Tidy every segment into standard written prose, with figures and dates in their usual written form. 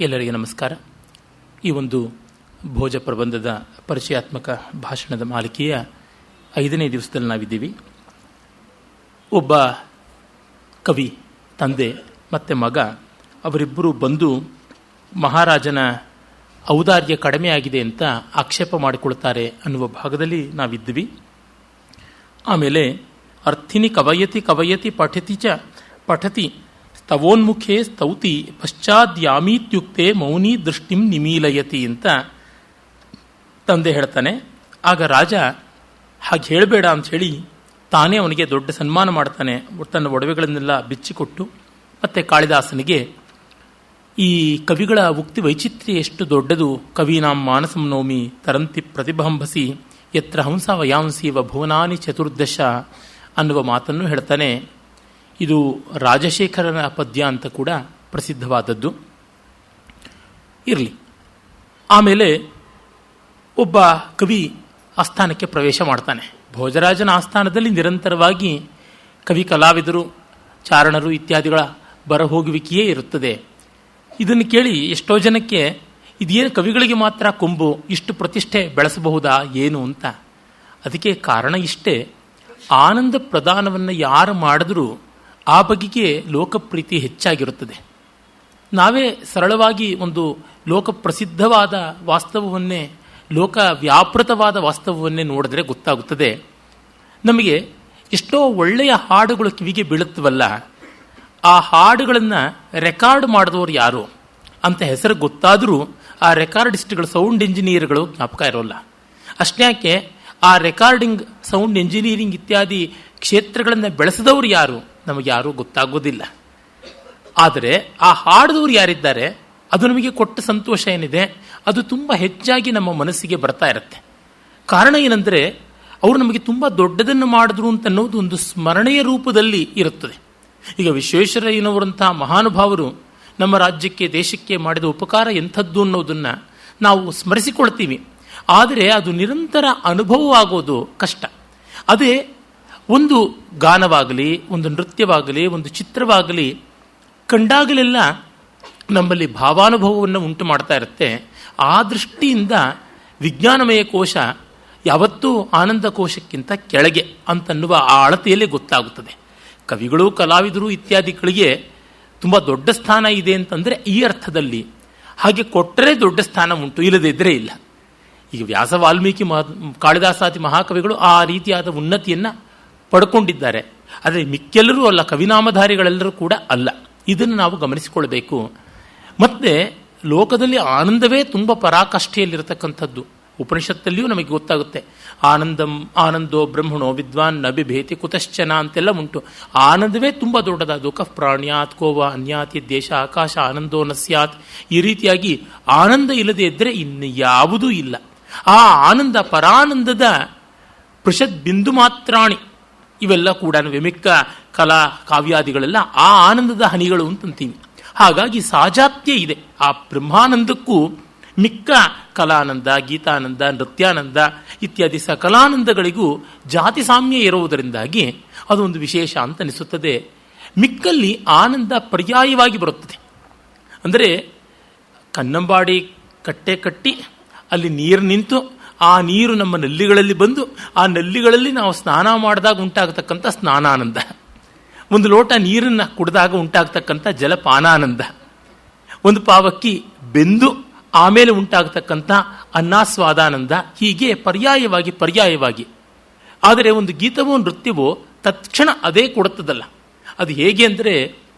ಎಲ್ಲರಿಗೆ ನಮಸ್ಕಾರ. ಈ ಒಂದು ಭೋಜ ಪ್ರಬಂಧದ ಪರಿಚಯಾತ್ಮಕ ಭಾಷಣದ ಮಾಲಿಕೆಯ 5ನೇ ದಿವಸದಲ್ಲಿ ನಾವಿದ್ದೀವಿ. ಒಬ್ಬ ಕವಿ ತಂದೆ ಮತ್ತು ಮಗ ಅವರಿಬ್ಬರು ಬಂದು ಮಹಾರಾಜನ ಔದಾರ್ಯ ಕಡಿಮೆ ಆಗಿದೆ ಅಂತ ಆಕ್ಷೇಪ ಮಾಡಿಕೊಳ್ತಾರೆ ಅನ್ನುವ ಭಾಗದಲ್ಲಿ ನಾವಿದ್ವಿ. ಆಮೇಲೆ ಅರ್ಥಿನಿ ಕವಯತಿ ಪಠತಿ ಸ್ತವೋನ್ಮುಖೇ ಸ್ತೌತಿ ಪಶ್ಚಾದ್ಯಾಮೀತ್ಯುಕ್ತೆ ಮೌನಿ ದೃಷ್ಟಿಂ ನಿಮೀಲಯತಿ ಅಂತ ತಂದೆ ಹೇಳ್ತಾನೆ. ಆಗ ರಾಜ ಹಾಗೆ ಹೇಳಬೇಡ ಅಂಥೇಳಿ ತಾನೇ ಅವನಿಗೆ ದೊಡ್ಡ ಸನ್ಮಾನ ಮಾಡ್ತಾನೆ. ತನ್ನ ಒಡವೆಗಳನ್ನೆಲ್ಲ ಬಿಚ್ಚಿಕೊಟ್ಟು ಮತ್ತು ಕಾಳಿದಾಸನಿಗೆ ಈ ಕವಿಗಳ ಉಕ್ತಿ ವೈಚಿತ್ರ್ಯ ಎಷ್ಟು ದೊಡ್ಡದು. ಕವೀನಾಂ ಮಾನಸಂ ನೌಮಿ ತರಂತಿ ಪ್ರತಿಭಂಬಸಿ ಯತ್ರ ಹಂಸ ವಯಾಂಸೀವ ಭುವನಾನಿ ಚತುರ್ದಶ ಅನ್ನುವ ಮಾತನ್ನು ಹೇಳ್ತಾನೆ. ಇದು ರಾಜಶೇಖರನ ಪದ್ಯ ಅಂತ ಕೂಡ ಪ್ರಸಿದ್ಧವಾದದ್ದು. ಇರಲಿ. ಆಮೇಲೆ ಒಬ್ಬ ಕವಿ ಆಸ್ಥಾನಕ್ಕೆ ಪ್ರವೇಶ ಮಾಡ್ತಾನೆ. ಭೋಜರಾಜನ ಆಸ್ಥಾನದಲ್ಲಿ ನಿರಂತರವಾಗಿ ಕವಿ ಕಲಾವಿದರು, ಚಾರಣರು ಇತ್ಯಾದಿಗಳ ಬರಹೋಗುವಿಕೆಯೇ ಇರುತ್ತದೆ. ಇದನ್ನು ಕೇಳಿ ಎಷ್ಟೋ ಜನಕ್ಕೆ ಇದೇನು ಕವಿಗಳಿಗೆ ಮಾತ್ರ ಕೊಂಬು, ಇಷ್ಟು ಪ್ರತಿಷ್ಠೆ ಬೆಳೆಸಬಹುದಾ ಏನು ಅಂತ. ಅದಕ್ಕೆ ಕಾರಣ ಇಷ್ಟೇ, ಆನಂದ ಪ್ರದಾನವನ್ನು ಯಾರು ಮಾಡಿದ್ರೂ ಆ ಬಗೆಗೆ ಲೋಕಪ್ರೀತಿ ಹೆಚ್ಚಾಗಿರುತ್ತದೆ. ನಾವೇ ಸರಳವಾಗಿ ಒಂದು ಲೋಕಪ್ರಸಿದ್ಧವಾದ ವಾಸ್ತವವನ್ನೇ, ಲೋಕ ವ್ಯಾಪೃತವಾದ ವಾಸ್ತವವನ್ನೇ ನೋಡಿದ್ರೆ ಗೊತ್ತಾಗುತ್ತದೆ. ನಮಗೆ ಎಷ್ಟೋ ಒಳ್ಳೆಯ ಹಾಡುಗಳು ಕಿವಿಗೆ ಬೀಳುತ್ತವಲ್ಲ, ಆ ಹಾಡುಗಳನ್ನು ರೆಕಾರ್ಡ್ ಮಾಡಿದವರು ಯಾರು ಅಂತ ಹೆಸರು ಗೊತ್ತಾದರೂ ಆ ರೆಕಾರ್ಡಿಸ್ಟ್ಗಳು, ಸೌಂಡ್ ಇಂಜಿನಿಯರ್ಗಳು ಜ್ಞಾಪಕ ಇರೋಲ್ಲ. ಅಷ್ಟ್ಯಾಕೆ ಆ ರೆಕಾರ್ಡಿಂಗ್, ಸೌಂಡ್ ಇಂಜಿನಿಯರಿಂಗ್ ಇತ್ಯಾದಿ ಕ್ಷೇತ್ರಗಳನ್ನು ಬೆಳೆಸಿದವರು ಯಾರು ನಮಗೆ ಯಾರೂ ಗೊತ್ತಾಗೋದಿಲ್ಲ. ಆದರೆ ಆ ಹಾಡಿದವರು ಯಾರಿದ್ದಾರೆ ಅದು ನಮಗೆ ಕೊಟ್ಟ ಸಂತೋಷ ಏನಿದೆ ಅದು ತುಂಬ ಹೆಚ್ಚಾಗಿ ನಮ್ಮ ಮನಸ್ಸಿಗೆ ಬರ್ತಾ ಇರುತ್ತೆ. ಕಾರಣ ಏನಂದರೆ ಅವರು ನಮಗೆ ತುಂಬ ದೊಡ್ಡದನ್ನು ಮಾಡಿದ್ರು ಅಂತ ಅನ್ನೋದು ಒಂದು ಸ್ಮರಣೆಯ ರೂಪದಲ್ಲಿ ಇರುತ್ತದೆ. ಈಗ ವಿಶ್ವೇಶ್ವರಯ್ಯನವರಂಥ ಮಹಾನುಭಾವರು ನಮ್ಮ ರಾಜ್ಯಕ್ಕೆ, ದೇಶಕ್ಕೆ ಮಾಡಿದ ಉಪಕಾರ ಎಂಥದ್ದು ಅನ್ನೋದನ್ನು ನಾವು ಸ್ಮರಿಸಿಕೊಳ್ತೀವಿ. ಆದರೆ ಅದು ನಿರಂತರ ಅನುಭವವಾಗೋದು ಕಷ್ಟ. ಅದೇ ಒಂದು ಗಾನವಾಗಲಿ, ಒಂದು ನೃತ್ಯವಾಗಲಿ, ಒಂದು ಚಿತ್ರವಾಗಲಿ ಕಂಡಾಗಲೆಲ್ಲ ನಮ್ಮಲ್ಲಿ ಭಾವಾನುಭವವನ್ನು ಉಂಟು ಮಾಡ್ತಾ ಇರುತ್ತೆ. ಆ ದೃಷ್ಟಿಯಿಂದ ವಿಜ್ಞಾನಮಯ ಕೋಶ ಯಾವತ್ತೂ ಆನಂದ ಕೋಶಕ್ಕಿಂತ ಕೆಳಗೆ ಅಂತನ್ನುವ ಆ ಅಳತೆಯಲ್ಲೇ ಗೊತ್ತಾಗುತ್ತದೆ. ಕವಿಗಳು, ಕಲಾವಿದರು ಇತ್ಯಾದಿಗಳಿಗೆ ತುಂಬ ದೊಡ್ಡ ಸ್ಥಾನ ಇದೆ ಅಂತಂದರೆ ಈ ಅರ್ಥದಲ್ಲಿ. ಹಾಗೆ ಕೊಟ್ಟರೆ ದೊಡ್ಡ ಸ್ಥಾನ ಉಂಟು, ಇಲ್ಲದೇ ಇದ್ದರೆ ಇಲ್ಲ. ಈಗ ವ್ಯಾಸ, ವಾಲ್ಮೀಕಿ, ಕಾಳಿದಾಸಾದಿ ಮಹಾಕವಿಗಳು ಆ ರೀತಿಯಾದ ಉನ್ನತಿಯನ್ನು ಪಡ್ಕೊಂಡಿದ್ದಾರೆ. ಆದರೆ ಮಿಕ್ಕೆಲ್ಲರೂ ಅಲ್ಲ, ಕವಿನಾಮಧಾರಿಗಳೆಲ್ಲರೂ ಕೂಡ ಅಲ್ಲ. ಇದನ್ನು ನಾವು ಗಮನಿಸಿಕೊಳ್ಬೇಕು. ಮತ್ತು ಲೋಕದಲ್ಲಿ ಆನಂದವೇ ತುಂಬ ಪರಾಕಾಷ್ಠೆಯಲ್ಲಿರತಕ್ಕಂಥದ್ದು. ಉಪನಿಷತ್ತಲ್ಲಿಯೂ ನಮಗೆ ಗೊತ್ತಾಗುತ್ತೆ. ಆನಂದೋ ಬ್ರಹ್ಮಣೋ ವಿದ್ವಾನ್ ನಬಿಭೇತಿ ಕುತಶ್ಚನ ಅಂತೆಲ್ಲ ಉಂಟು. ಆನಂದವೇ ತುಂಬ ದೊಡ್ಡದಾದ ಕಫ್ ಪ್ರಾಣ್ಯಾತ್ ಕೋವ ಅನ್ಯಾತಿ ದೇಶ ಆಕಾಶ ಆನಂದೋ ನ ಸ್ಯಾತ್. ಈ ರೀತಿಯಾಗಿ ಆನಂದ ಇಲ್ಲದೆ ಇದ್ದರೆ ಇನ್ನು ಯಾವುದೂ ಇಲ್ಲ. ಆ ಆನಂದ, ಪರಾನಂದದ ಪೃಷದ್ ಬಿಂದು ಮಾತ್ರಾಣಿ ಇವೆಲ್ಲ ಕೂಡ ವಿಮಿಕ್ಕ ಕಲಾ ಕಾವ್ಯಾದಿಗಳೆಲ್ಲ ಆ ಆನಂದದ ಹನಿಗಳು ಅಂತಂತೀವಿ. ಹಾಗಾಗಿ ಸಾಜಾತ್ಯ ಇದೆ ಆ ಬ್ರಹ್ಮಾನಂದಕ್ಕೂ ಮಿಕ್ಕ ಕಲಾನಂದ, ಗೀತಾನಂದ, ನೃತ್ಯಾನಂದ ಇತ್ಯಾದಿ ಸಕಲಾನಂದಗಳಿಗೂ ಜಾತಿ ಸಾಮ್ಯ ಇರುವುದರಿಂದಾಗಿ ಅದೊಂದು ವಿಶೇಷ ಅಂತ ಅನಿಸುತ್ತದೆ. ಮಿಕ್ಕಲ್ಲಿ ಆನಂದ ಪರ್ಯಾಯವಾಗಿ ಬರುತ್ತದೆ. ಅಂದರೆ ಕನ್ನಂಬಾಡಿ ಕಟ್ಟೆ ಕಟ್ಟಿ ಅಲ್ಲಿ ನೀರು ನಿಂತು ಆ ನೀರು ನಮ್ಮ ನಲ್ಲಿಗಳಲ್ಲಿ ಬಂದು ಆ ನಲ್ಲಿಗಳಲ್ಲಿ ನಾವು ಸ್ನಾನ ಮಾಡಿದಾಗ ಉಂಟಾಗತಕ್ಕಂಥ ಸ್ನಾನಾನಂದ, ಒಂದು ಲೋಟ ನೀರನ್ನು ಕುಡಿದಾಗ ಉಂಟಾಗತಕ್ಕಂಥ ಜಲಪಾನಾನಂದ, ಒಂದು ಪಾವಕ್ಕಿ ಬೆಂದು ಆಮೇಲೆ ಉಂಟಾಗತಕ್ಕಂಥ ಅನ್ನಸ್ವಾದಾನಂದ, ಹೀಗೆ ಪರ್ಯಾಯವಾಗಿ. ಆದರೆ ಒಂದು ಗೀತವೋ ನೃತ್ಯವೋ ತತ್ಕ್ಷಣ ಅದೇ ಕೊಡುತ್ತದಲ್ಲ. ಅದು ಹೇಗೆ ಅಂದರೆ,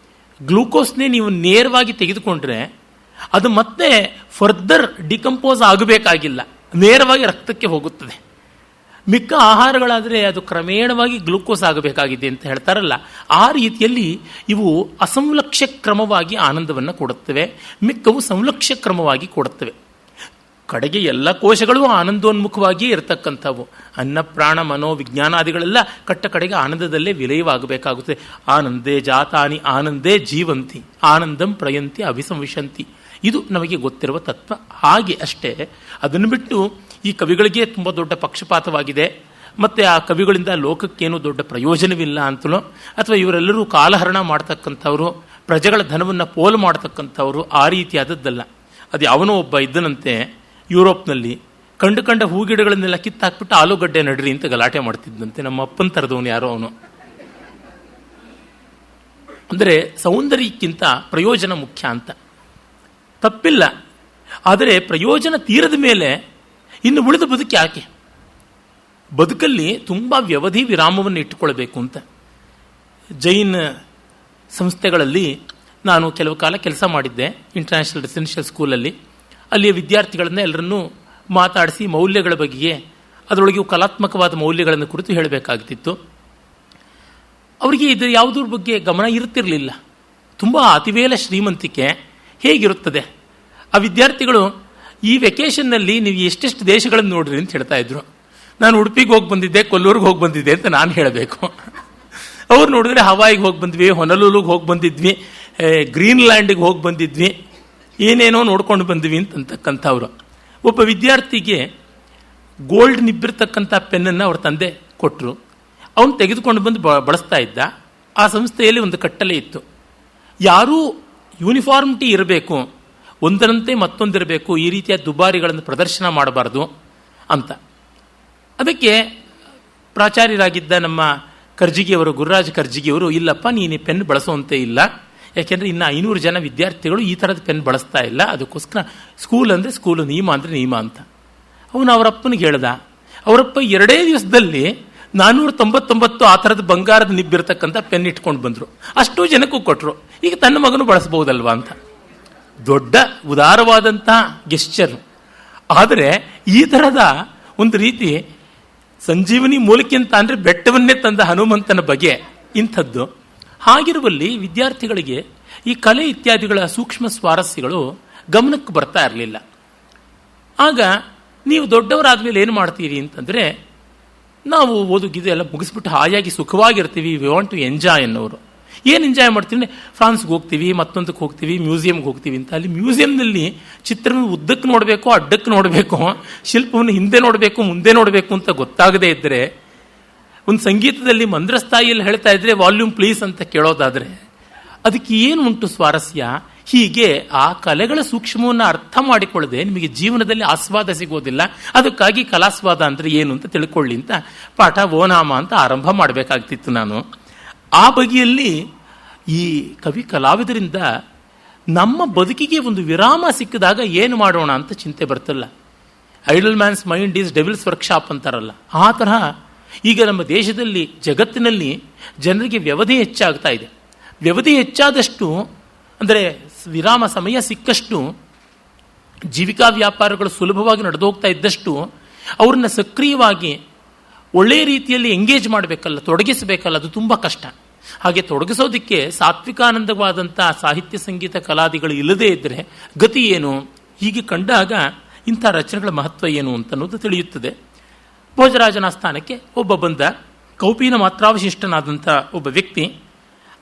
ಗ್ಲೂಕೋಸ್ನೇ ನೀವು ನೇರವಾಗಿ ತೆಗೆದುಕೊಂಡ್ರೆ ಅದು ಮತ್ತೆ ಫರ್ದರ್ ಡಿಕಂಪೋಸ್ ಆಗಬೇಕಾಗಿಲ್ಲ, ನೇರವಾಗಿ ರಕ್ತಕ್ಕೆ ಹೋಗುತ್ತದೆ. ಮಿಕ್ಕ ಆಹಾರಗಳಾದರೆ ಅದು ಕ್ರಮೇಣವಾಗಿ ಗ್ಲೂಕೋಸ್ ಆಗಬೇಕಾಗಿದೆ ಅಂತ ಹೇಳ್ತಾರಲ್ಲ, ಆ ರೀತಿಯಲ್ಲಿ ಇವು ಅಸಂಲಕ್ಷ್ಯ ಕ್ರಮವಾಗಿ ಆನಂದವನ್ನು ಕೊಡುತ್ತವೆ, ಮಿಕ್ಕವು ಸಂಲಕ್ಷ್ಯ ಕ್ರಮವಾಗಿ ಕೊಡುತ್ತವೆ. ಕಡೆಗೆ ಎಲ್ಲ ಕೋಶಗಳು ಆನಂದೋನ್ಮುಖವಾಗಿಯೇ ಇರತಕ್ಕಂಥವು. ಅನ್ನ ಪ್ರಾಣ ಮನೋ ವಿಜ್ಞಾನಾದಿಗಳೆಲ್ಲ ಕಟ್ಟ ಕಡೆಗೆ ಆನಂದದಲ್ಲೇ ವಿಲಯವಾಗಬೇಕಾಗುತ್ತದೆ. ಆನಂದೇ ಜಾತಾನಿ ಆನಂದೇ ಜೀವಂತಿ ಆನಂದಂ ಪ್ರಯಂತಿ ಅಭಿಸಂವಿಶಂತಿ. ಇದು ನಮಗೆ ಗೊತ್ತಿರುವ ತತ್ವ. ಹಾಗೆ ಅಷ್ಟೇ. ಅದನ್ನು ಬಿಟ್ಟು ಈ ಕವಿಗಳಿಗೆ ತುಂಬ ದೊಡ್ಡ ಪಕ್ಷಪಾತವಾಗಿದೆ, ಮತ್ತು ಆ ಕವಿಗಳಿಂದ ಲೋಕಕ್ಕೇನು ದೊಡ್ಡ ಪ್ರಯೋಜನವಿಲ್ಲ ಅಂತಲೋ, ಅಥವಾ ಇವರೆಲ್ಲರೂ ಕಾಲಹರಣ ಮಾಡ್ತಕ್ಕಂಥವರು, ಪ್ರಜೆಗಳ ಧನವನ್ನು ಪೋಲು ಮಾಡತಕ್ಕಂಥವರು ಆ ರೀತಿಯಾದದ್ದಲ್ಲ. ಅದು ಯಾವನೋ ಒಬ್ಬ ಇದ್ದನಂತೆ ಯುರೋಪ್ನಲ್ಲಿ ಕಂಡು ಹೂಗಿಡಗಳನ್ನೆಲ್ಲ ಕಿತ್ತಾಕ್ಬಿಟ್ಟು ಆಲೂಗಡ್ಡೆ ನಡ್ರಿ ಅಂತ ಗಲಾಟೆ ಮಾಡ್ತಿದ್ದಂತೆ. ನಮ್ಮ ಅಪ್ಪನ ಥರದವನು ಯಾರೋ ಅವನು. ಅಂದರೆ ಸೌಂದರ್ಯಕ್ಕಿಂತ ಪ್ರಯೋಜನ ಮುಖ್ಯ ಅಂತ. ತಪ್ಪಿಲ್ಲ, ಆದರೆ ಪ್ರಯೋಜನ ತೀರದ ಮೇಲೆ ಇನ್ನು ಉಳಿದ ಬದುಕು ಯಾಕೆ? ಬದುಕಲ್ಲಿ ತುಂಬ ವ್ಯವಧಿ ವಿರಾಮವನ್ನು ಇಟ್ಟುಕೊಳ್ಬೇಕು ಅಂತ. ಜೈನ್ ಸಂಸ್ಥೆಗಳಲ್ಲಿ ನಾನು ಕೆಲವು ಕಾಲ ಕೆಲಸ ಮಾಡಿದ್ದೆ, ಇಂಟರ್ನ್ಯಾಷನಲ್ ರೆಸಿಡೆನ್ಷಿಯಲ್ ಸ್ಕೂಲಲ್ಲಿ. ಅಲ್ಲಿಯ ವಿದ್ಯಾರ್ಥಿಗಳನ್ನ ಎಲ್ಲರನ್ನೂ ಮಾತಾಡಿಸಿ ಮೌಲ್ಯಗಳ ಬಗೆಗೆ, ಅದರೊಳಗೆ ಕಲಾತ್ಮಕವಾದ ಮೌಲ್ಯಗಳನ್ನು ಕುರಿತು ಹೇಳಬೇಕಾಗ್ತಿತ್ತು. ಅವರಿಗೆ ಇದು ಯಾವುದ್ರ ಬಗ್ಗೆ ಗಮನ ಇರುತ್ತಿರಲಿಲ್ಲ. ತುಂಬ ಅತಿವೇಲ ಶ್ರೀಮಂತಿಕೆ ಹೇಗಿರುತ್ತದೆ? ಆ ವಿದ್ಯಾರ್ಥಿಗಳು ಈ ವೆಕೇಷನ್ನಲ್ಲಿ ನೀವು ಎಷ್ಟೆಷ್ಟು ದೇಶಗಳನ್ನು ನೋಡ್ರಿ ಅಂತ ಹೇಳ್ತಾ ಇದ್ರು. ನಾನು ಉಡುಪಿಗೆ ಹೋಗಿ ಬಂದಿದ್ದೆ, ಕೊಲ್ಲೂರಿಗೆ ಹೋಗಿ ಬಂದಿದ್ದೆ ಅಂತ ನಾನು ಹೇಳಬೇಕು. ಅವ್ರು ನೋಡಿದ್ರೆ ಹವಾಯಿಗೆ ಹೋಗಿ ಬಂದ್ವಿ, ಹೊನಲೂಲಿಗೆ ಹೋಗಿ ಬಂದಿದ್ವಿ, ಗ್ರೀನ್ಲ್ಯಾಂಡಿಗೆ ಹೋಗಿ ಬಂದಿದ್ವಿ, ಏನೇನೋ ನೋಡ್ಕೊಂಡು ಬಂದ್ವಿ ಅಂತಕ್ಕಂಥವ್ರು. ಒಬ್ಬ ವಿದ್ಯಾರ್ಥಿಗೆ ಗೋಲ್ಡ್ ನಿಬ್ಬಿರ್ತಕ್ಕಂಥ ಪೆನ್ನನ್ನು ಅವ್ರ ತಂದೆ ಕೊಟ್ಟರು. ಅವನು ತೆಗೆದುಕೊಂಡು ಬಂದು ಬಳಸ್ತಾ ಇದ್ದ. ಆ ಸಂಸ್ಥೆಯಲ್ಲಿ ಒಂದು ಕಟ್ಟಲೆ ಇತ್ತು, ಯಾರೂ ಯೂನಿಫಾರ್ಮಿಟಿ ಇರಬೇಕು, ಒಂದರಂತೆ ಮತ್ತೊಂದಿರಬೇಕು, ಈ ರೀತಿಯ ದುಬಾರಿಗಳನ್ನು ಪ್ರದರ್ಶನ ಮಾಡಬಾರ್ದು ಅಂತ. ಅದಕ್ಕೆ ಪ್ರಾಚಾರ್ಯರಾಗಿದ್ದ ನಮ್ಮ ಕರ್ಜಿಗಿಯವರು, ಗುರುರಾಜ್ ಕರ್ಜಿಗಿಯವರು, ಇಲ್ಲಪ್ಪ ನೀನು ಪೆನ್ ಬಳಸುವಂತೆ ಇಲ್ಲ, ಯಾಕೆಂದರೆ ಇನ್ನು 500 ಜನ ವಿದ್ಯಾರ್ಥಿಗಳು ಈ ಥರದ ಪೆನ್ ಬಳಸ್ತಾ ಇಲ್ಲ, ಅದಕ್ಕೋಸ್ಕರ ಸ್ಕೂಲ್ ಅಂದರೆ ಸ್ಕೂಲು, ನಿಯಮ ಅಂದರೆ ನಿಯಮ ಅಂತ. ಅವನು ಅವರಪ್ಪನಿಗೆ ಹೇಳ್ದ. ಅವರಪ್ಪ 2 ದಿವಸದಲ್ಲಿ 499 ಆ ಥರದ ಬಂಗಾರದ ನಿಬ್ಬಿರ್ತಕ್ಕಂಥ ಪೆನ್ ಇಟ್ಕೊಂಡು ಬಂದರು. ಅಷ್ಟು ಜನಕ್ಕೂ ಕೊಟ್ಟರು. ಈಗ ತನ್ನ ಮಗನು ಬಳಸಬಹುದಲ್ವಾ ಅಂತ. ದೊಡ್ಡ ಉದಾರವಾದಂಥ ಗೆಸ್ಚರ್. ಆದರೆ ಈ ಥರದ ಒಂದು ರೀತಿ ಸಂಜೀವನಿ ಮೂಲಕ ಅಂತ ಅಂದರೆ ಬೆಟ್ಟವನ್ನೇ ತಂದ ಹನುಮಂತನ ಬಗೆ ಇಂಥದ್ದು. ಹಾಗಿರುವಲ್ಲಿ ವಿದ್ಯಾರ್ಥಿಗಳಿಗೆ ಈ ಕಲೆ ಇತ್ಯಾದಿಗಳ ಸೂಕ್ಷ್ಮ ಸ್ವಾರಸ್ಯಗಳು ಗಮನಕ್ಕೆ ಬರ್ತಾ ಇರಲಿಲ್ಲ. ಆಗ ನೀವು ದೊಡ್ಡವರಾದ್ಮೇಲೆ ಏನು ಮಾಡ್ತೀರಿ ಅಂತಂದರೆ, ನಾವು ಓದುಗಿದು ಎಲ್ಲ ಮುಗಿಸ್ಬಿಟ್ಟು ಹಾಯಾಗಿ ಸುಖವಾಗಿರ್ತೀವಿ, ವಿ ವಾಂಟ್ ಟು ಎಂಜಾಯ್ ಅನ್ನೋರು. ಏನು ಎಂಜಾಯ್ ಮಾಡ್ತೀವಿ? ಫ್ರಾನ್ಸ್ಗೆ ಹೋಗ್ತೀವಿ, ಮತ್ತೊಂದಕ್ಕೆ ಹೋಗ್ತೀವಿ, ಮ್ಯೂಸಿಯಂಗೆ ಹೋಗ್ತೀವಿ ಅಂತ. ಅಲ್ಲಿ ಮ್ಯೂಸಿಯಂನಲ್ಲಿ ಚಿತ್ರವನ್ನು ಉದ್ದಕ್ಕೆ ನೋಡಬೇಕು, ಅಡ್ಡಕ್ಕೆ ನೋಡಬೇಕು, ಶಿಲ್ಪವನ್ನು ಹಿಂದೆ ನೋಡಬೇಕು, ಮುಂದೆ ನೋಡಬೇಕು ಅಂತ ಗೊತ್ತಾಗದೇ ಇದ್ದರೆ, ಒಂದು ಸಂಗೀತದಲ್ಲಿ ಮಂದ್ರಸ್ಥಾಯಿಯಲ್ಲಿ ಹೇಳ್ತಾ ಇದ್ರೆ ವಾಲ್ಯೂಮ್ ಪ್ಲೀಸ್ ಅಂತ ಕೇಳೋದಾದರೆ ಅದಕ್ಕೆ ಏನು ಉಂಟು ಸ್ವಾರಸ್ಯ? ಹೀಗೆ ಆ ಕಲೆಗಳ ಸೂಕ್ಷ್ಮವನ್ನು ಅರ್ಥ ಮಾಡಿಕೊಳ್ಳದೆ ನಿಮಗೆ ಜೀವನದಲ್ಲಿ ಆಸ್ವಾದ ಸಿಗೋದಿಲ್ಲ. ಅದಕ್ಕಾಗಿ ಕಲಾಸ್ವಾದ ಅಂದರೆ ಏನು ಅಂತ ತಿಳ್ಕೊಳ್ಳಿ ಅಂತ ಪಾಠ ಓನಾಮ ಅಂತ ಆರಂಭ ಮಾಡಬೇಕಾಗ್ತಿತ್ತು ನಾನು. ಆ ಬಗೆಯಲ್ಲಿ ಈ ಕವಿ ಕಲಾವಿದರಿಂದ ನಮ್ಮ ಬದುಕಿಗೆ ಒಂದು ವಿರಾಮ ಸಿಕ್ಕಿದಾಗ ಏನು ಮಾಡೋಣ ಅಂತ ಚಿಂತೆ ಬರ್ತಲ್ಲ. Idle man's mind is devil's workshop ಅಂತಾರಲ್ಲ, ಆ ತರಹ ಈಗ ನಮ್ಮ ದೇಶದಲ್ಲಿ, ಜಗತ್ತಿನಲ್ಲಿ ಜನರಿಗೆ ವ್ಯವಧಿ ಹೆಚ್ಚಾಗ್ತಾ ಇದೆ. ವ್ಯವಧಿ ಹೆಚ್ಚಾದಷ್ಟು, ಅಂದರೆ ವಿರಾಮ ಸಮಯ ಸಿಕ್ಕಷ್ಟು, ಜೀವಿಕಾ ವ್ಯಾಪಾರಗಳು ಸುಲಭವಾಗಿ ನಡೆದೋಗ್ತಾ ಇದ್ದಷ್ಟು ಅವ್ರನ್ನ ಸಕ್ರಿಯವಾಗಿ ಒಳ್ಳೆಯ ರೀತಿಯಲ್ಲಿ ಎಂಗೇಜ್ ಮಾಡಬೇಕಲ್ಲ, ತೊಡಗಿಸಬೇಕಲ್ಲ, ಅದು ತುಂಬ ಕಷ್ಟ. ಹಾಗೆ ತೊಡಗಿಸೋದಕ್ಕೆ ಸಾತ್ವಿಕಾನಂದವಾದಂಥ ಸಾಹಿತ್ಯ ಸಂಗೀತ ಕಲಾದಿಗಳು ಇಲ್ಲದೇ ಇದ್ದರೆ ಗತಿ ಏನು? ಹೀಗೆ ಕಂಡಾಗ ಇಂಥ ರಚನೆಗಳ ಮಹತ್ವ ಏನು ಅಂತನ್ನೋದು ತಿಳಿಯುತ್ತದೆ. ಭೋಜರಾಜನ ಸ್ಥಾನಕ್ಕೆ ಒಬ್ಬ ಬಂದ, ಕೌಪೀನ ಮಾತ್ರಾವಶಿಷ್ಟನಾದಂಥ ಒಬ್ಬ ವ್ಯಕ್ತಿ.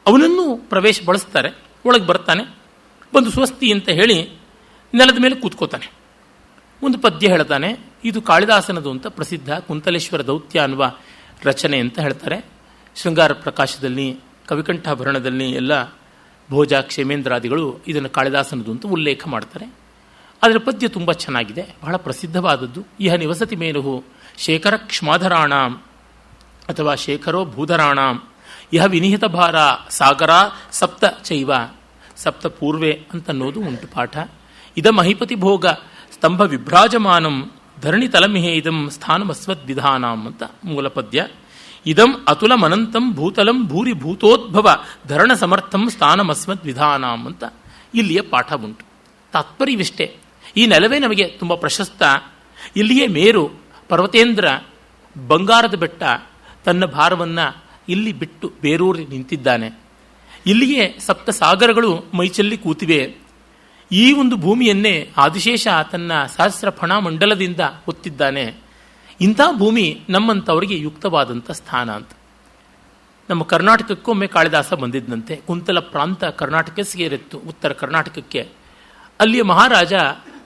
ಅವನನ್ನು ಪ್ರವೇಶ ಬಳಸ್ತಾರೆ. ಒಳಗೆ ಬರ್ತಾನೆ, ಬಂದು ಸ್ವಸ್ತಿ ಅಂತ ಹೇಳಿ ನೆಲದ ಮೇಲೆ ಕೂತ್ಕೋತಾನೆ. ಒಂದು ಪದ್ಯ ಹೇಳ್ತಾನೆ. ಇದು ಕಾಳಿದಾಸನದು ಅಂತ ಪ್ರಸಿದ್ಧ ಕುಂತಲೇಶ್ವರ ದೌತ್ಯ ಅನ್ನುವ ರಚನೆ ಅಂತ ಹೇಳ್ತಾರೆ. ಶೃಂಗಾರ ಪ್ರಕಾಶದಲ್ಲಿ, ಕವಿಕಂಠಾಭರಣದಲ್ಲಿ ಎಲ್ಲ ಭೋಜ, ಕ್ಷೇಮೇಂದ್ರಾದಿಗಳು ಇದನ್ನು ಕಾಳಿದಾಸನದು ಅಂತ ಉಲ್ಲೇಖ ಮಾಡ್ತಾರೆ. ಅದರ ಪದ್ಯ ತುಂಬ ಚೆನ್ನಾಗಿದೆ, ಬಹಳ ಪ್ರಸಿದ್ಧವಾದದ್ದು. ಇಹ ನಿವಸತಿ ಮೇನುಹು ಶೇಖರ ಕ್ಷ್ಮಾಧರಾಣಾಂ ಅಥವಾ ಶೇಖರೋ ಭೂಧರಾಣಾಂ ಇಹ ವಿನಿಹಿತ ಭಾರ ಸಾಗರ ಸಪ್ತ ಚೈವ ಸಪ್ತ ಪೂರ್ವೆ ಅಂತನ್ನೋದು ಉಂಟು ಪಾಠ. ಇದ ಮಹಿಪತಿ ಭೋಗ ಸ್ತಂಭ ವಿಭ್ರಾಜಮಾನಂ ಧರಣಿ ತಲಮಿಹೇ ಇದಂ ಸ್ಥಾನಮಸ್ವದ್ವಿಧಾನಾಂ ಅಂತ ಮೂಲ ಪದ್ಯ. ಇದಂ ಅತುಲಮನಂತಂ ಭೂತಲಂ ಭೂರಿ ಭೂತೋದ್ಭವ ಧರಣ ಸಮರ್ಥಂ ಸ್ಥಾನಮಸ್ಮದ್ವಿಧಾನಾಂ ಅಂತ ಇಲ್ಲಿಯ ಪಾಠ ಉಂಟು. ತಾತ್ಪರ್ಯವಿಷ್ಟೇ, ಈ ನೆಲವೇ ನಮಗೆ ತುಂಬ ಪ್ರಶಸ್ತ. ಇಲ್ಲಿಯೇ ಮೇರು ಪರ್ವತೇಂದ್ರ ಬಂಗಾರದ ಬೆಟ್ಟ ತನ್ನ ಭಾರವನ್ನು ಇಲ್ಲಿ ಬಿಟ್ಟು ಬೇರೂರಿ ನಿಂತಿದ್ದಾನೆ. ಇಲ್ಲಿಯೇ ಸಪ್ತ ಸಾಗರಗಳು ಮೈಚಲ್ಲಿ ಕೂತಿವೆ. ಈ ಒಂದು ಭೂಮಿಯನ್ನೇ ಆದಿಶೇಷ ತನ್ನ ಸಹಸ್ರ ಫಣ ಮಂಡಲದಿಂದ ಹೊತ್ತಿದ್ದಾನೆ. ಇಂಥ ಭೂಮಿ ನಮ್ಮಂಥವರಿಗೆ ಯುಕ್ತವಾದಂಥ ಸ್ಥಾನ ಅಂತ. ನಮ್ಮ ಕರ್ನಾಟಕಕ್ಕೊಮ್ಮೆ ಕಾಳಿದಾಸ ಬಂದಿದ್ದಂತೆ. ಕುಂತಲ ಪ್ರಾಂತ ಕರ್ನಾಟಕಕ್ಕೆ ಸೇರಿತ್ತು, ಉತ್ತರ ಕರ್ನಾಟಕಕ್ಕೆ. ಅಲ್ಲಿಯ ಮಹಾರಾಜ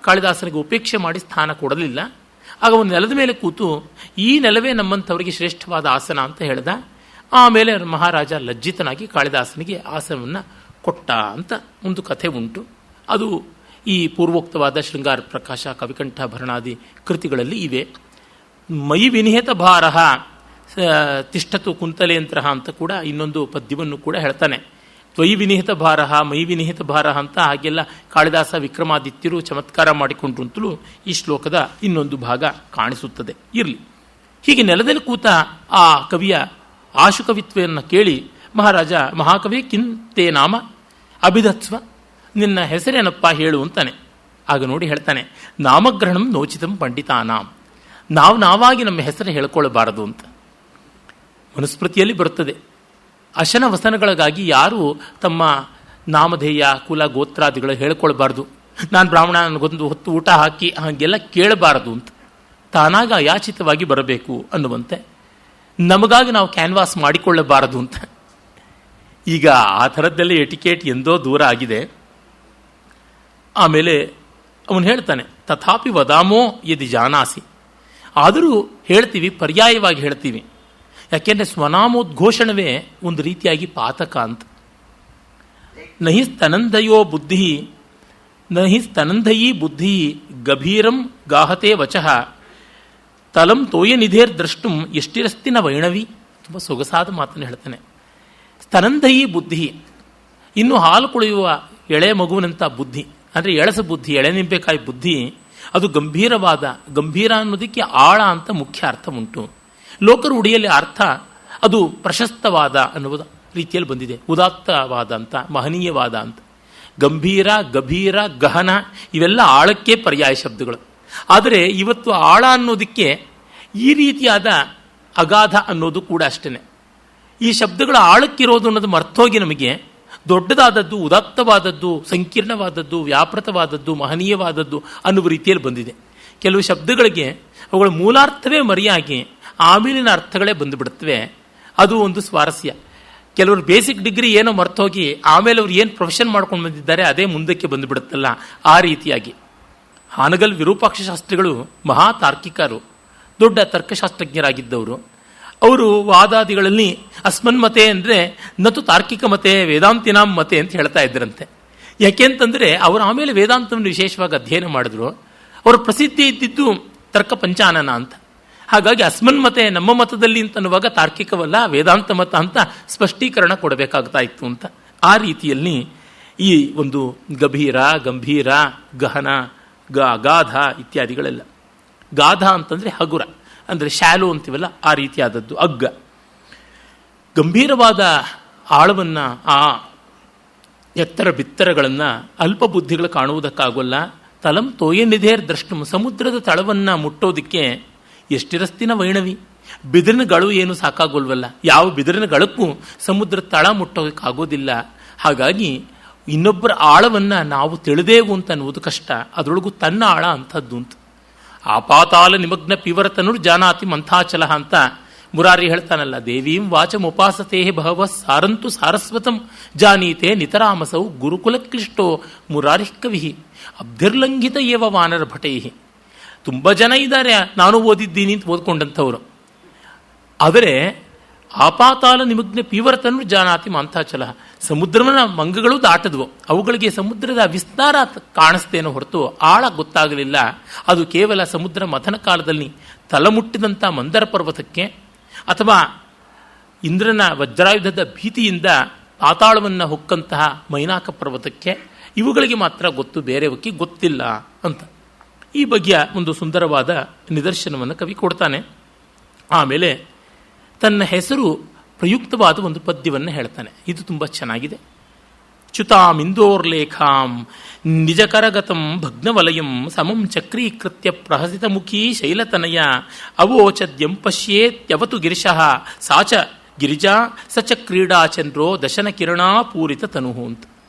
ಕಾಳಿದಾಸನಿಗೆ ಉಪೇಕ್ಷೆ ಮಾಡಿ ಸ್ಥಾನ ಕೊಡಲಿಲ್ಲ. ಆಗ ಒಂದು ನೆಲದ ಮೇಲೆ ಕೂತು ಈ ನೆಲವೇ ನಮ್ಮಂಥವರಿಗೆ ಶ್ರೇಷ್ಠವಾದ ಆಸನ ಅಂತ ಹೇಳ್ದ. ಆಮೇಲೆ ಮಹಾರಾಜ ಲಜ್ಜಿತನಾಗಿ ಕಾಳಿದಾಸನಿಗೆ ಆಸನವನ್ನು ಕೊಟ್ಟ ಅಂತ ಒಂದು ಕಥೆ ಉಂಟು. ಅದು ಈ ಪೂರ್ವೋಕ್ತವಾದ ಶೃಂಗಾರ ಪ್ರಕಾಶ, ಕವಿಕಂಠ, ಭರಣಾದಿ ಕೃತಿಗಳಲ್ಲಿ ಇವೆ. ಮೈ ವಿನಿಹಿತ ಭಾರ ತಿಷ್ಠತು ಕುಂತಲೇಂದ್ರ ಅಂತ ಕೂಡ ಇನ್ನೊಂದು ಪದ್ಯವನ್ನು ಕೂಡ ಹೇಳ್ತಾನೆ. ತ್ವಯಿ ವಿನಿಹಿತ ಭಾರ, ಮೈ ವಿನಿಹಿತ ಭಾರ ಅಂತ ಹಾಗೆಲ್ಲ ಕಾಳಿದಾಸ, ವಿಕ್ರಮಾದಿತ್ಯರು ಚಮತ್ಕಾರ ಮಾಡಿಕೊಂಡ್ರು ಅಂತಲೂ ಈ ಶ್ಲೋಕದ ಇನ್ನೊಂದು ಭಾಗ ಕಾಣಿಸುತ್ತದೆ. ಇರಲಿ, ಹೀಗೆ ನೆಲದಲ್ಲಿ ಕೂತ ಆ ಕವಿಯ ಆಶುಕವಿತ್ವೆಯನ್ನು ಕೇಳಿ ಮಹಾರಾಜ, ಮಹಾಕವಿ ಕಿಂತೇ ನಾಮ ಅಭಿಧತ್ಸ್ವ, ನಿನ್ನ ಹೆಸರೇನಪ್ಪ ಹೇಳು ಅಂತಾನೆ. ಆಗ ನೋಡಿ ಹೇಳ್ತಾನೆ, ನಾಮಗ್ರಹಣಂ ನೋಚಿತಂ ಪಂಡಿತಾನಾಂ, ನಾವಾಗಿ ನಮ್ಮ ಹೆಸರು ಹೇಳ್ಕೊಳ್ಬಾರದು ಅಂತ. ಮನುಸ್ಮೃತಿಯಲ್ಲಿ ಬರುತ್ತದೆ, ಅಶನ ವಸನಗಳಿಗಾಗಿ ಯಾರು ತಮ್ಮ ನಾಮಧೇಯ, ಕುಲ, ಗೋತ್ರಾದಿಗಳು ಹೇಳ್ಕೊಳ್ಬಾರ್ದು. ನಾನು ಬ್ರಾಹ್ಮಣ, ನನಗೊಂದು ಹೊತ್ತು ಊಟ ಹಾಕಿ ಹಾಗೆಲ್ಲ ಕೇಳಬಾರದು ಅಂತ. ತಾನಾಗ ಅಯಾಚಿತವಾಗಿ ಬರಬೇಕು ಅನ್ನುವಂತೆ. ನಮಗಾಗಿ ನಾವು ಕ್ಯಾನ್ವಾಸ್ ಮಾಡಿಕೊಳ್ಳಬಾರದು ಅಂತ. ಈಗ ಆ ಥರದ್ದೆಲ್ಲ ಎಟಿಕೇಟ್ ಎಂದೋ ದೂರ ಆಗಿದೆ. ಆಮೇಲೆ ಅವನು ಹೇಳ್ತಾನೆ, ತಥಾಪಿ ವದಾಮೋ ಯದಿ ಜಾನಾಸಿ, ಆದರೂ ಹೇಳ್ತೀವಿ, ಪರ್ಯಾಯವಾಗಿ ಹೇಳ್ತೀವಿ. ಯಾಕೆಂದರೆ ಸ್ವನಾಮೋದ್ಘೋಷಣವೇ ಒಂದು ರೀತಿಯಾಗಿ ಪಾತಕ ಅಂತ. ನಹಿ ಸ್ತನಂದಯೀ ಬುದ್ಧಿ ಗಭೀರಂ ಗಾಹತೆ ವಚಃ ತಲಂ ತೋಯನಿಧೇರ್ ದ್ರಷ್ಟುಂ ಎಷ್ಟಿರಸ್ತಿನ ವೈಣವಿ. ತುಂಬ ಸೊಗಸಾದ ಮಾತನ್ನು ಹೇಳ್ತಾನೆ. ಸ್ತನಂದಯೀ ಬುದ್ಧಿ, ಇನ್ನು ಹಾಲು ಕುಳಿಯುವ ಎಳೆ ಮಗುವಿನಂಥ ಬುದ್ಧಿ, ಅಂದರೆ ಎಳಸ ಬುದ್ಧಿ, ಎಳೆ ನಿಂಬೆಕಾಯಿ ಬುದ್ಧಿ, ಅದು ಗಂಭೀರ ಅನ್ನೋದಕ್ಕೆ ಆಳ ಅಂತ ಮುಖ್ಯ ಅರ್ಥ ಉಂಟು. ಲೋಕರೂಢಿಯಲ್ಲಿ ಅರ್ಥ ಅದು ಪ್ರಶಸ್ತವಾದ ಅನ್ನುವ ರೀತಿಯಲ್ಲಿ ಬಂದಿದೆ. ಉದಾತ್ತವಾದ ಅಂತ, ಮಹನೀಯವಾದ ಅಂತ. ಗಂಭೀರ, ಗಭೀರ, ಗಹನ ಇವೆಲ್ಲ ಆಳಕ್ಕೆ ಪರ್ಯಾಯ ಶಬ್ದಗಳು. ಆದರೆ ಇವತ್ತು ಆಳ ಅನ್ನೋದಕ್ಕೆ ಈ ರೀತಿಯಾದ ಅಗಾಧ ಅನ್ನೋದು ಕೂಡ ಅಷ್ಟೇ. ಈ ಶಬ್ದಗಳ ಆಳಕ್ಕಿರೋದು ಅನ್ನೋದು ಮರ್ತೋಗಿ ನಮಗೆ ದೊಡ್ಡದಾದದ್ದು, ಉದಾತ್ತವಾದದ್ದು, ಸಂಕೀರ್ಣವಾದದ್ದು, ವ್ಯಾಪೃತವಾದದ್ದು, ಮಹನೀಯವಾದದ್ದು ಅನ್ನುವ ರೀತಿಯಲ್ಲಿ ಬಂದಿದೆ. ಕೆಲವು ಶಬ್ದಗಳಿಗೆ ಅವುಗಳ ಮೂಲಾರ್ಥವೇ ಮರೆಯಾಗಿ ಆಮೇಲಿನ ಅರ್ಥಗಳೇ ಬಂದುಬಿಡುತ್ತವೆ. ಅದು ಒಂದು ಸ್ವಾರಸ್ಯ. ಕೆಲವರು ಬೇಸಿಕ್ ಡಿಗ್ರಿ ಏನೋ ಮರ್ತೋಗಿ ಆಮೇಲೆ ಅವ್ರು ಏನು ಪ್ರೊಫೆಷನ್ ಮಾಡ್ಕೊಂಡು ಬಂದಿದ್ದಾರೆ ಅದೇ ಮುಂದಕ್ಕೆ ಬಂದುಬಿಡುತ್ತಲ್ಲ, ಆ ರೀತಿಯಾಗಿ. ಹಾನಗಲ್ ವಿರೂಪಾಕ್ಷ ಶಾಸ್ತ್ರಿಗಳು ಮಹಾ ತಾರ್ಕಿಕರು, ದೊಡ್ಡ ತರ್ಕಶಾಸ್ತ್ರಜ್ಞರಾಗಿದ್ದವರು. ಅವರು ವಾದಾದಿಗಳಲ್ಲಿ ಅಸ್ಮನ್ಮತೆ ಅಂದರೆ ನತು ತಾರ್ಕಿಕ ಮತೆ ವೇದಾಂತಿನಾಂ ಮತೆ ಅಂತ ಹೇಳ್ತಾ ಇದ್ದರಂತೆ. ಯಾಕೆಂತಂದರೆ ಅವರು ಆಮೇಲೆ ವೇದಾಂತವನ್ನು ವಿಶೇಷವಾಗಿ ಅಧ್ಯಯನ ಮಾಡಿದ್ರು. ಅವರ ಪ್ರಸಿದ್ಧಿ ಇದ್ದಿದ್ದು ತರ್ಕ ಪಂಚಾನನ ಅಂತ. ಹಾಗಾಗಿ ಅಸ್ಮನ್ಮತೆ ನಮ್ಮ ಮತದಲ್ಲಿ ಅಂತನ್ನುವಾಗ ತಾರ್ಕಿಕವಲ್ಲ, ವೇದಾಂತ ಮತ ಅಂತ ಸ್ಪಷ್ಟೀಕರಣ ಕೊಡಬೇಕಾಗ್ತಾ ಇತ್ತು ಅಂತ. ಆ ರೀತಿಯಲ್ಲಿ ಈ ಒಂದು ಗಂಭೀರ, ಗಹನ, ಅಗಾಧ ಇತ್ಯಾದಿಗಳೆಲ್ಲ. ಗಾಧ ಅಂತಂದರೆ ಹಗುರ, ಅಂದರೆ ಶಾಲು ಅಂತೀವಲ್ಲ, ಆ ರೀತಿಯಾದದ್ದು. ಅಗ್ಗ, ಗಂಭೀರವಾದ ಆಳವನ್ನು, ಆ ಎತ್ತರ ಬಿತ್ತರಗಳನ್ನು ಅಲ್ಪ ಬುದ್ಧಿಗಳು ಕಾಣುವುದಕ್ಕಾಗೋಲ್ಲ. ತಲಂ ತೋಯನಿಧೇರ್ ದ್ರಷ್ಟು, ಸಮುದ್ರದ ತಳವನ್ನು ಮುಟ್ಟೋದಕ್ಕೆ ಎಷ್ಟಿರಸ್ತಿನ ವೈಣವಿ, ಬಿದಿರಿನ ಗಳು ಏನು ಸಾಕಾಗೋಲ್ವಲ್ಲ. ಯಾವ ಬಿದಿರಿನ ಗಳಕ್ಕೂ ಸಮುದ್ರ ತಳ ಮುಟ್ಟೋದಕ್ಕಾಗೋದಿಲ್ಲ. ಹಾಗಾಗಿ ಇನ್ನೊಬ್ಬರ ಆಳವನ್ನು ನಾವು ತಿಳಿದೇವು ಅಂತ ಅನ್ನುವುದು ಕಷ್ಟ. ಅದರೊಳಗೂ ತನ್ನ ಆಳ ಅಂಥದ್ದು ಅಂತ. ಆಪಾತಾಲ ನಿಮಗ್ನ ಪಿವರತನುರ್ ಜಾನಾತಿ ಮಂಥಾಚಲ ಅಂತ ಮುರಾರಿ ಹೇಳ್ತಾನಲ್ಲ. ದೇವೀಂ ವಾಚಂ ಉಪಾಸತೆ ಬಹವ ಸಾರಂತು ಸಾರಸ್ವತಂ ಜಾನೀತೆ ನಿತರಾಮಸೌ ಗುರುಕುಲ ಕ್ಲಿಷ್ಟೋ ಮುರಾರಿ ಕವಿ ಅಬ್ಧಿರ್ಲಂಘಿತ ಏವ ವಾನರ ಭಟೈ. ತುಂಬ ಜನ ಇದ್ದಾರೆ ನಾನು ಓದಿದ್ದೀನಿ ಅಂತ ಓದ್ಕೊಂಡಂಥವ್ರು. ಆದರೆ ಆಪಾತಾಲ ನಿಮಗ್ನ ಪೀವರತನು ಜಾನಾತಿ ಮಂಥಾಚಲ, ಸಮುದ್ರವನ್ನ ಮಂಗಗಳು ದಾಟದ್ವು, ಅವುಗಳಿಗೆ ಸಮುದ್ರದ ವಿಸ್ತಾರ ಕಾಣಿಸ್ತೇನೋ ಹೊರತು ಆಳ ಗೊತ್ತಾಗಲಿಲ್ಲ. ಅದು ಕೇವಲ ಸಮುದ್ರ ಮಥನ ಕಾಲದಲ್ಲಿ ತಲಮುಟ್ಟಿದಂಥ ಮಂದರ ಪರ್ವತಕ್ಕೆ ಅಥವಾ ಇಂದ್ರನ ವಜ್ರಾಯುಧದ ಭೀತಿಯಿಂದ ಪಾತಾಳವನ್ನು ಹೊಕ್ಕಂತಹ ಮೈನಾಕ ಪರ್ವತಕ್ಕೆ, ಇವುಗಳಿಗೆ ಮಾತ್ರ ಗೊತ್ತು, ಬೇರೆಯವಕ್ಕೆ ಗೊತ್ತಿಲ್ಲ ಅಂತ. ಈ ಬಗೆಯ ಒಂದು ಸುಂದರವಾದ ನಿದರ್ಶನವನ್ನು ಕವಿ ಕೊಡ್ತಾನೆ. ಆಮೇಲೆ ತನ್ನ ಹೆಸರು ಪ್ರಯುಕ್ತವಾದ ಒಂದು ಪದ್ಯವನ್ನು ಹೇಳ್ತಾನೆ. ಇದು ತುಂಬ ಚೆನ್ನಾಗಿದೆ. ಚ್ಯುತಾಂ ಇಂದೋರ್ಲೇಖಾಂ ನಿಜಕರಗತಂ ಭಗ್ನವಲಯಂ ಸಮಂ ಚಕ್ರೀಕೃತ್ಯ ಪ್ರಹಸಿತ ಮುಖೀ ಶೈಲತನಯ ಅವೋಚದ್ಯಂ ಪಶ್ಯೇತ್ಯವತು ಗಿರಿಶಃ ಸಾಚ ಗಿರಿಜಾ ಸಚ ಕ್ರೀಡಾಚಂದ್ರೋ ದಶನ ಕಿರಣಾ ಪೂರಿತ ತನುಹು ಅಂತ.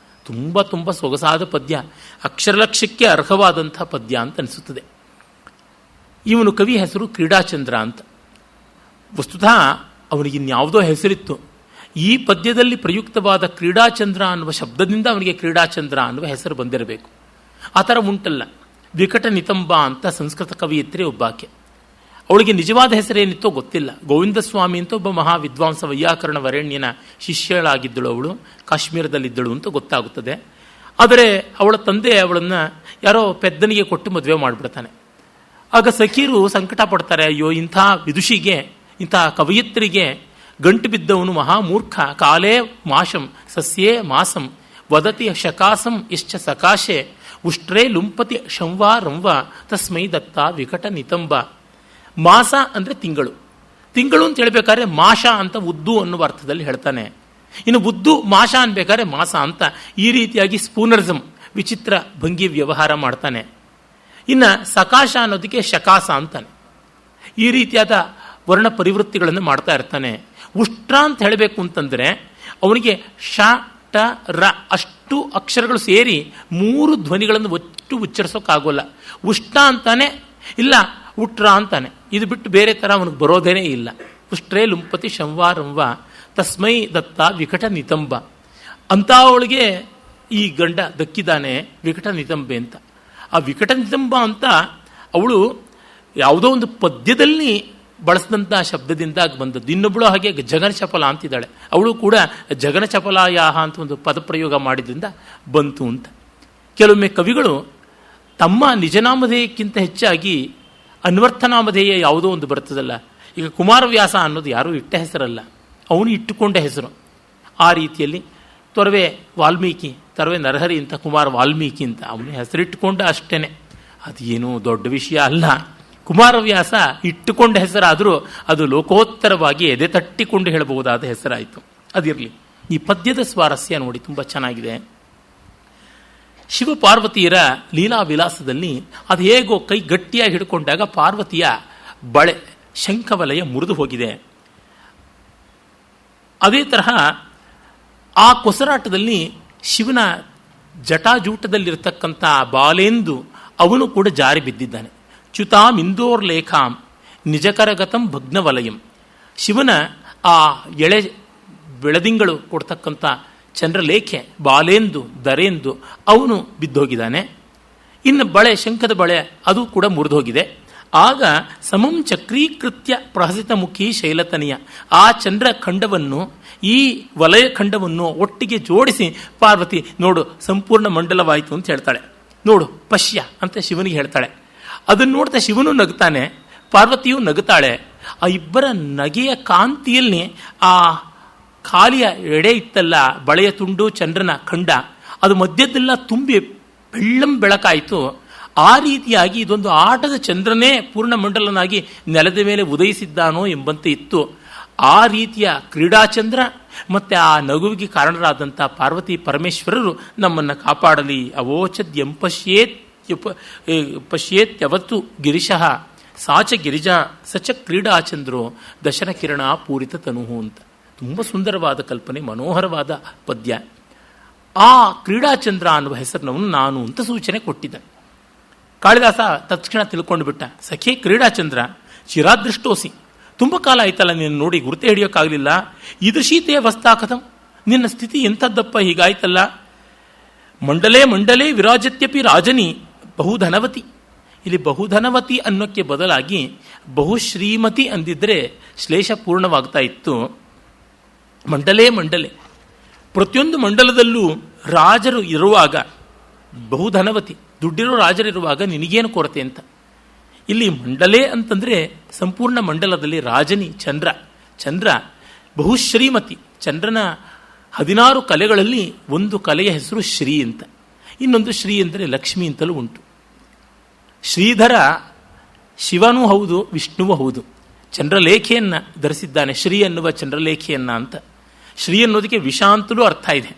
ತುಂಬ ತುಂಬ ಸೊಗಸಾದ ಪದ್ಯ, ಅಕ್ಷರಲಕ್ಷ್ಯಕ್ಕೆ ಅರ್ಹವಾದಂಥ ಪದ್ಯ ಅಂತ ಅನಿಸುತ್ತದೆ. ಇವನು ಕವಿ ಹೆಸರು ಕ್ರೀಡಾಚಂದ್ರ ಅಂತ. ವಸ್ತುತಃ ಅವನಿಗಿನ್ಯಾವುದೋ ಹೆಸರಿತ್ತು. ಈ ಪದ್ಯದಲ್ಲಿ ಪ್ರಯುಕ್ತವಾದ ಕ್ರೀಡಾಚಂದ್ರ ಅನ್ನುವ ಶಬ್ದದಿಂದ ಅವನಿಗೆ ಕ್ರೀಡಾಚಂದ್ರ ಅನ್ನುವ ಹೆಸರು ಬಂದಿರಬೇಕು. ಆ ಥರ ಉಂಟಲ್ಲ. ವಿಕಟ ನಿತಂಬ ಅಂತ ಸಂಸ್ಕೃತ ಕವಿಯತ್ರಿ ಒಬ್ಬಾಕೆ. ಅವಳಿಗೆ ನಿಜವಾದ ಹೆಸರೇನಿತ್ತೋ ಗೊತ್ತಿಲ್ಲ. ಗೋವಿಂದ ಸ್ವಾಮಿ ಅಂತ ಒಬ್ಬ ಮಹಾ ವಿದ್ವಾಂಸ ವೈಯಾಕರಣ ವರೇಣ್ಯನ ಶಿಷ್ಯಳಾಗಿದ್ದಳು, ಅವಳು ಕಾಶ್ಮೀರದಲ್ಲಿದ್ದಳು ಅಂತ ಗೊತ್ತಾಗುತ್ತದೆ. ಆದರೆ ಅವಳ ತಂದೆ ಅವಳನ್ನು ಯಾರೋ ಪೆದ್ದನಿಗೆ ಕೊಟ್ಟು ಮದುವೆ ಮಾಡಿಬಿಡ್ತಾನೆ. ಆಗ ಸಖೀರು ಸಂಕಟ ಪಡ್ತಾರೆ. ಅಯ್ಯೋ, ಇಂಥ ವಿದುಷಿಗೆ, ಇಂಥ ಕವಯಿತ್ರಿಗೆ ಗಂಟು ಬಿದ್ದವನು ಮಹಾಮೂರ್ಖ. ಕಾಲೇ ಮಾಶಂ ಸಸ್ಯೇ ಮಾಸಂ ವದತಿ ಶಕಾಸಂ ಇಶ್ಚ ಸಕಾಶೆ ಉಷ್ಟ್ರೇ ಲುಂಪತಿ ಶಂವಾ ರಂವ ತಸ್ಮೈ ದತ್ತ ವಿಕಟ ನಿತಂಬ. ಮಾಸ ಅಂದರೆ ತಿಂಗಳು. ತಿಂಗಳು ಅಂತ ಹೇಳ್ಬೇಕಾದ್ರೆ ಮಾಷ ಅಂತ ಉದ್ದು ಅನ್ನುವ ಅರ್ಥದಲ್ಲಿ ಹೇಳ್ತಾನೆ. ಇನ್ನು ಉದ್ದು ಮಾಷ ಅನ್ಬೇಕಾದ್ರೆ ಮಾಸ ಅಂತ ಈ ರೀತಿಯಾಗಿ ಸ್ಪೂನರ್ಸಮ್ ವಿಚಿತ್ರ ಭಂಗಿ ವ್ಯವಹಾರ ಮಾಡ್ತಾನೆ. ಇನ್ನು ಸಕಾಶ ಅನ್ನೋದಕ್ಕೆ ಶಕಾಸ ಅಂತಾನೆ. ಈ ರೀತಿಯಾದ ವರ್ಣ ಪರಿವೃತ್ತಿಗಳನ್ನು ಮಾಡ್ತಾ ಇರ್ತಾನೆ. ಉಷ್ಟ್ರ ಅಂತ ಹೇಳಬೇಕು ಅಂತಂದರೆ ಅವನಿಗೆ ಶ ಟ ರ ಅಷ್ಟು ಅಕ್ಷರಗಳು ಸೇರಿ 3 ಧ್ವನಿಗಳನ್ನು ಒಟ್ಟು ಉಚ್ಚರಿಸೋಕ್ಕಾಗೋಲ್ಲ. ಉಷ್ಣ ಅಂತಾನೆ, ಇಲ್ಲ ಉಟ್ರ ಅಂತಾನೆ. ಇದು ಬಿಟ್ಟು ಬೇರೆ ಥರ ಅವನಿಗೆ ಬರೋದೇನೇ ಇಲ್ಲ. ಉಷ್ಟ್ರೇ ಲುಂಪತಿ ಶಂವಾರಂವ ತಸ್ಮೈ ದತ್ತ ವಿಕಟ ನಿತಂಬ. ಅಂತ ಅವಳಿಗೆ ಈ ಗಂಡ ದಕ್ಕಿದ್ದಾನೆ ವಿಕಟ ನಿತಂಬೆ ಅಂತ. ಆ ವಿಕಟ ನಿತಂಬ ಅಂತ ಅವಳು ಯಾವುದೋ ಒಂದು ಪದ್ಯದಲ್ಲಿ ಬಳಸಿದಂಥ ಶಬ್ದದಿಂದ ಬಂದದ್ದು. ಇನ್ನೊಬ್ಬಳು ಹಾಗೆ ಜಗನ ಚಪಲ ಅಂತಿದ್ದಾಳೆ. ಅವಳು ಕೂಡ ಜಗನ ಚಪಲಾಯಾಹ ಅಂತ ಒಂದು ಪದಪ್ರಯೋಗ ಮಾಡಿದ್ರಿಂದ ಬಂತು ಅಂತ. ಕೆಲವೊಮ್ಮೆ ಕವಿಗಳು ತಮ್ಮ ನಿಜನಾಮಧೇಯಕ್ಕಿಂತ ಹೆಚ್ಚಾಗಿ ಅನ್ವರ್ಥನಾಮಧೇಯ ಯಾವುದೋ ಒಂದು ಬರ್ತದಲ್ಲ. ಈಗ ಕುಮಾರವ್ಯಾಸ ಅನ್ನೋದು ಯಾರೂ ಇಟ್ಟ ಹೆಸರಲ್ಲ, ಅವನು ಇಟ್ಟುಕೊಂಡ ಹೆಸರು. ಆ ರೀತಿಯಲ್ಲಿ ತೊರವೆ ವಾಲ್ಮೀಕಿ, ತೊರವೆ ನರಹರಿ ಅಂತ ಕುಮಾರ ವಾಲ್ಮೀಕಿ ಅಂತ ಅವನು ಹೆಸರಿಟ್ಟುಕೊಂಡ ಅಷ್ಟೇ. ಅದೇನೂ ದೊಡ್ಡ ವಿಷಯ ಅಲ್ಲ. ಕುಮಾರವ್ಯಾಸ ಇಟ್ಟುಕೊಂಡ ಹೆಸರಾದರೂ ಅದು ಲೋಕೋತ್ತರವಾಗಿ ಎದೆ ತಟ್ಟಿಕೊಂಡು ಹೇಳಬಹುದಾದ ಹೆಸರಾಯಿತು. ಅದಿರಲಿ, ಈ ಪದ್ಯದ ಸ್ವಾರಸ್ಯ ನೋಡಿ ತುಂಬ ಚೆನ್ನಾಗಿದೆ. ಶಿವಪಾರ್ವತಿಯರ ಲೀಲಾ ವಿಲಾಸದಲ್ಲಿ ಅದು ಹೇಗೋ ಕೈ ಗಟ್ಟಿಯಾಗಿ ಹಿಡ್ಕೊಂಡಾಗ ಪಾರ್ವತಿಯ ಬಳೆ ಶಂಖವಲಯ ಮುರಿದು ಹೋಗಿದೆ. ಅದೇ ತರಹ ಆ ಕೊಸರಾಟದಲ್ಲಿ ಶಿವನ ಜಟಾಜೂಟದಲ್ಲಿರ್ತಕ್ಕಂಥ ಬಾಲೆಂದು ಅವನು ಕೂಡ ಜಾರಿ ಬಿದ್ದಿದ್ದಾನೆ. ಚ್ಯುತಾಂ ಇಂದೋರ್ಲೇಖಾಂ ನಿಜಕರಗತಂ ಭಗ್ನವಲಯಂ. ಶಿವನ ಆ ಎಳೆ ಬೆಳದಿಂಗಳು ಕೊಡ್ತಕ್ಕಂಥ ಚಂದ್ರಲೇಖೆ ಬಾಲೆಂದು ದರೆಂದು ಅವನು ಬಿದ್ದೋಗಿದ್ದಾನೆ. ಇನ್ನು ಬಳೆ, ಶಂಖದ ಬಳೆ ಅದು ಕೂಡ ಮುರಿದೋಗಿದೆ. ಆಗ ಸಮಂ ಚಕ್ರೀಕೃತ್ಯ ಪ್ರಹಸಿತ ಮುಖಿ ಶೈಲತನಿಯ, ಆ ಚಂದ್ರ ಖಂಡವನ್ನು ಈ ವಲಯ ಖಂಡವನ್ನು ಒಟ್ಟಿಗೆ ಜೋಡಿಸಿ ಪಾರ್ವತಿ ನೋಡು ಸಂಪೂರ್ಣ ಮಂಡಲವಾಯಿತು ಅಂತ ಹೇಳ್ತಾಳೆ. ನೋಡು ಪಶ್ಯ ಅಂತ ಶಿವನಿಗೆ ಹೇಳ್ತಾಳೆ. ಅದನ್ನು ನೋಡ್ತಾ ಶಿವನು ನಗ್ತಾನೆ, ಪಾರ್ವತಿಯು ನಗುತ್ತಾಳೆ. ಆ ಇಬ್ಬರ ನಗೆಯ ಕಾಂತಿಯಲ್ಲಿ ಆ ಖಾಲಿಯ ಎಡೆ ಇತ್ತಲ್ಲ, ಬಳೆಯ ತುಂಡು ಚಂದ್ರನ ಖಂಡ, ಅದು ಮಧ್ಯದೆಲ್ಲ ತುಂಬಿ ಬೆಳ್ಳಂ ಬೆಳಕಾಯಿತು. ಆ ರೀತಿಯಾಗಿ ಇದೊಂದು ಆಟದ ಚಂದ್ರನೇ ಪೂರ್ಣಮಂಡಲನಾಗಿ ನೆಲದ ಮೇಲೆ ಉದಯಿಸಿದ್ದಾನೋ ಎಂಬಂತೆ ಇತ್ತು. ಆ ರೀತಿಯ ಕ್ರೀಡಾಚಂದ್ರ ಮತ್ತು ಆ ನಗುವಿಗೆ ಕಾರಣರಾದಂಥ ಪಾರ್ವತಿ ಪರಮೇಶ್ವರರು ನಮ್ಮನ್ನು ಕಾಪಾಡಲಿ. ಅವೋಚದ್ಯಂ ಪಶ್ಯೇತ್ಯವತ್ತು ಗಿರಿಶಃ ಸಾಚ ಗಿರಿಜಾ ಸಚ ಕ್ರೀಡಾಚಂದ್ರೋ ದಶನ ಕಿರಣ ಪೂರಿತ ತನುಹು ಅಂತ. ತುಂಬ ಸುಂದರವಾದ ಕಲ್ಪನೆ, ಮನೋಹರವಾದ ಪದ್ಯ. ಆ ಕ್ರೀಡಾಚಂದ್ರ ಅನ್ನುವ ಹೆಸರಿನವನು ನಾನು ಅಂತ ಸೂಚನೆ ಕೊಟ್ಟಿದ್ದಾನೆ. ಕಾಳಿದಾಸ ತತ್ಕ್ಷಣ ತಿಳ್ಕೊಂಡು ಬಿಟ್ಟ, ಸಖೇ ಕ್ರೀಡಾಚಂದ್ರ ಚಿರಾದೃಷ್ಟೋಸಿ, ತುಂಬ ಕಾಲ ಆಯ್ತಲ್ಲ ನೀನು ನೋಡಿ ಗುರುತೆ ಹಿಡಿಯೋಕ್ಕಾಗಲಿಲ್ಲ. ಇದೃಶೀತೆ ಅವಸ್ಥಾಕಥಂ, ನಿನ್ನ ಸ್ಥಿತಿ ಎಂಥದ್ದಪ್ಪ ಹೀಗಾಯ್ತಲ್ಲ. ಮಂಡಲೇ ಮಂಡಲೇ ವಿರಾಜತ್ಯಪಿ ರಾಜನಿ ಬಹುಧನವತಿ. ಇಲ್ಲಿ ಬಹುಧನವತಿ ಅನ್ನೋಕ್ಕೆ ಬದಲಾಗಿ ಬಹುಶ್ರೀಮತಿ ಅಂದಿದ್ರೆ ಶ್ಲೇಷ ಪೂರ್ಣವಾಗ್ತಾ ಇತ್ತು. ಮಂಡಲೇ ಮಂಡಲೆ, ಪ್ರತಿಯೊಂದು ಮಂಡಲದಲ್ಲೂ ರಾಜರು ಇರುವಾಗ, ಬಹುಧನವತಿ ದುಡ್ಡಿರೋ ರಾಜರಿರುವಾಗ ನಿನಗೇನು ಕೊರತೆ ಅಂತ. ಇಲ್ಲಿ ಮಂಡಲೇ ಅಂತಂದರೆ ಸಂಪೂರ್ಣ ಮಂಡಲದಲ್ಲಿ ರಾಜನಿ ಚಂದ್ರ. ಚಂದ್ರ ಬಹುಶ್ರೀಮತಿ, ಚಂದ್ರನ 16 ಕಲೆಗಳಲ್ಲಿ ಒಂದು ಕಲೆಯ ಹೆಸರು ಶ್ರೀ ಅಂತ. ಇನ್ನೊಂದು ಶ್ರೀ ಅಂದರೆ ಲಕ್ಷ್ಮಿ ಅಂತಲೂ ಉಂಟು. ಶ್ರೀಧರ ಶಿವನೂ ಹೌದು, ವಿಷ್ಣುವೂ ಹೌದು. ಚಂದ್ರಲೇಖೆಯನ್ನು ಧರಿಸಿದ್ದಾನೆ, ಶ್ರೀ ಅನ್ನುವ ಚಂದ್ರಲೇಖೆಯನ್ನು ಅಂತ. ಶ್ರೀ ಅನ್ನೋದಕ್ಕೆ ವಿಷ ಅಂತಲೂ ಅರ್ಥ ಇದೆ.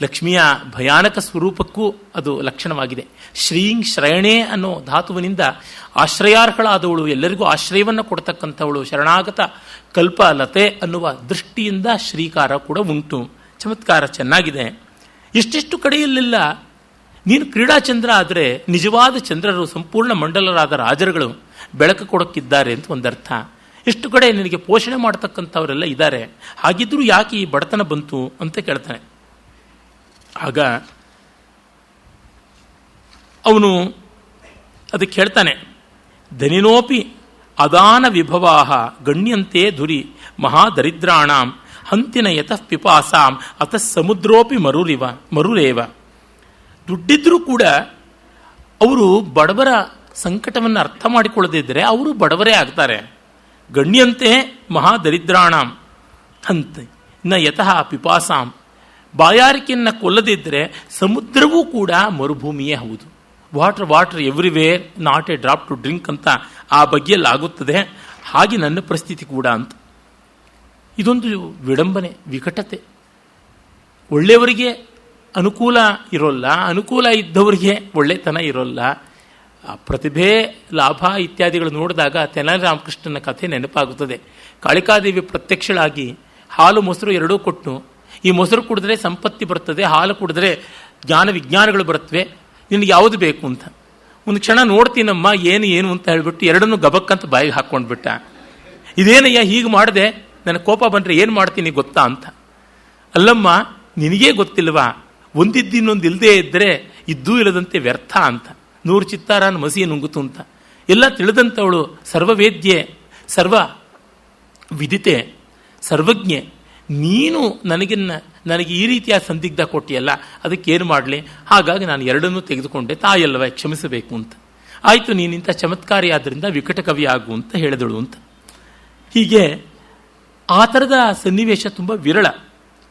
ಲಕ್ಷ್ಮಿಯ ಭಯಾನಕ ಸ್ವರೂಪಕ್ಕೂ ಅದು ಲಕ್ಷಣವಾಗಿದೆ. ಶ್ರೀಂ ಶ್ರಯಣೆ ಅನ್ನೋ ಧಾತುವಿನಿಂದ ಆಶ್ರಯಾರ್ಹಳಾದವಳು, ಎಲ್ಲರಿಗೂ ಆಶ್ರಯವನ್ನು ಕೊಡ್ತಕ್ಕಂಥವಳು, ಶರಣಾಗತ ಕಲ್ಪಲತೆ ಅನ್ನುವ ದೃಷ್ಟಿಯಿಂದ ಶ್ರೀಕಾರ ಕೂಡ ಉಂಟು. ಚಮತ್ಕಾರ ಚೆನ್ನಾಗಿದೆ. ಇಷ್ಟಿಷ್ಟು ಕಡೆಯಲ್ಲೆಲ್ಲ ನೀನು ಕ್ರೀಡಾಚಂದ್ರ ಆದರೆ ನಿಜವಾದ ಚಂದ್ರರು, ಸಂಪೂರ್ಣ ಮಂಡಲರಾದ ರಾಜರುಗಳು ಬೆಳಕು ಕೊಡೋಕ್ಕಿದ್ದಾರೆ ಅಂತ ಒಂದರ್ಥ. ಎಷ್ಟು ಕಡೆ ನಿನಗೆ ಪೋಷಣೆ ಮಾಡ್ತಕ್ಕಂಥವರೆಲ್ಲ ಇದ್ದಾರೆ, ಹಾಗಿದ್ರೂ ಯಾಕೆ ಈ ಬಡತನ ಬಂತು ಅಂತ ಕೇಳ್ತಾನೆ. ಆಗ ಅವನು ಅದಕ್ಕೆ ಹೇಳ್ತಾನೆ, ಧನಿನೋಪಿ ಅದಾನ ವಿಭವಾಹ ಗಣ್ಯಂತೆ ಧುರಿ ಮಹಾದರಿದ್ರಾಣಾಂ ಹಂತಿನ ಯತಃ ಪಿಪಾಸಾಂ ಅತಃ ಸಮುದ್ರೋಪಿ ಮರುರೇವ. ದುಡ್ಡಿದ್ರೂ ಕೂಡ ಅವರು ಬಡವರ ಸಂಕಟವನ್ನು ಅರ್ಥ ಮಾಡಿಕೊಳ್ಳದಿದ್ದರೆ ಅವರು ಬಡವರೇ ಆಗ್ತಾರೆ. ಗಣ್ಯಂತೆ ಮಹಾದರಿದ್ರಾಣಾಂ ಹಂತ ನ ಯತಃ ಪಿಪಾಸಾಂ. ಬಾಯಾರಿಕೆಯನ್ನು ಕೊಲ್ಲದಿದ್ದರೆ ಸಮುದ್ರವೂ ಕೂಡ ಮರುಭೂಮಿಯೇ ಹೌದು. Water everywhere, not a drop to drink ಅಂತ ಆ ಬಗೆಯಲ್ಲಿ ಆಗುತ್ತದೆ. ಹಾಗೆ ನನ್ನ ಪರಿಸ್ಥಿತಿ ಕೂಡ ಅಂತ. ಇದೊಂದು ವಿಡಂಬನೆ, ವಿಕಟತೆ. ಒಳ್ಳೆಯವರಿಗೆ ಅನುಕೂಲ ಇರೋಲ್ಲ, ಅನುಕೂಲ ಇದ್ದವರಿಗೆ ಒಳ್ಳೆತನ ಇರೋಲ್ಲ. ಪ್ರತಿಭೆ, ಲಾಭ ಇತ್ಯಾದಿಗಳು ನೋಡಿದಾಗ ತೆನಾಲಿ ರಾಮಕೃಷ್ಣನ ಕಥೆ ನೆನಪಾಗುತ್ತದೆ. ಕಾಳಿಕಾದೇವಿ ಪ್ರತ್ಯಕ್ಷಳಾಗಿ ಹಾಲು ಮೊಸರು ಎರಡೂ ಕೊಟ್ಟು, ಈ ಮೊಸರು ಕುಡಿದ್ರೆ ಸಂಪತ್ತಿ ಬರ್ತದೆ, ಹಾಲು ಕುಡಿದ್ರೆ ಜ್ಞಾನ ವಿಜ್ಞಾನಗಳು ಬರುತ್ತವೆ, ನಿನಗೆ ಯಾವುದು ಬೇಕು ಅಂತ. ಒಂದು ಕ್ಷಣ ನೋಡ್ತೀನಮ್ಮ ಏನು ಅಂತ ಹೇಳಿಬಿಟ್ಟು ಎರಡನ್ನೂ ಗಬಕ್ಕಂತ ಬಾಯಿಗೆ ಹಾಕ್ಕೊಂಡ್ಬಿಟ್ಟ. ಇದೇನಯ್ಯ ಹೀಗೆ ಮಾಡಿದೆ, ನನಗೆ ಕೋಪ ಬಂದರೆ ಏನು ಮಾಡ್ತೀನಿ ಗೊತ್ತಾ ಅಂತ. ಅಲ್ಲಮ್ಮ, ನಿನಗೇ ಗೊತ್ತಿಲ್ವಾ, ಒಂದಿದ್ದಿನ್ನೊಂದು ಇಲ್ಲದೇ ಇದ್ದರೆ ಇದ್ದೂ ಇಲ್ಲದಂತೆ ವ್ಯರ್ಥ ಅಂತ. 100 ಚಿತ್ತಾರನ ಮಸಿಯ ನುಂಗುತ್ತು ಅಂತ. ಎಲ್ಲ ತಿಳಿದಂಥವಳು, ಸರ್ವವೇದ್ಯೆ, ಸರ್ವ ವಿದಿತೆ, ಸರ್ವಜ್ಞೆ. ನೀನು ನನಗೆ ಈ ರೀತಿಯ ಸಂದಿಗ್ಧ ಕೊಟ್ಟಿಯಲ್ಲ, ಅದಕ್ಕೇನು ಮಾಡಲಿ? ಹಾಗಾಗಿ ನಾನು ಎರಡನ್ನೂ ತೆಗೆದುಕೊಂಡೆ, ತಾಯಲ್ಲವ ಕ್ಷಮಿಸಬೇಕು ಅಂತ. ಆಯಿತು, ನೀನಿಂಥ ಚಮತ್ಕಾರಿಯಾದ್ದರಿಂದ ವಿಕಟ ಕವಿ ಆಗು ಅಂತ ಹೇಳಿದಳು ಅಂತ. ಹೀಗೆ ಆ ಥರದ ಸನ್ನಿವೇಶ ತುಂಬ ವಿರಳ.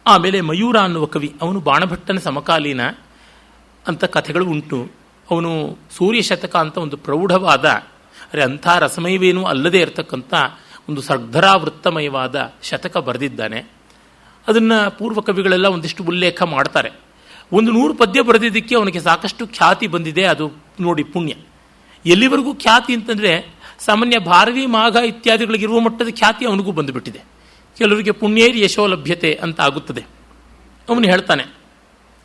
ಆಮೇಲೆ ಮಯೂರ ಅನ್ನುವ ಕವಿ, ಅವನು ಬಾಣಭಟ್ಟನ ಸಮಕಾಲೀನ ಅಂತ ಕಥೆಗಳು ಉಂಟು. ಅವನು ಸೂರ್ಯ ಶತಕ ಅಂತ ಒಂದು ಪ್ರೌಢವಾದ, ಅಂಥ ರಸಮಯವೇನೂ ಅಲ್ಲದೇ ಇರತಕ್ಕಂಥ ಒಂದು ಸರ್ಧರಾವೃತ್ತಮಯವಾದ ಶತಕ ಬರೆದಿದ್ದಾನೆ. ಅದನ್ನು ಪೂರ್ವ ಕವಿಗಳೆಲ್ಲ ಒಂದಿಷ್ಟು ಉಲ್ಲೇಖ ಮಾಡ್ತಾರೆ. 100 ಪದ್ಯ ಬರೆದಿದ್ದಕ್ಕೆ ಅವನಿಗೆ ಸಾಕಷ್ಟು ಖ್ಯಾತಿ ಬಂದಿದೆ. ಅದು ನೋಡಿ ಪುಣ್ಯ. ಎಲ್ಲಿವರೆಗೂ ಖ್ಯಾತಿ ಅಂತಂದರೆ, ಸಾಮಾನ್ಯ ಭಾರವಿ, ಮಾಘ ಇತ್ಯಾದಿಗಳಿಗಿರುವ ಮಟ್ಟದ ಖ್ಯಾತಿ ಅವನಿಗೂ ಬಂದುಬಿಟ್ಟಿದೆ. ಕೆಲವರಿಗೆ ಪುಣ್ಯೇರಿ ಯಶೋ ಲಭ್ಯತೆ ಅಂತ ಆಗುತ್ತದೆ. ಅವನು ಹೇಳ್ತಾನೆ,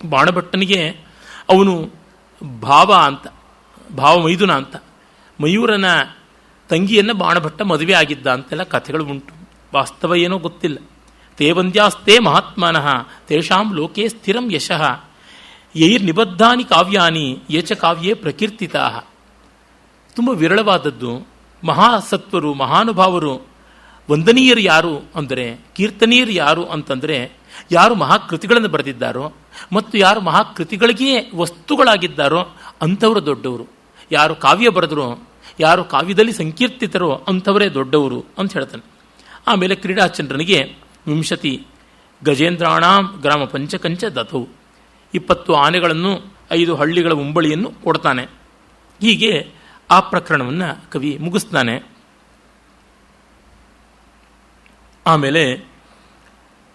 ಬಾಣಭಟ್ಟನಿಗೆ ಅವನು ಭಾವಮೈದುನ ಅಂತ, ಮಯೂರನ ತಂಗಿಯನ್ನು ಬಾಣಭಟ್ಟ ಮದುವೆ ಆಗಿದ್ದ ಅಂತೆಲ್ಲ ಕಥೆಗಳು ಉಂಟು. ವಾಸ್ತವ ಏನೋ ಗೊತ್ತಿಲ್ಲ. ತೇ ವಂದ್ಯಾಸ್ತೆ ಮಹಾತ್ಮನಃ ತೇಷಾಂ ಲೋಕೆ ಸ್ಥಿರಂ ಯಶಃ ಯೈರ್ನಿಬದ್ಧಾನಿ ಕಾವ್ಯಾನಿ ಯೇಚ ಕಾವ್ಯೇ ಪ್ರಕೀರ್ತಿತಾ. ತುಂಬ ವಿರಳವಾದದ್ದು. ಮಹಾಸತ್ವರು, ಮಹಾನುಭಾವರು, ವಂದನೀಯರು ಯಾರು ಅಂದರೆ, ಕೀರ್ತನೀಯರು ಯಾರು ಅಂತಂದರೆ, ಯಾರು ಮಹಾಕೃತಿಗಳನ್ನು ಬರೆದಿದ್ದಾರೋ ಮತ್ತು ಯಾರು ಮಹಾಕೃತಿಗಳಿಗೇ ವಸ್ತುಗಳಾಗಿದ್ದಾರೋ ಅಂಥವರು ದೊಡ್ಡವರು. ಯಾರು ಕಾವ್ಯ ಬರೆದರೋ, ಯಾರು ಕಾವ್ಯದಲ್ಲಿ ಸಂಕೀರ್ತಿತರೋ ಅಂಥವರೇ ದೊಡ್ಡವರು ಅಂತ ಹೇಳ್ತಾನೆ. ಆಮೇಲೆ ಕ್ರೀಡಾಚಂದ್ರನಿಗೆ 20 ಗಜೇಂದ್ರಾಣಾಂ ಗ್ರಾಮ ಪಂಚಕಂಚ ದಥೌ, 20 ಆನೆಗಳನ್ನು 5 ಹಳ್ಳಿಗಳ ಉಂಬಳಿಯನ್ನು ಕೊಡ್ತಾನೆ. ಹೀಗೆ ಆ ಪ್ರಕರಣವನ್ನು ಕವಿ ಮುಗಿಸ್ತಾನೆ. ಆಮೇಲೆ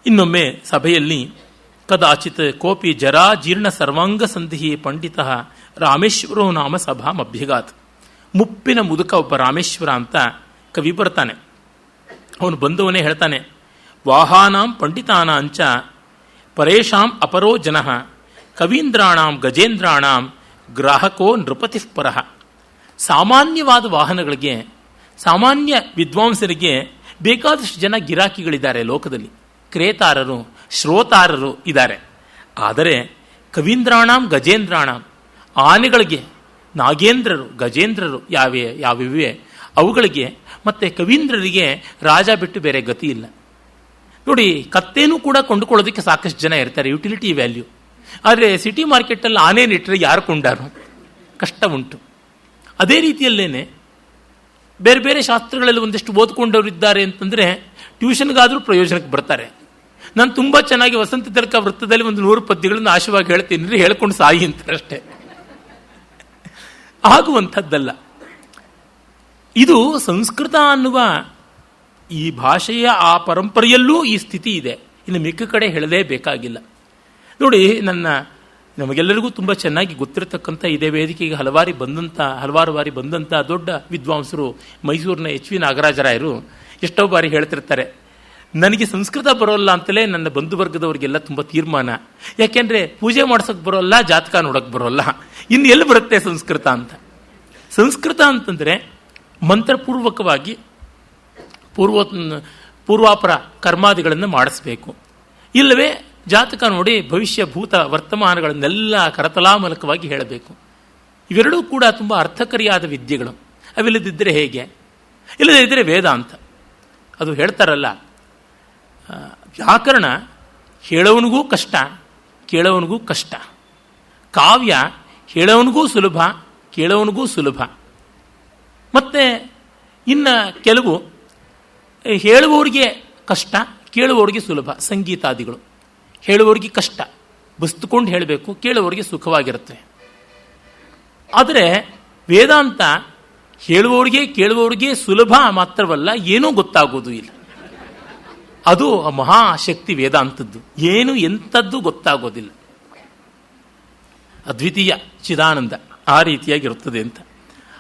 ಇನ್ನೊಮ್ಮೆ ಸಭೆಯಲ್ಲಿ ಕದಾಚಿತ್ ಕೋಪಿ ಜರಾ ಜೀರ್ಣ ಸರ್ವಾಂಗ ಸಂಧಿ ಪಂಡಿತ ರಾಮೇಶ್ವರೋ ನಾಮ ಸಭಾಮಭ್ಯಗಾತ್. ಮುಪ್ಪಿನ ಮುದುಕ ಒಬ್ಬ ರಾಮೇಶ್ವರ ಅಂತ ಕವಿ ಬರ್ತಾನೆ. ಅವನು ಬಂದವನೇ ಹೇಳ್ತಾನೆ, ವಾಹಾನಾಂ ಪಂಡಿತಾನಾಂಚ ಪರೇಶಾಂ ಅಪರೋ ಜನಃ ಕವೀಂದ್ರಾಣಾಂ ಗಜೇಂದ್ರಾಣಾಂ ಗ್ರಾಹಕೋ ನೃಪತಿಃ ಪರಃ. ಸಾಮಾನ್ಯವಾದ ವಾಹನಗಳಿಗೆ, ಸಾಮಾನ್ಯ ವಿದ್ವಾಂಸರಿಗೆ ಬೇಕಾದಷ್ಟು ಜನ ಗಿರಾಕಿಗಳಿದ್ದಾರೆ ಲೋಕದಲ್ಲಿ. ಕ್ರೇತಾರರು, ಶ್ರೋತಾರರು ಇದ್ದಾರೆ. ಆದರೆ ಕವೀಂದ್ರಾಣಾಂ ಗಜೇಂದ್ರಾಣಾಂ, ಆನೆಗಳಿಗೆ ನಾಗೇಂದ್ರರು, ಗಜೇಂದ್ರರು ಯಾವಿವೆ ಅವುಗಳಿಗೆ, ಮತ್ತು ಕವೀಂದ್ರರಿಗೆ ರಾಜ ಬಿಟ್ಟು ಬೇರೆ ಗತಿ ಇಲ್ಲ. ನೋಡಿ, ಕತ್ತೇನೂ ಕೂಡ ಕೊಂಡುಕೊಳ್ಳೋದಕ್ಕೆ ಸಾಕಷ್ಟು ಜನ ಇರ್ತಾರೆ, ಯುಟಿಲಿಟಿ ವ್ಯಾಲ್ಯೂ. ಆದರೆ ಸಿಟಿ ಮಾರ್ಕೆಟಲ್ಲಿ ಆನೆನಿಟ್ಟರೆ ಯಾರು ಕೊಂಡಾರು? ಕಷ್ಟ ಉಂಟು. ಅದೇ ರೀತಿಯಲ್ಲೇನೆ ಬೇರೆ ಬೇರೆ ಶಾಸ್ತ್ರಗಳಲ್ಲಿ ಒಂದಿಷ್ಟು ಓದ್ಕೊಂಡವರು ಇದ್ದಾರೆ ಅಂತಂದರೆ ಟ್ಯೂಷನ್ಗಾದರೂ ಪ್ರಯೋಜನಕ್ಕೆ ಬರ್ತಾರೆ. ನಾನು ತುಂಬ ಚೆನ್ನಾಗಿ ವಸಂತ ತಿಲಕ ವೃತ್ತದಲ್ಲಿ 100 ಪದ್ಯಗಳನ್ನು ಆಶವಾಗಿ ಹೇಳ್ತೀನಿ, ಹೇಳ್ಕೊಂಡು ಸಾಯಿ ಅಂತಾರಷ್ಟೇ. ಆಗುವಂಥದ್ದಲ್ಲ ಇದು. ಸಂಸ್ಕೃತ ಅನ್ನುವ ಈ ಭಾಷೆಯ ಆ ಪರಂಪರೆಯಲ್ಲೂ ಈ ಸ್ಥಿತಿ ಇದೆ. ಇನ್ನು ಮಿಕ್ಕ ಕಡೆ ಹೇಳಲೇ ಬೇಕಾಗಿಲ್ಲ. ನೋಡಿ, ನಮಗೆಲ್ಲರಿಗೂ ತುಂಬ ಚೆನ್ನಾಗಿ ಗೊತ್ತಿರತಕ್ಕಂಥ ಇದೇ ವೇದಿಕೆಗೆ ಹಲವಾರು ಬಾರಿ ಬಂದಂಥ ದೊಡ್ಡ ವಿದ್ವಾಂಸರು ಮೈಸೂರಿನ ಎಚ್ ವಿ ನಾಗರಾಜರಾಯರು ಎಷ್ಟೋ ಬಾರಿ ಹೇಳ್ತಿರ್ತಾರೆ, ನನಗೆ ಸಂಸ್ಕೃತ ಬರೋಲ್ಲ ಅಂತಲೇ ನನ್ನ ಬಂಧುವರ್ಗದವರಿಗೆಲ್ಲ ತುಂಬ ತೀರ್ಮಾನ. ಯಾಕೆಂದರೆ ಪೂಜೆ ಮಾಡ್ಸೋಕ್ಕೆ ಬರೋಲ್ಲ, ಜಾತಕ ನೋಡೋಕ್ಕೆ ಬರೋಲ್ಲ, ಇನ್ನು ಎಲ್ಲಿ ಬರುತ್ತೆ ಸಂಸ್ಕೃತ ಅಂತ. ಸಂಸ್ಕೃತ ಅಂತಂದರೆ ಮಂತ್ರಪೂರ್ವಕವಾಗಿ ಪೂರ್ವಾಪರ ಕರ್ಮಾದಿಗಳನ್ನು ಮಾಡಿಸ್ಬೇಕು. ಇಲ್ಲವೇ ಜಾತಕ ನೋಡಿ ಭವಿಷ್ಯ ಭೂತ ವರ್ತಮಾನಗಳನ್ನೆಲ್ಲ ಕರತಲಾಮಲಕವಾಗಿ ಹೇಳಬೇಕು. ಇವೆರಡೂ ಕೂಡ ತುಂಬ ಅರ್ಥಕರಿಯಾದ ವಿದ್ಯೆಗಳು. ಅವಿಲ್ಲದಿದ್ದರೆ ಹೇಗೆ? ಇಲ್ಲದೇ ಇದ್ದರೆ ವೇದಾಂತ. ಅದು ಹೇಳ್ತಾರಲ್ಲ, ವ್ಯಾಕರಣ ಹೇಳೋವನಿಗೂ ಕಷ್ಟ, ಕೇಳೋವನಿಗೂ ಕಷ್ಟ. ಕಾವ್ಯ ಹೇಳೋವನಿಗೂ ಸುಲಭ, ಕೇಳೋವನಿಗೂ ಸುಲಭ. ಮತ್ತು ಇನ್ನು ಕೆಲವು ಹೇಳುವವರಿಗೆ ಕಷ್ಟ, ಕೇಳುವವರಿಗೆ ಸುಲಭ. ಸಂಗೀತಾದಿಗಳು ಹೇಳುವವರಿಗೆ ಕಷ್ಟ, ಬಸ್ತುಕೊಂಡು ಹೇಳಬೇಕು, ಕೇಳುವವರಿಗೆ ಸುಖವಾಗಿರುತ್ತೆ. ಆದರೆ ವೇದಾಂತ ಹೇಳುವವರಿಗೆ ಕೇಳುವವರಿಗೆ ಸುಲಭ ಮಾತ್ರವಲ್ಲ, ಏನೂ ಗೊತ್ತಾಗೋದು ಇಲ್ಲ. ಅದು ಮಹಾಶಕ್ತಿ ವೇದಾಂತದ್ದು. ಏನು ಎಂಥದ್ದು ಗೊತ್ತಾಗೋದಿಲ್ಲ. ಅದ್ವಿತೀಯ ಚಿದಾನಂದ ಆ ರೀತಿಯಾಗಿರುತ್ತದೆ ಅಂತ.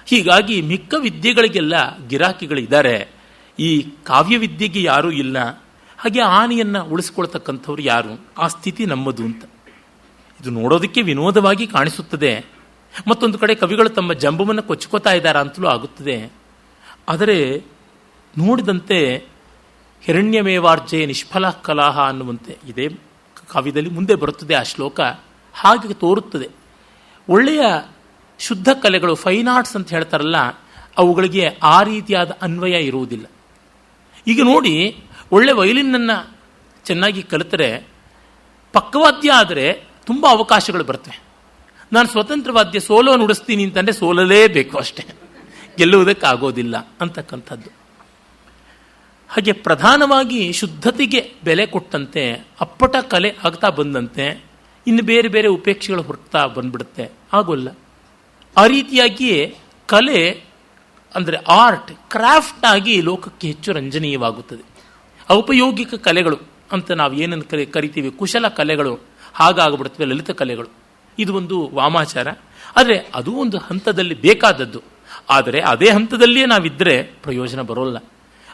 ಹೀಗಾಗಿ ಮಿಕ್ಕ ವಿದ್ಯೆಗಳಿಗೆಲ್ಲ ಗಿರಾಕಿಗಳಿದ್ದಾರೆ, ಈ ಕಾವ್ಯ ವಿದ್ಯೆಗೆ ಯಾರೂ ಇಲ್ಲ. ಹಾಗೆ ಆನೆಯನ್ನು ಉಳಿಸ್ಕೊಳ್ತಕ್ಕಂಥವ್ರು ಯಾರು? ಆ ಸ್ಥಿತಿ ನಮ್ಮದು ಅಂತ. ಇದು ನೋಡೋದಕ್ಕೆ ವಿನೋದವಾಗಿ ಕಾಣಿಸುತ್ತದೆ. ಮತ್ತೊಂದು ಕಡೆ ಕವಿಗಳು ತಮ್ಮ ಜಂಬವನ್ನು ಕೊಚ್ಕೋತಾ ಇದ್ದಾರೆ ಅಂತಲೂ ಆಗುತ್ತದೆ. ಆದರೆ ನೋಡಿದಂತೆ ಹಿರಣ್ಯಮೇವಾರ್ಜೆ ನಿಷ್ಫಲ ಕಲಾಹ ಅನ್ನುವಂತೆ ಇದೇ ಕಾವ್ಯದಲ್ಲಿ ಮುಂದೆ ಬರುತ್ತದೆ ಆ ಶ್ಲೋಕ. ಹಾಗೆ ತೋರುತ್ತದೆ. ಒಳ್ಳೆಯ ಶುದ್ಧ ಕಲೆಗಳು, ಫೈನ್ ಆರ್ಟ್ಸ್ ಅಂತ ಹೇಳ್ತಾರಲ್ಲ, ಅವುಗಳಿಗೆ ಆ ರೀತಿಯಾದ ಅನ್ವಯ ಇರುವುದಿಲ್ಲ. ಈಗ ನೋಡಿ, ಒಳ್ಳೆ ವಯಲಿನನ್ನು ಚೆನ್ನಾಗಿ ಕಲಿತರೆ ಪಕ್ಕವಾದ್ಯ ಆದರೆ ತುಂಬ ಅವಕಾಶಗಳು ಬರ್ತವೆ. ನಾನು ಸ್ವತಂತ್ರವಾದ್ಯ ಸೋಲೋ ನುಡಿಸ್ತೀನಿ ಅಂತಂದರೆ ಸೋಲಲೇಬೇಕು ಅಷ್ಟೇ, ಗೆಲ್ಲುವುದಕ್ಕಾಗೋದಿಲ್ಲ ಅಂತಕ್ಕಂಥದ್ದು. ಹಾಗೆ ಪ್ರಧಾನವಾಗಿ ಶುದ್ಧತೆಗೆ ಬೆಲೆ ಕೊಟ್ಟಂತೆ ಅಪ್ಪಟ ಕಲೆ ಆಗ್ತಾ ಬಂದಂತೆ ಇನ್ನು ಬೇರೆ ಬೇರೆ ಉಪೇಕ್ಷೆಗಳು ಹೊರಡ್ತಾ ಬಂದ್ಬಿಡುತ್ತೆ. ಆಗೋಲ್ಲ. ಆ ರೀತಿಯಾಗಿಯೇ ಕಲೆ ಅಂದರೆ ಆರ್ಟ್, ಕ್ರಾಫ್ಟ್ ಆಗಿ ಲೋಕಕ್ಕೆ ಹೆಚ್ಚು ರಂಜನೀಯವಾಗುತ್ತದೆ. ಔಪಯೋಗಿಕ ಕಲೆಗಳು ಅಂತ ನಾವು ಏನನ್ನು ಕರಿತೀವಿ, ಕುಶಲ ಕಲೆಗಳು, ಹಾಗಾಗ್ಬಿಡ್ತವೆ ಲಲಿತ ಕಲೆಗಳು. ಇದು ಒಂದು ವಾಮಾಚಾರ. ಆದರೆ ಅದು ಒಂದು ಹಂತದಲ್ಲಿ ಬೇಕಾದದ್ದು. ಆದರೆ ಅದೇ ಹಂತದಲ್ಲಿಯೇ ನಾವಿದ್ದರೆ ಪ್ರಯೋಜನ ಬರೋಲ್ಲ.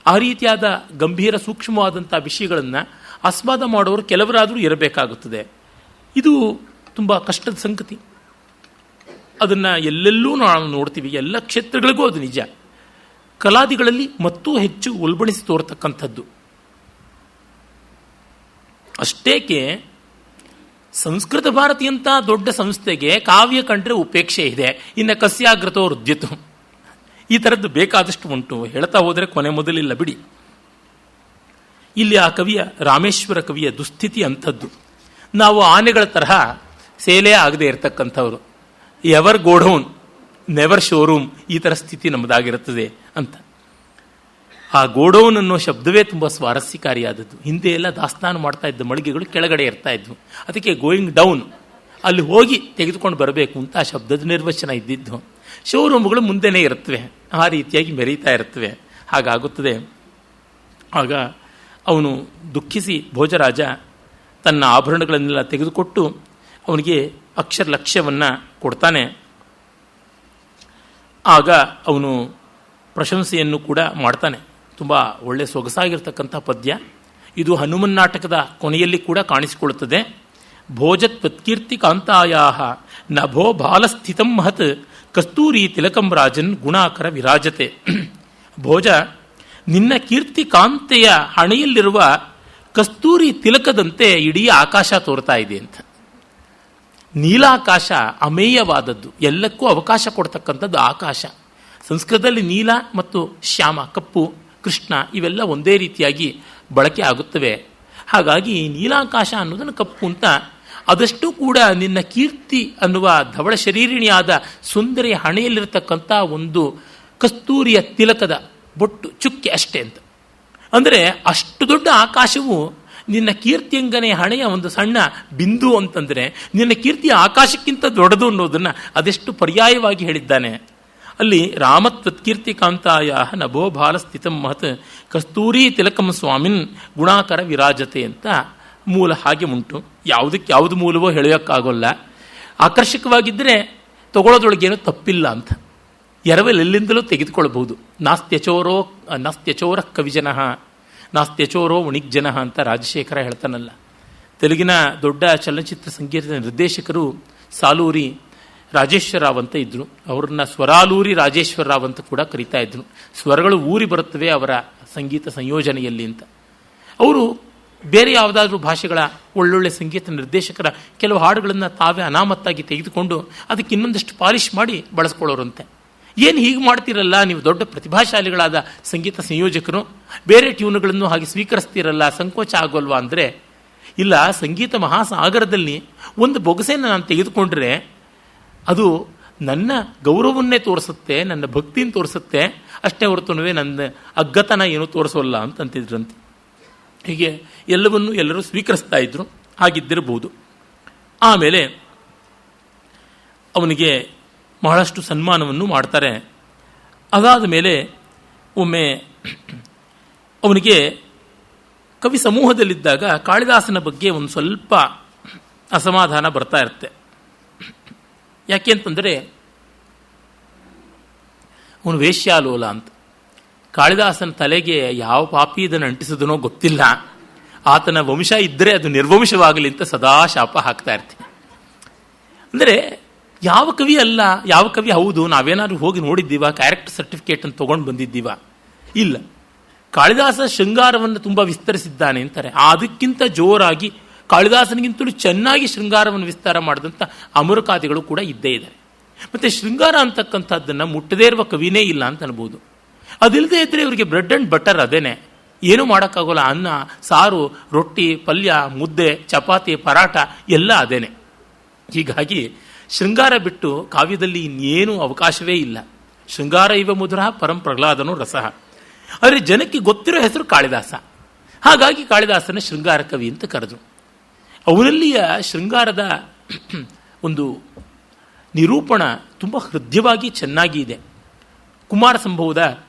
ಆ ರೀತಿಯಾದ ಗಂಭೀರ ಸೂಕ್ಷ್ಮವಾದಂಥ ವಿಷಯಗಳನ್ನು ಆಸ್ವಾದ ಮಾಡೋರು ಕೆಲವರಾದರೂ ಇರಬೇಕಾಗುತ್ತದೆ. ಇದು ತುಂಬ ಕಷ್ಟದ ಸಂಗತಿ. ಅದನ್ನು ಎಲ್ಲೆಲ್ಲೂ ನಾವು ನೋಡ್ತೀವಿ, ಎಲ್ಲ ಕ್ಷೇತ್ರಗಳಿಗೂ ಅದು ನಿಜ. ಕಲಾದಿಗಳಲ್ಲಿ ಮತ್ತೂ ಹೆಚ್ಚು ಉಲ್ಬಣಿಸಿ ತೋರ್ತಕ್ಕಂಥದ್ದು. ಅಷ್ಟೇಕೆ ಸಂಸ್ಕೃತ ಭಾರತಿಯಂಥ ದೊಡ್ಡ ಸಂಸ್ಥೆಗೆ ಕಾವ್ಯ ಕಂಡ್ರೆ ಉಪೇಕ್ಷೆ ಇದೆ. ಇನ್ನು ಕಸ್ಯಾಗ್ರತೋ ಹೃದ್ಯತು, ಈ ಥರದ್ದು ಬೇಕಾದಷ್ಟು ಉಂಟು. ಹೇಳ್ತಾ ಹೋದರೆ ಕೊನೆ ಮೊದಲಿಲ್ಲ ಬಿಡಿ. ಇಲ್ಲಿ ಆ ಕವಿಯ, ರಾಮೇಶ್ವರ ಕವಿಯ ದುಸ್ಥಿತಿ ಅಂಥದ್ದು. ನಾವು ಆನೆಗಳ ತರಹ ಸೇಲೆ ಆಗದೆ ಇರತಕ್ಕಂಥವ್ರು, ಎವರ್ ಗೋಡೌನ್ ನೆವರ್ ಶೋರೂಮ್, ಈ ಥರ ಸ್ಥಿತಿ ನಮ್ಮದಾಗಿರುತ್ತದೆ ಅಂತ. ಆ ಗೋಡೌನ್ ಅನ್ನೋ ಶಬ್ದವೇ ತುಂಬ ಸ್ವಾರಸ್ಯಕಾರಿಯಾದದ್ದು. ಹಿಂದೆ ಎಲ್ಲ ದಾಸ್ತಾನು ಮಾಡ್ತಾ ಇದ್ದ ಮಳಿಗೆಗಳು ಕೆಳಗಡೆ ಇರ್ತಾ ಇದ್ವು. ಅದಕ್ಕೆ ಗೋಯಿಂಗ್ ಡೌನ್, ಅಲ್ಲಿ ಹೋಗಿ ತೆಗೆದುಕೊಂಡು ಬರಬೇಕು ಅಂತ ಆ ಶಬ್ದದ ನಿರ್ವಚನ ಇದ್ದಿದ್ದು. ಶೋರೂಮ್ಗಳು ಮುಂದೆನೇ ಇರುತ್ತವೆ, ಆ ರೀತಿಯಾಗಿ ಮೆರೀತಾ ಇರುತ್ತವೆ. ಹಾಗಾಗುತ್ತದೆ. ಆಗ ಅವನು ದುಃಖಿಸಿ ಭೋಜರಾಜ ತನ್ನ ಆಭರಣಗಳನ್ನೆಲ್ಲ ತೆಗೆದುಕೊಟ್ಟು ಅವನಿಗೆ ಅಕ್ಷರ ಲಕ್ಷ್ಯವನ್ನು ಕೊಡ್ತಾನೆ. ಆಗ ಅವನು ಪ್ರಶಂಸೆಯನ್ನು ಕೂಡ ಮಾಡ್ತಾನೆ. ತುಂಬ ಒಳ್ಳೆ ಸೊಗಸಾಗಿರ್ತಕ್ಕಂಥ ಪದ್ಯ ಇದು. ಹನುಮನ್ ನಾಟಕದ ಕೊನೆಯಲ್ಲಿ ಕೂಡ ಕಾಣಿಸಿಕೊಳ್ಳುತ್ತದೆ. ಭೋಜತ್ ತ್ವತ್ಕೀರ್ತಿ ಕಾಂತಾಯಾಹ ನಭೋ ಬಾಲಸ್ಥಿತಂ ಮಹತ್ ಕಸ್ತೂರಿ ತಿಲಕಂ ರಾಜನ್ ಗುಣಾಕರ ವಿರಾಜತೆ. ಭೋಜ, ನಿನ್ನ ಕೀರ್ತಿ ಕಾಂತೆಯ ಹಣೆಯಲ್ಲಿರುವ ಕಸ್ತೂರಿ ತಿಲಕದಂತೆ ಇಡೀ ಆಕಾಶ ತೋರ್ತಾ ಇದೆ ಅಂತ. ನೀಲಾಕಾಶ ಅಮೇಯವಾದದ್ದು, ಎಲ್ಲಕ್ಕೂ ಅವಕಾಶ ಕೊಡ್ತಕ್ಕಂಥದ್ದು ಆಕಾಶ. ಸಂಸ್ಕೃತದಲ್ಲಿ ನೀಲ ಮತ್ತು ಶ್ಯಾಮ, ಕಪ್ಪು, ಕೃಷ್ಣ ಇವೆಲ್ಲ ಒಂದೇ ರೀತಿಯಾಗಿ ಬಳಕೆ ಆಗುತ್ತವೆ. ಹಾಗಾಗಿ ನೀಲಾಕಾಶ ಅನ್ನೋದನ್ನು ಕಪ್ಪು ಅಂತ, ಅದಷ್ಟು ಕೂಡ ನಿನ್ನ ಕೀರ್ತಿ ಅನ್ನುವ ಧವಳ ಶರೀರಿಣಿಯಾದ ಸುಂದರಿಯ ಹಣೆಯಲ್ಲಿರತಕ್ಕಂಥ ಒಂದು ಕಸ್ತೂರಿಯ ತಿಲಕದ ಬೊಟ್ಟು ಚುಕ್ಕೆ ಅಷ್ಟೇ ಅಂತ. ಅಂದರೆ ಅಷ್ಟು ದೊಡ್ಡ ಆಕಾಶವು ನಿನ್ನ ಕೀರ್ತಿಯಂಗನೆ ಹಣೆಯ ಒಂದು ಸಣ್ಣ ಬಿಂದು ಅಂತಂದರೆ ನಿನ್ನ ಕೀರ್ತಿಯ ಆಕಾಶಕ್ಕಿಂತ ದೊಡ್ಡದು ಅನ್ನೋದನ್ನು ಅದೆಷ್ಟು ಪರ್ಯಾಯವಾಗಿ ಹೇಳಿದ್ದಾನೆ. ಅಲ್ಲಿ ರಾಮತ್ವತ್ಕೀರ್ತಿ ಕಾಂತಾಯ ನಭೋ ಬಾಲ ಸ್ಥಿತಂ ಮಹತ್ ಕಸ್ತೂರಿ ತಿಲಕಂ ಸ್ವಾಮಿನ್ ಗುಣಾಕರ ವಿರಾಜತೆ ಅಂತ ಮೂಲ ಹಾಗೆ ಉಂಟು. ಯಾವುದಕ್ಕೆ ಯಾವುದು ಮೂಲವೋ ಹೇಳೋಕ್ಕಾಗೋಲ್ಲ. ಆಕರ್ಷಕವಾಗಿದ್ದರೆ ತಗೊಳ್ಳೋದ್ರೊಳಗೇನೋ ತಪ್ಪಿಲ್ಲ ಅಂತ. ಎರವಲೆಲ್ಲಿಂದಲೂ ತೆಗೆದುಕೊಳ್ಬಹುದು. ನಾಸ್ತ್ಯಚೋರ ಕವಿಜನಃ ನಾಸ್ತ್ಯಚೋರೋ ವಣಿಗ್ಜನಃ ಅಂತ ರಾಜಶೇಖರ ಹೇಳ್ತಾನಲ್ಲ. ತೆಲುಗಿನ ದೊಡ್ಡ ಚಲನಚಿತ್ರ ಸಂಗೀತ ನಿರ್ದೇಶಕರು ಸಾಲೂರಿ ರಾಜೇಶ್ವರರಾವ್ ಅಂತ ಇದ್ದರು. ಅವ್ರನ್ನ ಸ್ವರಾಲೂರಿ ರಾಜೇಶ್ವರರಾವ್ ಅಂತ ಕೂಡ ಕರೀತಾ ಇದ್ರು. ಸ್ವರಗಳು ಊರಿ ಬರುತ್ತವೆ ಅವರ ಸಂಗೀತ ಸಂಯೋಜನೆಯಲ್ಲಿ ಅಂತ. ಅವರು ಬೇರೆ ಯಾವುದಾದ್ರೂ ಭಾಷೆಗಳ ಒಳ್ಳೊಳ್ಳೆ ಸಂಗೀತ ನಿರ್ದೇಶಕರ ಕೆಲವು ಹಾಡುಗಳನ್ನು ತಾವೇ ಅನಾಮತ್ತಾಗಿ ತೆಗೆದುಕೊಂಡು ಅದಕ್ಕೆ ಇನ್ನೊಂದಷ್ಟು ಪಾಲಿಷ್ ಮಾಡಿ ಬಳಸ್ಕೊಳ್ಳೋರಂತೆ. ಏನು ಹೀಗೆ ಮಾಡ್ತಿರಲ್ಲ, ನೀವು ದೊಡ್ಡ ಪ್ರತಿಭಾಶಾಲಿಗಳಾದ ಸಂಗೀತ ಸಂಯೋಜಕರು, ಬೇರೆ ಟ್ಯೂನ್ಗಳನ್ನು ಹಾಗೆ ಸ್ವೀಕರಿಸ್ತಿರಲ್ಲ, ಸಂಕೋಚ ಆಗೋಲ್ವಾ ಅಂದರೆ, ಇಲ್ಲ, ಸಂಗೀತ ಮಹಾಸಾಗರದಲ್ಲಿ ಒಂದು ಬೊಗಸೆಯನ್ನು ನಾನು ತೆಗೆದುಕೊಂಡ್ರೆ ಅದು ನನ್ನ ಗೌರವವನ್ನೇ ತೋರಿಸುತ್ತೆ, ನನ್ನ ಭಕ್ತಿಯನ್ನು ತೋರಿಸುತ್ತೆ, ಅಷ್ಟೇ ಹೊರತು ನನ್ನ ಅಗ್ಗತನ ಏನೂ ತೋರಿಸೋಲ್ಲ ಅಂತಂತಿದ್ರಂತೆ. ಹೀಗೆ ಎಲ್ಲವನ್ನೂ ಎಲ್ಲರೂ ಸ್ವೀಕರಿಸ್ತಾ ಇದ್ರು. ಹಾಗಿದ್ದಿರಬಹುದು. ಆಮೇಲೆ ಅವನಿಗೆ ಬಹಳಷ್ಟು ಸನ್ಮಾನವನ್ನು ಮಾಡ್ತಾರೆ. ಅದಾದ ಮೇಲೆ ಒಮ್ಮೆ ಅವನಿಗೆ ಕವಿ ಸಮೂಹದಲ್ಲಿದ್ದಾಗ ಕಾಳಿದಾಸನ ಬಗ್ಗೆ ಒಂದು ಸ್ವಲ್ಪ ಅಸಮಾಧಾನ ಬರ್ತಾ ಇರುತ್ತೆ. ಯಾಕೆ ಅಂತಂದರೆ, ಅವನು ವೇಶ್ಯಾಲೋಲ ಅಂತ. ಕಾಳಿದಾಸನ ತಲೆಗೆ ಯಾವ ಪಾಪಿ ಇದನ್ನು ಅಂಟಿಸಿದನೋ ಗೊತ್ತಿಲ್ಲ, ಆತನ ವಂಶ ಇದ್ದರೆ ಅದು ನಿರ್ವಂಶವಾಗಲಿ ಅಂತ ಸದಾ ಶಾಪ ಹಾಕ್ತಾ ಇರ್ತೀನಿ. ಅಂದರೆ ಯಾವ ಕವಿ ಅಲ್ಲ, ಯಾವ ಕವಿ ಹೌದು, ನಾವೇನಾದ್ರೂ ಹೋಗಿ ನೋಡಿದ್ದೀವ, ಕ್ಯಾರೆಕ್ಟರ್ ಸರ್ಟಿಫಿಕೇಟ್ ಅಂತ ತೊಗೊಂಡು ಬಂದಿದ್ದೀವ? ಇಲ್ಲ. ಕಾಳಿದಾಸ ಶೃಂಗಾರವನ್ನು ತುಂಬ ವಿಸ್ತರಿಸಿದ್ದಾನೆ ಅಂತಾರೆ. ಅದಕ್ಕಿಂತ ಜೋರಾಗಿ ಕಾಳಿದಾಸನಿಗಿಂತಲೂ ಚೆನ್ನಾಗಿ ಶೃಂಗಾರವನ್ನು ವಿಸ್ತಾರ ಮಾಡಿದಂಥ ಅಮರಕಾದಿಗಳು ಕೂಡ ಇದ್ದೇ ಇದ್ದಾರೆ. ಮತ್ತು ಶೃಂಗಾರ ಅಂತಕ್ಕಂಥದ್ದನ್ನು ಮುಟ್ಟದೇ ಇರುವ ಕವಿನೇ ಇಲ್ಲ ಅಂತ ಅನ್ಬೋದು. ಅದಿಲ್ಲದೆ ಇದ್ದರೆ ಇವರಿಗೆ ಬ್ರೆಡ್ ಆ್ಯಂಡ್ ಬಟರ್ ಅದೇನೆ, ಏನೂ ಮಾಡೋಕ್ಕಾಗೋಲ್ಲ. ಅನ್ನ, ಸಾರು, ರೊಟ್ಟಿ, ಪಲ್ಯ, ಮುದ್ದೆ, ಚಪಾತಿ, ಪರಾಟ ಎಲ್ಲ ಅದೇನೆ. ಹೀಗಾಗಿ ಶೃಂಗಾರ ಬಿಟ್ಟು ಕಾವ್ಯದಲ್ಲಿ ಇನ್ನೇನು ಅವಕಾಶವೇ ಇಲ್ಲ. ಶೃಂಗಾರ ಇವ ಮಧುರ ಪರಂ ಪ್ರಹ್ಲಾದನೋ ರಸಃ. ಆದರೆ ಜನಕ್ಕೆ ಗೊತ್ತಿರೋ ಹೆಸರು ಕಾಳಿದಾಸ. ಹಾಗಾಗಿ ಕಾಳಿದಾಸನ ಶೃಂಗಾರ ಕವಿ ಅಂತ ಕರೆದ್ರು. ಅವನಲ್ಲಿಯ ಶೃಂಗಾರದ ಒಂದು ನಿರೂಪಣ ತುಂಬ ಹೃದಯವಾಗಿ ಚೆನ್ನಾಗಿ ಇದೆ. ಕುಮಾರ ಸಂಭವದ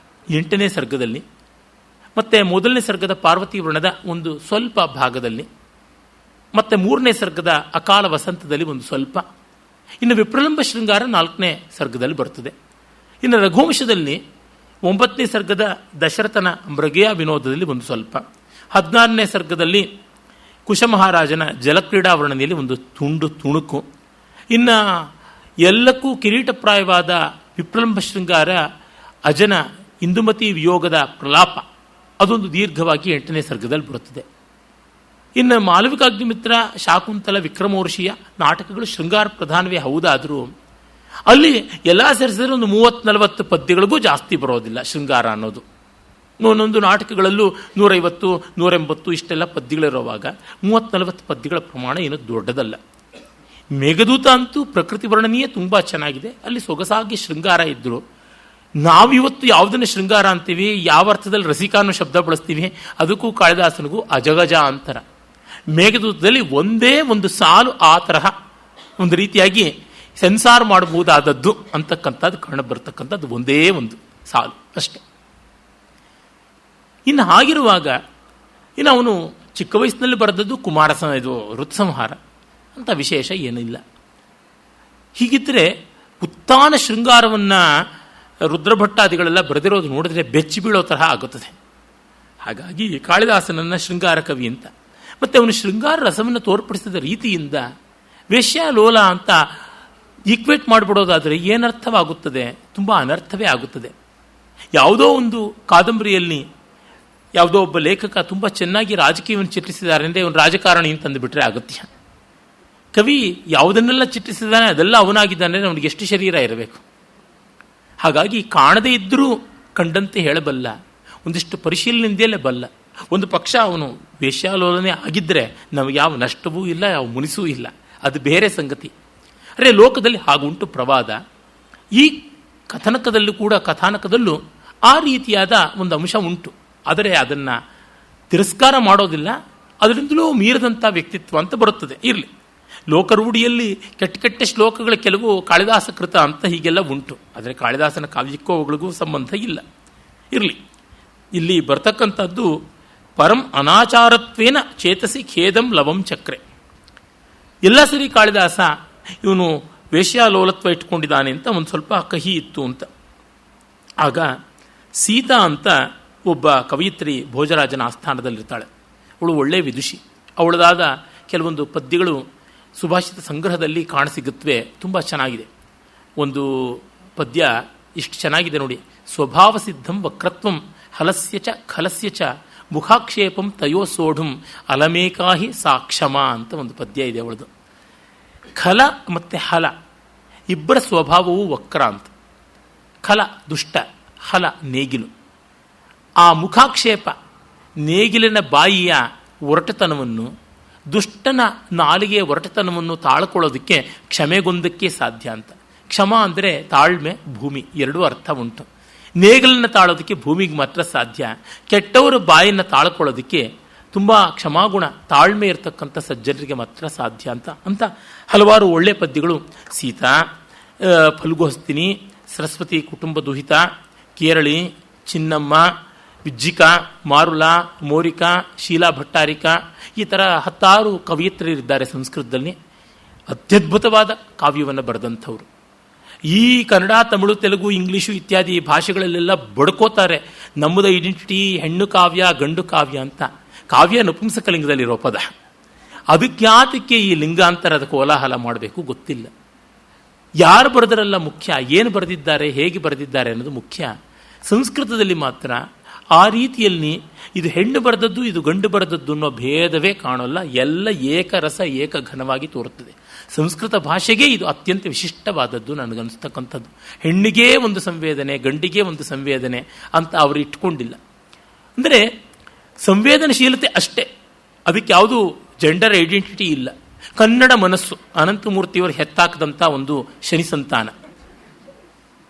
8ನೇ ಸರ್ಗದಲ್ಲಿ, ಮತ್ತು 1ನೇ ಸರ್ಗದ ಪಾರ್ವತಿ ವರ್ಣದ ಒಂದು ಸ್ವಲ್ಪ ಭಾಗದಲ್ಲಿ, ಮತ್ತು 3ನೇ ಸರ್ಗದ ಅಕಾಲ ವಸಂತದಲ್ಲಿ ಒಂದು ಸ್ವಲ್ಪ, ಇನ್ನು ವಿಪ್ರಲಂಬ ಶೃಂಗಾರ 4ನೇ ಸರ್ಗದಲ್ಲಿ ಬರ್ತದೆ. ಇನ್ನು ರಘುವಂಶದಲ್ಲಿ 9ನೇ ಸರ್ಗದ ದಶರಥನ ಮೃಗಯ ವಿನೋದದಲ್ಲಿ ಒಂದು ಸ್ವಲ್ಪ, 16ನೇ ಸರ್ಗದಲ್ಲಿ ಕುಶಮಹಾರಾಜನ ಜಲಕ್ರೀಡಾ ವರ್ಣನೆಯಲ್ಲಿ ಒಂದು ತುಂಡು ತುಣುಕು, ಇನ್ನು ಎಲ್ಲಕ್ಕೂ ಕಿರೀಟಪ್ರಾಯವಾದ ವಿಪ್ರಲಂಬ ಶೃಂಗಾರ ಅಜನ ಇಂದುಮತಿ ವಿಯೋಗದ ಪ್ರಲಾಪ, ಅದೊಂದು ದೀರ್ಘವಾಗಿ 8ನೇ ಸರ್ಗದಲ್ಲಿ ಬರುತ್ತದೆ. ಇನ್ನು ಮಾಲವಿಕಾಗ್ನಿಮಿತ್ರ, ಶಾಕುಂತಲ, ವಿಕ್ರಮೋರ್ಷಿಯ ನಾಟಕಗಳು ಶೃಂಗಾರ ಪ್ರಧಾನವೇ ಹೌದಾದರೂ ಅಲ್ಲಿ ಎಲ್ಲ ಸೇರಿಸಿದ್ರೆ ಒಂದು 30-40 ಪದ್ಯಗಳಿಗೂ ಜಾಸ್ತಿ ಬರೋದಿಲ್ಲ ಶೃಂಗಾರ ಅನ್ನೋದು. ಒಂದೊಂದು ನಾಟಕಗಳಲ್ಲೂ 150-180 ಇಷ್ಟೆಲ್ಲ ಪದ್ಯಗಳಿರುವಾಗ 30-40 ಪದ್ಯಗಳ ಪ್ರಮಾಣ ಏನೂ ದೊಡ್ಡದಲ್ಲ. ಮೇಘದೂತ ಅಂತೂ ಪ್ರಕೃತಿ ವರ್ಣನೆಯೇ ತುಂಬ ಚೆನ್ನಾಗಿದೆ. ಅಲ್ಲಿ ಸೊಗಸಾಗಿ ಶೃಂಗಾರ ಇದ್ದರು. ನಾವಿವತ್ತು ಯಾವುದನ್ನು ಶೃಂಗಾರ ಅಂತೀವಿ, ಯಾವ ಅರ್ಥದಲ್ಲಿ ರಸಿಕ ಅನ್ನೋ ಶಬ್ದ ಬಳಸ್ತೀವಿ, ಅದಕ್ಕೂ ಕಾಳಿದಾಸನಿಗೂ ಅಜಗಜ ಅಂತರ. ಮೇಘದೂತದಲ್ಲಿ ಒಂದೇ ಒಂದು ಸಾಲು ಆ ತರಹ ಒಂದು ರೀತಿಯಾಗಿ ಸೆನ್ಸಾರ್ ಮಾಡಬಹುದಾದದ್ದು ಅಂತಕ್ಕಂಥದ್ದು ಕಾಣ ಬರ್ತಕ್ಕಂಥದ್ದು ಒಂದೇ ಒಂದು ಸಾಲು ಅಷ್ಟೆ. ಇನ್ನು ಹಾಗಿರುವಾಗ ಇನ್ನು ಅವನು ಚಿಕ್ಕ ವಯಸ್ಸಿನಲ್ಲಿ ಬರೆದದ್ದು ಇದು ಋತುಸಂಹಾರ ಅಂತ ವಿಶೇಷ ಏನಿಲ್ಲ. ಹೀಗಿದ್ದರೆ ಉತ್ತಾನ ಶೃಂಗಾರವನ್ನು ರುದ್ರಭಟ್ಟಾದಿಗಳೆಲ್ಲ ಬರೆದಿರೋದು ನೋಡಿದ್ರೆ ಬೆಚ್ಚಿ ಬೀಳೋ ತರಹ ಆಗುತ್ತದೆ. ಹಾಗಾಗಿ ಕಾಳಿದಾಸನನ್ನು ಶೃಂಗಾರ ಕವಿ ಅಂತ. ಮತ್ತು ಅವನು ಶೃಂಗಾರ ರಸವನ್ನು ತೋರ್ಪಡಿಸಿದ ರೀತಿಯಿಂದ ವೇಶ್ಯಾಲೋಲ ಅಂತ ಈಕ್ವೇಟ್ ಮಾಡಿಬಿಡೋದಾದರೆ ಏನರ್ಥವಾಗುತ್ತದೆ? ತುಂಬ ಅನರ್ಥವೇ ಆಗುತ್ತದೆ. ಯಾವುದೋ ಒಂದು ಕಾದಂಬರಿಯಲ್ಲಿ ಯಾವುದೋ ಒಬ್ಬ ಲೇಖಕ ತುಂಬ ಚೆನ್ನಾಗಿ ರಾಜಕೀಯವನ್ನು ಚಿತ್ರಿಸಿದ್ದಾರೆ ಅಂದರೆ ಅವನು ರಾಜಕಾರಣಿ ಅಂತಂದುಬಿಟ್ರೆ ಅಗತ್ಯ. ಕವಿ ಯಾವುದನ್ನೆಲ್ಲ ಚಿತ್ರಿಸಿದ್ದಾನೆ ಅದೆಲ್ಲ ಅವನಾಗಿದ್ದಾನೆ, ಅವನಿಗೆ ಎಷ್ಟು ಶರೀರ ಇರಬೇಕು. ಹಾಗಾಗಿ ಕಾಣದೇ ಇದ್ದರೂ ಕಂಡಂತೆ ಹೇಳಬಲ್ಲ, ಒಂದಿಷ್ಟು ಪರಿಶೀಲನೆಯಿಂದಲೇ ಬಲ್ಲ. ಒಂದು ಪಕ್ಷ ಅವನು ವೇಶ್ಯಾಲೋಲನೆ ಆಗಿದ್ದರೆ ನಮಗೆ ಯಾವ ನಷ್ಟವೂ ಇಲ್ಲ, ಯಾವ ಮುನಿಸೂ ಇಲ್ಲ, ಅದು ಬೇರೆ ಸಂಗತಿ. ಅರೆ ಲೋಕದಲ್ಲಿ ಹಾಗುಂಟು ಪ್ರವಾದ. ಈ ಕಥಾನಕದಲ್ಲೂ ಆ ರೀತಿಯಾದ ಒಂದು ಅಂಶ ಉಂಟು. ಆದರೆ ಅದನ್ನು ತಿರಸ್ಕಾರ ಮಾಡೋದಿಲ್ಲ, ಅದರಿಂದಲೂ ಮೀರದಂಥ ವ್ಯಕ್ತಿತ್ವ ಅಂತ ಬರುತ್ತದೆ. ಇರಲಿ, ಲೋಕರೂಢಿಯಲ್ಲಿ ಕೆಟ್ಟ ಶ್ಲೋಕಗಳ ಕೆಲವು ಕಾಳಿದಾಸ ಕೃತ ಅಂತ ಹೀಗೆಲ್ಲ ಉಂಟು. ಆದರೆ ಕಾಳಿದಾಸನ ಕಾವ್ಯಕ್ಕೂ ಅವುಗಳಿಗೂ ಸಂಬಂಧ ಇಲ್ಲ. ಇರಲಿ, ಇಲ್ಲಿ ಬರ್ತಕ್ಕಂಥದ್ದು ಪರಂ ಅನಾಚಾರತ್ವೇನ ಚೇತಸಿ ಖೇದಂ ಲವಂ ಚಕ್ರೆ. ಎಲ್ಲ ಸರಿ ಕಾಳಿದಾಸ ಇವನು ವೇಶ್ಯಾಲೋಲತ್ವ ಇಟ್ಕೊಂಡಿದ್ದಾನೆ ಅಂತ ಒಂದು ಸ್ವಲ್ಪ ಕಹಿ ಇತ್ತು ಅಂತ. ಆಗ ಸೀತಾ ಅಂತ ಒಬ್ಬ ಕವಯಿತ್ರಿ ಭೋಜರಾಜನ ಆಸ್ಥಾನದಲ್ಲಿರ್ತಾಳೆ. ಅವಳು ಒಳ್ಳೆಯ ವಿದುಷಿ. ಅವಳದಾದ ಕೆಲವೊಂದು ಪದ್ಯಗಳು ಸುಭಾಷಿತ ಸಂಗ್ರಹದಲ್ಲಿ ಕಾಣಸಿಗುತ್ತವೆ, ತುಂಬ ಚೆನ್ನಾಗಿದೆ. ಒಂದು ಪದ್ಯ ಇಷ್ಟು ಚೆನ್ನಾಗಿದೆ ನೋಡಿ. ಸ್ವಭಾವ ಸಿದ್ಧಂ ವಕ್ರತ್ವಂ ಹಲಸ್ಯ ಚ ಖಲಸ್ಯ ಚ ಮುಖಾಕ್ಷೇಪಂ ತಯೋ ಸೋಢುಂ ಅಲಮೇಕಾಹಿ ಸಾಕ್ಷಮ ಅಂತ ಒಂದು ಪದ್ಯ ಇದೆ ಅವಳದು. ಖಲ ಮತ್ತು ಹಲ ಇಬ್ಬರ ಸ್ವಭಾವವು ವಕ್ರ ಅಂತ. ಖಲ ದುಷ್ಟ, ಹಲ ನೇಗಿಲು. ಆ ಮುಖಾಕ್ಷೇಪ ನೇಗಿಲಿನ ಬಾಯಿಯ ಒರಟತನವನ್ನು, ದುಷ್ಟನ ನಾಲಿಗೆಯ ಒರಟತನವನ್ನು ತಾಳ್ಕೊಳ್ಳೋದಕ್ಕೆ ಕ್ಷಮೆಗೊಂದಕ್ಕೆ ಸಾಧ್ಯ ಅಂತ. ಕ್ಷಮ ಅಂದರೆ ತಾಳ್ಮೆ, ಭೂಮಿ ಎರಡೂ ಅರ್ಥ ಉಂಟು. ನೇಗಿಲನ್ನು ತಾಳೋದಕ್ಕೆ ಭೂಮಿಗೆ ಮಾತ್ರ ಸಾಧ್ಯ. ಕೆಟ್ಟವರ ಬಾಯನ್ನು ತಾಳ್ಕೊಳ್ಳೋದಕ್ಕೆ ತುಂಬ ಕ್ಷಮಾಗುಣ, ತಾಳ್ಮೆ ಇರತಕ್ಕಂಥ ಸಜ್ಜನರಿಗೆ ಮಾತ್ರ ಸಾಧ್ಯ ಅಂತ ಹಲವಾರು ಒಳ್ಳೆಯ ಪದ್ಯಗಳು ಸೀತಾ, ಫಲ್ಗುಹಸ್ತಿನಿ, ಸರಸ್ವತಿ ಕುಟುಂಬ ದುಹಿತ, ಕೇರಳಿ, ಚಿನ್ನಮ್ಮ, ವಿಜ್ಜಿಕಾ, ಮಾರುಲ, ಮೋರಿಕಾ, ಶೀಲಾ ಭಟ್ಟಾರಿಕ, ಈ ಥರ 10 ಕವಯಿತ್ರಿದ್ದಾರೆ ಸಂಸ್ಕೃತದಲ್ಲಿ. ಅತ್ಯದ್ಭುತವಾದ ಕಾವ್ಯವನ್ನು ಬರೆದಂಥವ್ರು. ಈ ಕನ್ನಡ, ತಮಿಳು, ತೆಲುಗು, ಇಂಗ್ಲೀಷು ಇತ್ಯಾದಿ ಭಾಷೆಗಳಲ್ಲೆಲ್ಲ ಬಡ್ಕೋತಾರೆ ನಮ್ಮದು ಐಡೆಂಟಿಟಿ ಹೆಣ್ಣು ಕಾವ್ಯ ಗಂಡು ಕಾವ್ಯ ಅಂತ. ಕಾವ್ಯ ನಪುಂಸಕಲಿಂಗದಲ್ಲಿರೋ ಪದ, ಅದಕ್ಯಾತಕ್ಕೆ ಈ ಲಿಂಗಾಂತರದ ಕೋಲಾಹಲ ಮಾಡಬೇಕು ಗೊತ್ತಿಲ್ಲ. ಯಾರು ಬರೆದರಲ್ಲ ಮುಖ್ಯ, ಏನು ಬರೆದಿದ್ದಾರೆ, ಹೇಗೆ ಬರೆದಿದ್ದಾರೆ ಅನ್ನೋದು ಮುಖ್ಯ. ಸಂಸ್ಕೃತದಲ್ಲಿ ಮಾತ್ರ ಆ ರೀತಿಯಲ್ಲಿ ಇದು ಹೆಣ್ಣು ಬರೆದದ್ದು ಇದು ಗಂಡು ಬರೆದದ್ದು ಅನ್ನೋ ಭೇದವೇ ಕಾಣೋಲ್ಲ. ಎಲ್ಲ ಏಕರಸ ಏಕಘನವಾಗಿ ತೋರುತ್ತದೆ. ಸಂಸ್ಕೃತ ಭಾಷೆಗೆ ಇದು ಅತ್ಯಂತ ವಿಶಿಷ್ಟವಾದದ್ದು ನನಗನ್ನಿಸ್ತಕ್ಕಂಥದ್ದು. ಹೆಣ್ಣಿಗೆ ಒಂದು ಸಂವೇದನೆ, ಗಂಡಿಗೆ ಒಂದು ಸಂವೇದನೆ ಅಂತ ಅವರು ಇಟ್ಕೊಂಡಿಲ್ಲ. ಅಂದರೆ ಸಂವೇದನಶೀಲತೆ ಅಷ್ಟೇ, ಅದಕ್ಕೆ ಯಾವುದು ಜೆಂಡರ್ ಐಡೆಂಟಿಟಿ ಇಲ್ಲ. ಕನ್ನಡ ಮನಸ್ಸು, ಅನಂತಮೂರ್ತಿಯವರು ಹೆತ್ತಾಕದಂಥ ಒಂದು ಶನಿ ಸಂತಾನ.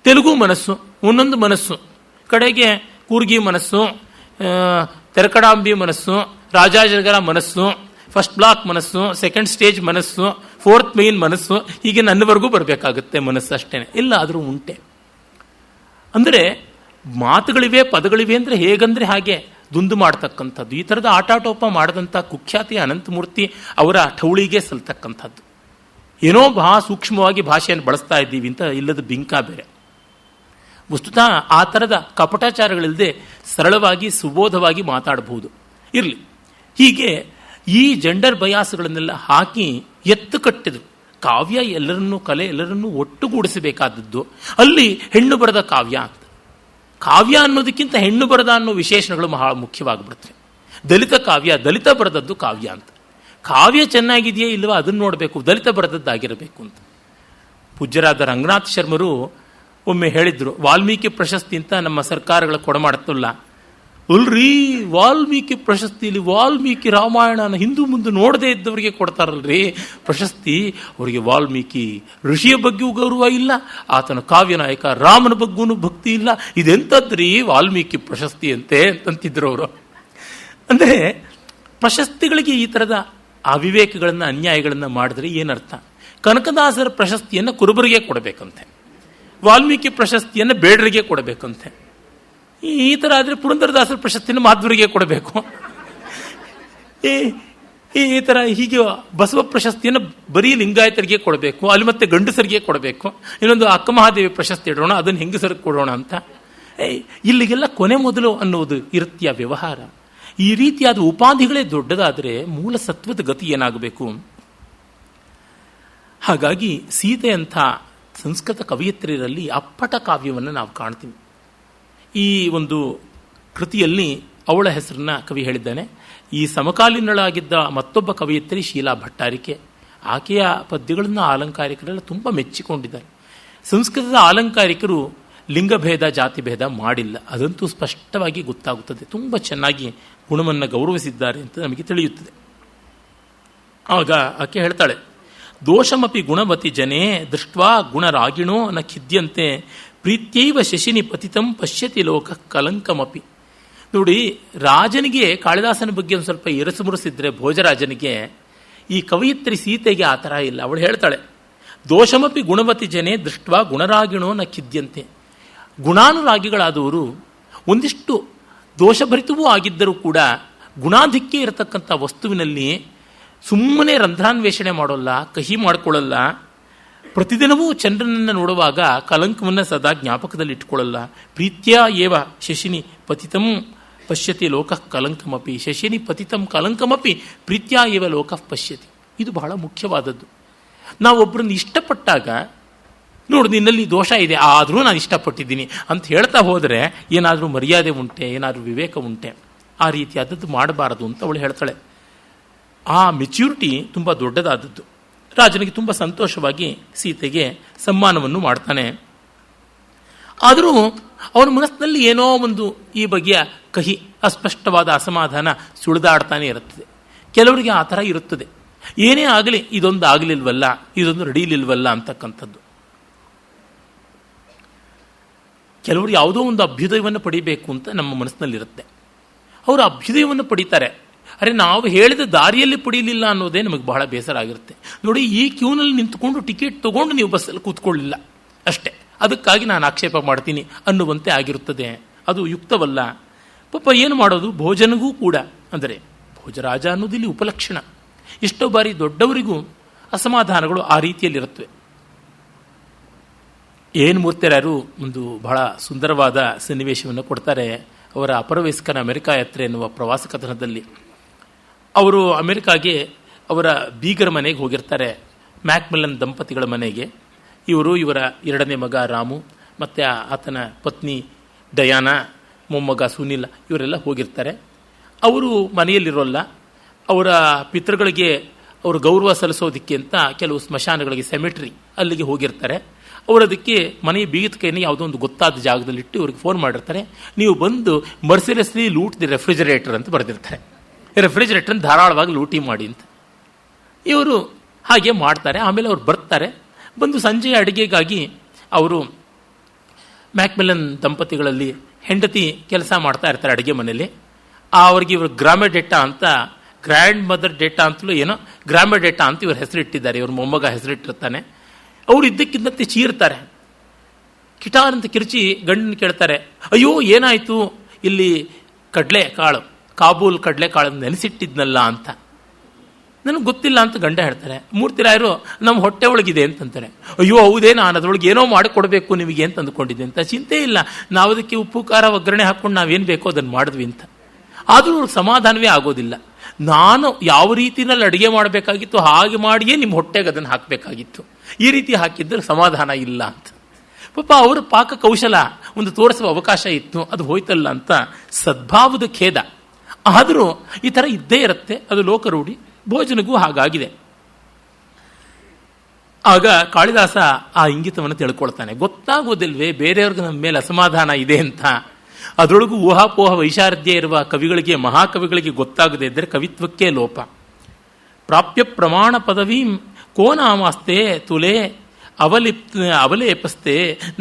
ತೆಲುಗು ಮನಸ್ಸು ಒಂದೊಂದು ಮನಸ್ಸು, ಕಡೆಗೆ ಕೂರ್ಗಿ ಮನಸ್ಸು, ತೆರಕಡಾಂಬಿ ಮನಸ್ಸು, ರಾಜಾಜನಗರ ಮನಸ್ಸು, ಫಸ್ಟ್ ಬ್ಲಾಕ್ ಮನಸ್ಸು, ಸೆಕೆಂಡ್ ಸ್ಟೇಜ್ ಮನಸ್ಸು, ಫೋರ್ತ್ ಮೇನ್ ಮನಸ್ಸು, ಹೀಗೆ ನನ್ನವರೆಗೂ ಬರಬೇಕಾಗುತ್ತೆ ಮನಸ್ಸು ಅಷ್ಟೇನೆ. ಇಲ್ಲ ಆದರೂ ಉಂಟೆ. ಅಂದರೆ ಮಾತುಗಳಿವೆ, ಪದಗಳಿವೆ ಅಂದರೆ ಹೇಗಂದರೆ ಹಾಗೆ ದುಂದು ಮಾಡ್ತಕ್ಕಂಥದ್ದು. ಈ ಥರದ ಆಟಾಟೋಪ ಮಾಡಿದಂಥ ಕುಖ್ಯಾತಿ ಅನಂತಮೂರ್ತಿ ಅವರ ಠೌಳಿಗೆ ಸಲ್ತಕ್ಕಂಥದ್ದು. ಏನೋ ಸೂಕ್ಷ್ಮವಾಗಿ ಭಾಷೆಯನ್ನು ಬಳಸ್ತಾ ಇದ್ದೀವಿ ಅಂತ ಇಲ್ಲದ ಬಿಂಕ ಬೇರೆ. ವಸ್ತುತಃ ಆ ಥರದ ಕಪಟಾಚಾರಗಳಿಲ್ಲದೆ ಸರಳವಾಗಿ ಸುಬೋಧವಾಗಿ ಮಾತಾಡಬಹುದು. ಇರಲಿ, ಹೀಗೆ ಈ ಜೆಂಡರ್ ಬಯಾಸ್ಗಳನ್ನೆಲ್ಲ ಹಾಕಿ ಎತ್ತು ಕಟ್ಟಿದ್ರು. ಕಾವ್ಯ ಎಲ್ಲರನ್ನೂ, ಕಲೆ ಎಲ್ಲರನ್ನೂ ಒಟ್ಟುಗೂಡಿಸಬೇಕಾದದ್ದು. ಅಲ್ಲಿ ಹೆಣ್ಣು ಬರೆದ ಕಾವ್ಯ ಅಂತ. ಕಾವ್ಯ ಅನ್ನೋದಕ್ಕಿಂತ ಹೆಣ್ಣು ಬರೆದ ಅನ್ನೋ ವಿಶೇಷಣಗಳು ಬಹಳ ಮುಖ್ಯವಾಗಿಬಿಡುತ್ತವೆ. ದಲಿತ ಕಾವ್ಯ, ದಲಿತ ಬರೆದದ್ದು ಕಾವ್ಯ ಅಂತ. ಕಾವ್ಯ ಚೆನ್ನಾಗಿದೆಯೇ ಇಲ್ಲವಾ ಅದನ್ನು ನೋಡಬೇಕು, ದಲಿತ ಬರೆದದ್ದಾಗಿರಬೇಕು ಅಂತ. ಪೂಜ್ಯರಾದ ರಂಗನಾಥ್ ಶರ್ಮರು ಒಮ್ಮೆ ಹೇಳಿದ್ರು, ವಾಲ್ಮೀಕಿ ಪ್ರಶಸ್ತಿ ಅಂತ ನಮ್ಮ ಸರ್ಕಾರಗಳ ಕೊಡಮಾಡುತ್ತಲ್ಲ. ಅಲ್ರಿ, ವಾಲ್ಮೀಕಿ ಪ್ರಶಸ್ತಿಲಿ ವಾಲ್ಮೀಕಿ ರಾಮಾಯಣನ ಹಿಂದೂ ಮುಂದೆ ನೋಡದೇ ಇದ್ದವರಿಗೆ ಕೊಡ್ತಾರಲ್ರಿ ಪ್ರಶಸ್ತಿ. ಅವರಿಗೆ ವಾಲ್ಮೀಕಿ ಋಷಿಯ ಬಗ್ಗೆಯೂ ಗೌರವ ಇಲ್ಲ, ಆತನ ಕಾವ್ಯನಾಯಕ ರಾಮನ ಬಗ್ಗೂ ಭಕ್ತಿ ಇಲ್ಲ. ಇದೆಂಥದ್ರಿ ವಾಲ್ಮೀಕಿ ಪ್ರಶಸ್ತಿ ಅಂತಿದ್ರು ಅವರು. ಅಂದರೆ ಪ್ರಶಸ್ತಿಗಳಿಗೆ ಈ ಥರದ ಅವಿವೇಕಗಳನ್ನು, ಅನ್ಯಾಯಗಳನ್ನು ಮಾಡಿದ್ರೆ ಏನರ್ಥ? ಕನಕದಾಸರ ಪ್ರಶಸ್ತಿಯನ್ನು ಕುರುಬರಿಗೆ ಕೊಡಬೇಕಂತೆ, ವಾಲ್ಮೀಕಿ ಪ್ರಶಸ್ತಿಯನ್ನು ಬೇಡರಿಗೆ ಕೊಡಬೇಕಂತೆ. ಈ ಥರ ಆದರೆ ಪುರಂದರದಾಸರ ಪ್ರಶಸ್ತಿಯನ್ನು ಮಾಧ್ವರಿಗೆ ಕೊಡಬೇಕು. ಈ ಥರ ಹೀಗೆ ಬಸವ ಪ್ರಶಸ್ತಿಯನ್ನು ಬರೀ ಲಿಂಗಾಯತರಿಗೆ ಕೊಡಬೇಕು, ಅಲ್ಲಿ ಮತ್ತೆ ಗಂಡಸರಿಗೆ ಕೊಡಬೇಕು. ಇನ್ನೊಂದು ಅಕ್ಕಮಹಾದೇವಿ ಪ್ರಶಸ್ತಿ ಇಡೋಣ, ಅದನ್ನು ಹೆಂಗಸರಿಗೆ ಕೊಡೋಣ ಅಂತ. ಇಲ್ಲಿಗೆಲ್ಲ ಕೊನೆ ಮೊದಲು ಅನ್ನೋದು ಇರುತ್ತೀಯ ವ್ಯವಹಾರ. ಈ ರೀತಿಯಾದ ಉಪಾಧಿಗಳೇ ದೊಡ್ಡದಾದರೆ ಮೂಲ ಸತ್ವದ ಗತಿ ಏನಾಗಬೇಕು? ಹಾಗಾಗಿ ಸೀತೆಯಂಥ ಸಂಸ್ಕೃತ ಕವಯಿತ್ರಿಯರಲ್ಲಿ ಅಪ್ಪಟ ಕಾವ್ಯವನ್ನು ನಾವು ಕಾಣ್ತೀವಿ. ಈ ಒಂದು ಕೃತಿಯಲ್ಲಿ ಅವಳ ಹೆಸರನ್ನ ಕವಿ ಹೇಳಿದ್ದಾನೆ. ಈ ಸಮಕಾಲೀನಳಾಗಿದ್ದ ಮತ್ತೊಬ್ಬ ಕವಯಿತ್ರಿ ಶೀಲಾ ಭಟ್ಟಾರಿಕೆ. ಆಕೆಯ ಪದ್ಯಗಳನ್ನು ಅಲಂಕಾರಿಕರೆಲ್ಲ ತುಂಬ ಮೆಚ್ಚಿಕೊಂಡಿದ್ದಾರೆ. ಸಂಸ್ಕೃತದ ಅಲಂಕಾರಿಕರು ಲಿಂಗಭೇದ ಜಾತಿಭೇದ ಮಾಡಿಲ್ಲ, ಅದಂತೂ ಸ್ಪಷ್ಟವಾಗಿ ಗೊತ್ತಾಗುತ್ತದೆ. ತುಂಬ ಚೆನ್ನಾಗಿ ಗುಣವನ್ನು ಗೌರವಿಸಿದ್ದಾರೆ ಅಂತ ನಮಗೆ ತಿಳಿಯುತ್ತದೆ. ಆಗ ಆಕೆ ಹೇಳ್ತಾಳೆ, ದೋಷಮಪಿ ಗುಣವತಿ ಜನೇ ದೃಷ್ಟ್ವಾ ಗುಣರಾಗಿಣೋ ನ ಖಿದ್ಯಂತೆ ಪ್ರೀತ್ಯೈವ ಶಶಿನಿ ಪತಿತಂ ಪಶ್ಯತಿ ಲೋಕ ಕಲಂಕಮಪಿ. ನೋಡಿ, ರಾಜನಿಗೆ ಕಾಳಿದಾಸನ ಬಗ್ಗೆ ಒಂದು ಸ್ವಲ್ಪ ಎರಸುಮುರುಸಿದ್ರೆ ಭೋಜರಾಜನಿಗೆ, ಈ ಕವಯಿತ್ರಿ ಸೀತೆಗೆ ಆ ಥರ ಇಲ್ಲ. ಅವಳು ಹೇಳ್ತಾಳೆ, ದೋಷಮಪಿ ಗುಣವತಿ ಜನೇ ದೃಷ್ಟ್ವಾ ಗುಣರಾಗಿಣೋ ನ ಖಿದ್ಯಂತೆ. ಗುಣಾನುರಾಗಿಗಳಾದವರು ಒಂದಿಷ್ಟು ದೋಷಭರಿತವೂ ಆಗಿದ್ದರೂ ಕೂಡ ಗುಣಾಧಿಕ್ಯ ಇರತಕ್ಕಂಥ ವಸ್ತುವಿನಲ್ಲಿ ಸುಮ್ಮನೆ ರಂಧ್ರಾನ್ವೇಷಣೆ ಮಾಡೋಲ್ಲ, ಕಹಿ ಮಾಡಿಕೊಳ್ಳಲ್ಲ. ಪ್ರತಿದಿನವೂ ಚಂದ್ರನನ್ನು ನೋಡುವಾಗ ಕಲಂಕವನ್ನು ಸದಾ ಜ್ಞಾಪಕದಲ್ಲಿ ಇಟ್ಕೊಳ್ಳಲ್ಲ. ಪ್ರೀತ್ಯ ಏವ ಶಶಿನಿ ಪತಿತಂ ಪಶ್ಯತಿ ಲೋಕಃ ಕಲಂಕಮಪಿ. ಶಶಿನಿ ಪತಿತಂ ಕಲಂಕಮಪಿ ಪ್ರೀತ್ಯ ಏವ ಲೋಕಃ ಪಶ್ಯತಿ. ಇದು ಬಹಳ ಮುಖ್ಯವಾದದ್ದು. ನಾವೊಬ್ಬರನ್ನು ಇಷ್ಟಪಟ್ಟಾಗ, ನೋಡು ನಿನ್ನಲ್ಲಿ ದೋಷ ಇದೆ ಆದರೂ ನಾನು ಇಷ್ಟಪಟ್ಟಿದ್ದೀನಿ ಅಂತ ಹೇಳ್ತಾ ಹೋದರೆ ಏನಾದರೂ ಮರ್ಯಾದೆ ಉಂಟೆ, ಏನಾದರೂ ವಿವೇಕ ಉಂಟೆ? ಆ ರೀತಿಯಾದದ್ದು ಮಾಡಬಾರದು ಅಂತ ಅವಳು ಹೇಳ್ತಾಳೆ. ಆ ಮೆಚ್ಯೂರಿಟಿ ತುಂಬ ದೊಡ್ಡದಾದದ್ದು. ರಾಜನಿಗೆ ತುಂಬ ಸಂತೋಷವಾಗಿ ಸೀತೆಗೆ ಸಮ್ಮಾನವನ್ನು ಮಾಡ್ತಾನೆ. ಆದರೂ ಅವನ ಮನಸ್ಸಿನಲ್ಲಿ ಏನೋ ಒಂದು ಈ ಬಗೆಯ ಕಹಿ, ಅಸ್ಪಷ್ಟವಾದ ಅಸಮಾಧಾನ ಸುಳಿದಾಡ್ತಾನೆ ಇರುತ್ತದೆ. ಕೆಲವರಿಗೆ ಆ ಥರ ಇರುತ್ತದೆ. ಏನೇ ಆಗಲಿ ಇದೊಂದು ಆಗಲಿಲ್ವಲ್ಲ, ಇದೊಂದು ನಡೀಲಿಲ್ವಲ್ಲ ಅಂತಕ್ಕಂಥದ್ದು. ಕೆಲವರು ಯಾವುದೋ ಒಂದು ಅಭ್ಯುದಯವನ್ನು ಪಡಿಬೇಕು ಅಂತ ನಮ್ಮ ಮನಸ್ಸಿನಲ್ಲಿರುತ್ತೆ. ಅವರು ಅಭ್ಯುದಯವನ್ನು ಪಡಿತಾರೆ. ಅರೆ, ನಾವು ಹೇಳಿದ ದಾರಿಯಲ್ಲಿ ಪಡೀಲಿಲ್ಲ ಅನ್ನೋದೇ ನಮಗೆ ಬಹಳ ಬೇಸರ ಆಗಿರುತ್ತೆ. ನೋಡಿ, ಈ ಕ್ಯೂನಲ್ಲಿ ನಿಂತ್ಕೊಂಡು ಟಿಕೆಟ್ ತೊಗೊಂಡು ನೀವು ಬಸ್ಸಲ್ಲಿ ಕೂತ್ಕೊಳ್ಳಿಲ್ಲ ಅಷ್ಟೇ, ಅದಕ್ಕಾಗಿ ನಾನು ಆಕ್ಷೇಪ ಮಾಡ್ತೀನಿ ಅನ್ನುವಂತೆ ಆಗಿರುತ್ತದೆ. ಅದು ಯುಕ್ತವಲ್ಲ. ಪಾಪ ಏನು ಮಾಡೋದು, ಭೋಜನಗೂ ಕೂಡ ಅಂದರೆ ಭೋಜರಾಜ ಅನ್ನೋದಿಲ್ಲಿ ಉಪಲಕ್ಷಣ. ಎಷ್ಟೋ ಬಾರಿ ದೊಡ್ಡವರಿಗೂ ಅಸಮಾಧಾನಗಳು ಆ ರೀತಿಯಲ್ಲಿರುತ್ತವೆ. ಏನು ಮೂರ್ತಿರಾರು ಒಂದು ಬಹಳ ಸುಂದರವಾದ ಸನ್ನಿವೇಶವನ್ನು ಕೊಡ್ತಾರೆ. ಅವರ ಅಪರವಯಸ್ಕನ ಅಮೆರಿಕ ಯಾತ್ರೆ ಎನ್ನುವ ಪ್ರವಾಸ ಕಥನದಲ್ಲಿ ಅವರು ಅಮೆರಿಕಾಗೆ ಅವರ ಬೀಗರ ಮನೆಗೆ ಹೋಗಿರ್ತಾರೆ, ಮ್ಯಾಕ್ಮಿಲ್ಲನ್ ದಂಪತಿಗಳ ಮನೆಗೆ. ಇವರ ಎರಡನೇ ಮಗ ರಾಮು ಮತ್ತು ಆತನ ಪತ್ನಿ ಡಯಾನಾ, ಮೊಮ್ಮಗ ಸುನಿಲ್ ಇವರೆಲ್ಲ ಹೋಗಿರ್ತಾರೆ. ಅವರು ಮನೆಯಲ್ಲಿರೋಲ್ಲ. ಅವರ ಪಿತೃಗಳಿಗೆ ಅವರು ಗೌರವ ಸಲ್ಲಿಸೋದಕ್ಕೆ ಅಂತ ಕೆಲವು ಸ್ಮಶಾನಗಳಿಗೆ, ಸೆಮೆಟ್ರಿ ಅಲ್ಲಿಗೆ ಹೋಗಿರ್ತಾರೆ. ಅವರು ಅದಕ್ಕೆ ಮನೆಯ ಬೀಗದ ಕೈನ ಯಾವುದೋ ಒಂದು ಗೊತ್ತಾದ ಜಾಗದಲ್ಲಿಟ್ಟು ಇವ್ರಿಗೆ ಫೋನ್ ಮಾಡಿರ್ತಾರೆ, ನೀವು ಬಂದು ಮರ್ಸಿಲೆಸ್ಲಿ ಲೂಟ್ ದಿ ರೆಫ್ರಿಜರೇಟರ್ ಅಂತ ಬರೆದಿರ್ತಾರೆ. ರೆಫ್ರಿಜರೇಟರ್ನ ಧಾರಾಳವಾಗಿ ಲೂಟಿ ಮಾಡಿ ಅಂತ. ಇವರು ಹಾಗೆ ಮಾಡ್ತಾರೆ. ಆಮೇಲೆ ಅವ್ರು ಬರ್ತಾರೆ. ಬಂದು ಸಂಜೆಯ ಅಡುಗೆಗಾಗಿ ಅವರು ಮ್ಯಾಕ್ಮಿಲ್ಲನ್ ದಂಪತಿಗಳಲ್ಲಿ ಹೆಂಡತಿ ಕೆಲಸ ಮಾಡ್ತಾ ಇರ್ತಾರೆ ಅಡುಗೆ ಮನೆಯಲ್ಲಿ. ಅವ್ರಿಗೆ ಇವರು ಗ್ರಾಮೆಡೇಟಾ ಅಂತ, ಗ್ರ್ಯಾಂಡ್ ಮದರ್ ಡೇಟಾ ಅಂತಲೂ ಏನೋ ಗ್ರಾಮೆಡೇಟಾ ಅಂತ ಇವ್ರ ಹೆಸರಿಟ್ಟಿದ್ದಾರೆ. ಇವ್ರ ಮೊಮ್ಮಗ ಹೆಸರಿಟ್ಟಿರ್ತಾನೆ. ಅವರು ಇದ್ದಕ್ಕಿದ್ದಂತೆ ಚೀರ್ತಾರೆ. ಕಿಟಾರ್ ಅಂತ ಕಿರ್ಚಿ ಗಂಡನ ಕೇಳ್ತಾರೆ, ಅಯ್ಯೋ ಏನಾಯಿತು, ಇಲ್ಲಿ ಕಡಲೆಕಾಳು, ಕಾಬೂಲ್ ಕಡಲೆಕಾಳನ್ನು ನೆನೆಸಿಟ್ಟಿದ್ನಲ್ಲ ಅಂತ. ನನಗೆ ಗೊತ್ತಿಲ್ಲ ಅಂತ ಗಂಡ ಹೇಳ್ತಾರೆ. ಮೂರ್ತಿರಾಯರು ನಮ್ಮ ಹೊಟ್ಟೆ ಒಳಗಿದೆ ಅಂತಂತಾರೆ. ಅಯ್ಯೋ ಹೌದೇ, ನಾನು ಅದರೊಳಗೆ ಏನೋ ಮಾಡಿಕೊಡ್ಬೇಕು ನಿಮಗೆ ಅಂತ ಅಂದ್ಕೊಂಡಿದ್ದೆ ಅಂತ. ಚಿಂತೆ ಇಲ್ಲ, ನಾವು ಅದಕ್ಕೆ ಉಪ್ಪು ಖಾರ ಒಗ್ಗರಣೆ ಹಾಕ್ಕೊಂಡು ನಾವೇನು ಬೇಕೋ ಅದನ್ನು ಮಾಡಿದ್ವಿ ಅಂತ. ಆದರೂ ಅವ್ರಿಗೆ ಸಮಾಧಾನವೇ ಆಗೋದಿಲ್ಲ. ನಾನು ಯಾವ ರೀತಿಯಲ್ಲಿ ಅಡುಗೆ ಮಾಡಬೇಕಾಗಿತ್ತು ಹಾಗೆ ಮಾಡಿಯೇ ನಿಮ್ಮ ಹೊಟ್ಟೆಗೆ ಅದನ್ನು ಹಾಕಬೇಕಾಗಿತ್ತು, ಈ ರೀತಿ ಹಾಕಿದ್ರೆ ಸಮಾಧಾನ ಇಲ್ಲ ಅಂತ. ಪಾಪ ಅವರ ಪಾಕ ಕೌಶಲ ಒಂದು ತೋರಿಸುವ ಅವಕಾಶ ಇತ್ತು, ಅದು ಹೋಯ್ತಲ್ಲ ಅಂತ ಸದ್ಭಾವದ ಖೇದ. ಆದರೂ ಈ ಥರ ಇದ್ದೇ ಇರುತ್ತೆ, ಅದು ಲೋಕರೂಢಿ. ಭೋಜನಗೂ ಹಾಗಾಗಿದೆ. ಆಗ ಕಾಳಿದಾಸ ಆ ಇಂಗಿತವನ್ನು ತಿಳ್ಕೊಳ್ತಾನೆ. ಗೊತ್ತಾಗೋದಿಲ್ವೇ ಬೇರೆಯವ್ರಿಗೆ ನಮ್ಮ ಮೇಲೆ ಅಸಮಾಧಾನ ಇದೆ ಅಂತ. ಅದರೊಳಗೂ ಊಹಾಪೋಹ ವೈಶಾರದ್ಯ ಇರುವ ಕವಿಗಳಿಗೆ, ಮಹಾಕವಿಗಳಿಗೆ ಗೊತ್ತಾಗದೇ ಇದ್ದರೆ ಕವಿತ್ವಕ್ಕೆ ಲೋಪ. ಪ್ರಾಪ್ಯ ಪ್ರಮಾಣ ಪದವೀಂ ಕೋನಾಮಾಸ್ತೆ ತುಲೆ ಅವಲೇಪಸ್ತೆ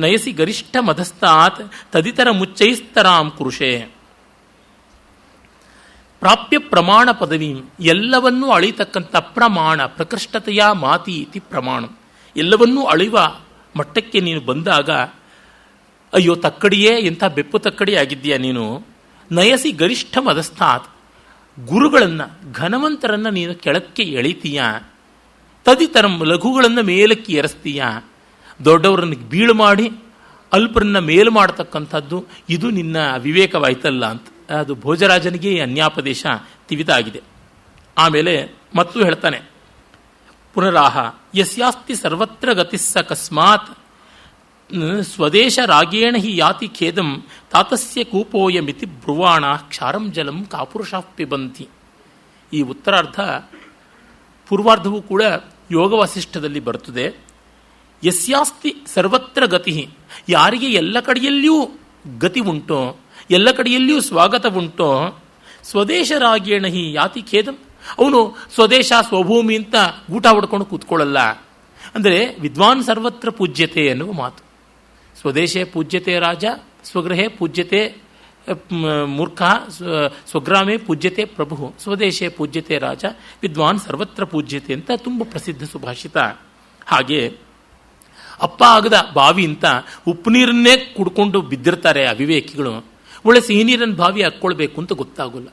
ನಯಸಿ ಗರಿಷ್ಠ ಮಧಸ್ತಾತ್ ತದಿತರ ಮುಚ್ಚೈಸ್ತರಾಂ ಕುರುಷೆ. ಪ್ರಾಪ್ಯ ಪ್ರಮಾಣ ಪದವಿ, ಎಲ್ಲವನ್ನೂ ಅಳಿತಕ್ಕಂಥ ಪ್ರಮಾಣ, ಪ್ರಕೃಷ್ಟತೆಯ ಮಾತಿ ಇತಿ ಪ್ರಮಾಣ. ಎಲ್ಲವನ್ನೂ ಅಳಿವ ಮಟ್ಟಕ್ಕೆ ನೀನು ಬಂದಾಗ, ಅಯ್ಯೋ ತಕ್ಕಡಿಯೇ, ಎಂಥ ಬೆಪ್ಪು ತಕ್ಕಡಿ ಆಗಿದ್ದೀಯಾ ನೀನು. ನಯಸಿ ಗರಿಷ್ಠ ಮದಸ್ಥಾತ್, ಗುರುಗಳನ್ನು, ಘನವಂತರನ್ನು ನೀನು ಕೆಳಕ್ಕೆ ಎಳಿತೀಯ. ತದಿತರಂ, ಲಘುಗಳನ್ನು ಮೇಲಕ್ಕೆ ಏರಿಸ್ತೀಯ. ದೊಡ್ಡವರನ್ನು ಬೀಳು ಮಾಡಿ ಅಲ್ಪರನ್ನ ಮೇಲು ಮಾಡತಕ್ಕಂಥದ್ದು, ಇದು ನಿನ್ನ ವಿವೇಕವಾಯ್ತಲ್ಲ ಅಂತ. ಅದು ಭೋಜರಾಜನಿಗೆ ಅನ್ಯಾಪದೇಶ ತಿವಿತಾಗಿದೆ. ಆಮೇಲೆ ಮತ್ತು ಹೇಳ್ತಾನೆ, ಪುನರಾಹ ಯಸ್ಯಾಸ್ತಿ ಸರ್ವತ್ರ ಗತಿಸ್ಸ ಕಸ್ಮಾತ್ ಸ್ವದೇಶ ರಾಗೇಣ ಹಿ ಯಾತಿ ಖೇದಂ ತಾತಸ್ಯ ಕೂಪೋಯಮಿತಿ ಬ್ರುವಾಣ ಕ್ಷಾರಂ ಜಲಂ ಕಾಪುರುಷಾಃ ಪಿಬಂತಿ. ಈ ಉತ್ತರಾರ್ಧ, ಪೂರ್ವಾರ್ಧವೂ ಕೂಡ ಯೋಗ ವಾಸಿಷ್ಠದಲ್ಲಿ ಬರುತ್ತದೆ. ಯಸ್ಯಾಸ್ತಿ ಸರ್ವತ್ರ ಗತಿ, ಯಾರಿಗೆ ಎಲ್ಲ ಕಡೆಯಲ್ಲಿಯೂ ಗತಿ ಉಂಟೋ, ಎಲ್ಲ ಕಡೆಯಲ್ಲಿಯೂ ಸ್ವಾಗತ ಉಂಟೋ, ಸ್ವದೇಶ ರಾಗೇಣ ಹಿ ಯಾತಿ ಖೇದಂ, ಅವನು ಸ್ವದೇಶ ಸ್ವಭೂಮಿ ಅಂತ ಊಟ ಹೊಡ್ಕೊಂಡು ಕೂತ್ಕೊಳ್ಳಲ್ಲ. ಅಂದರೆ ವಿದ್ವಾನ್ ಸರ್ವತ್ರ ಪೂಜ್ಯತೆ ಎನ್ನುವ ಮಾತು. ಸ್ವದೇಶೇ ಪೂಜ್ಯತೆ ರಾಜ, ಸ್ವಗೃಹೇ ಪೂಜ್ಯತೆ ಮೂರ್ಖ, ಸ್ವಗ್ರಾಮೇ ಪೂಜ್ಯತೆ ಪ್ರಭು, ಸ್ವದೇಶೇ ಪೂಜ್ಯತೆ ರಾಜ, ವಿದ್ವಾನ್ ಸರ್ವತ್ರ ಪೂಜ್ಯತೆ ಅಂತ ತುಂಬ ಪ್ರಸಿದ್ಧ ಸುಭಾಷಿತ. ಹಾಗೆ ಅಪ್ಪ ಆಗದ ಬಾವಿ ಅಂತ ಉಪ್ಪು ನೀರನ್ನೇ ಕುಡ್ಕೊಂಡು ಬಿದ್ದಿರ್ತಾರೆ ಅವಿವೇಕಿಗಳು. ಒಳ್ಳೆ ಸಿಹಿ ನೀರನ್ನು ಬಾವಿ ಹಾಕ್ಕೊಳ್ಬೇಕು ಅಂತ ಗೊತ್ತಾಗೋಲ್ಲ.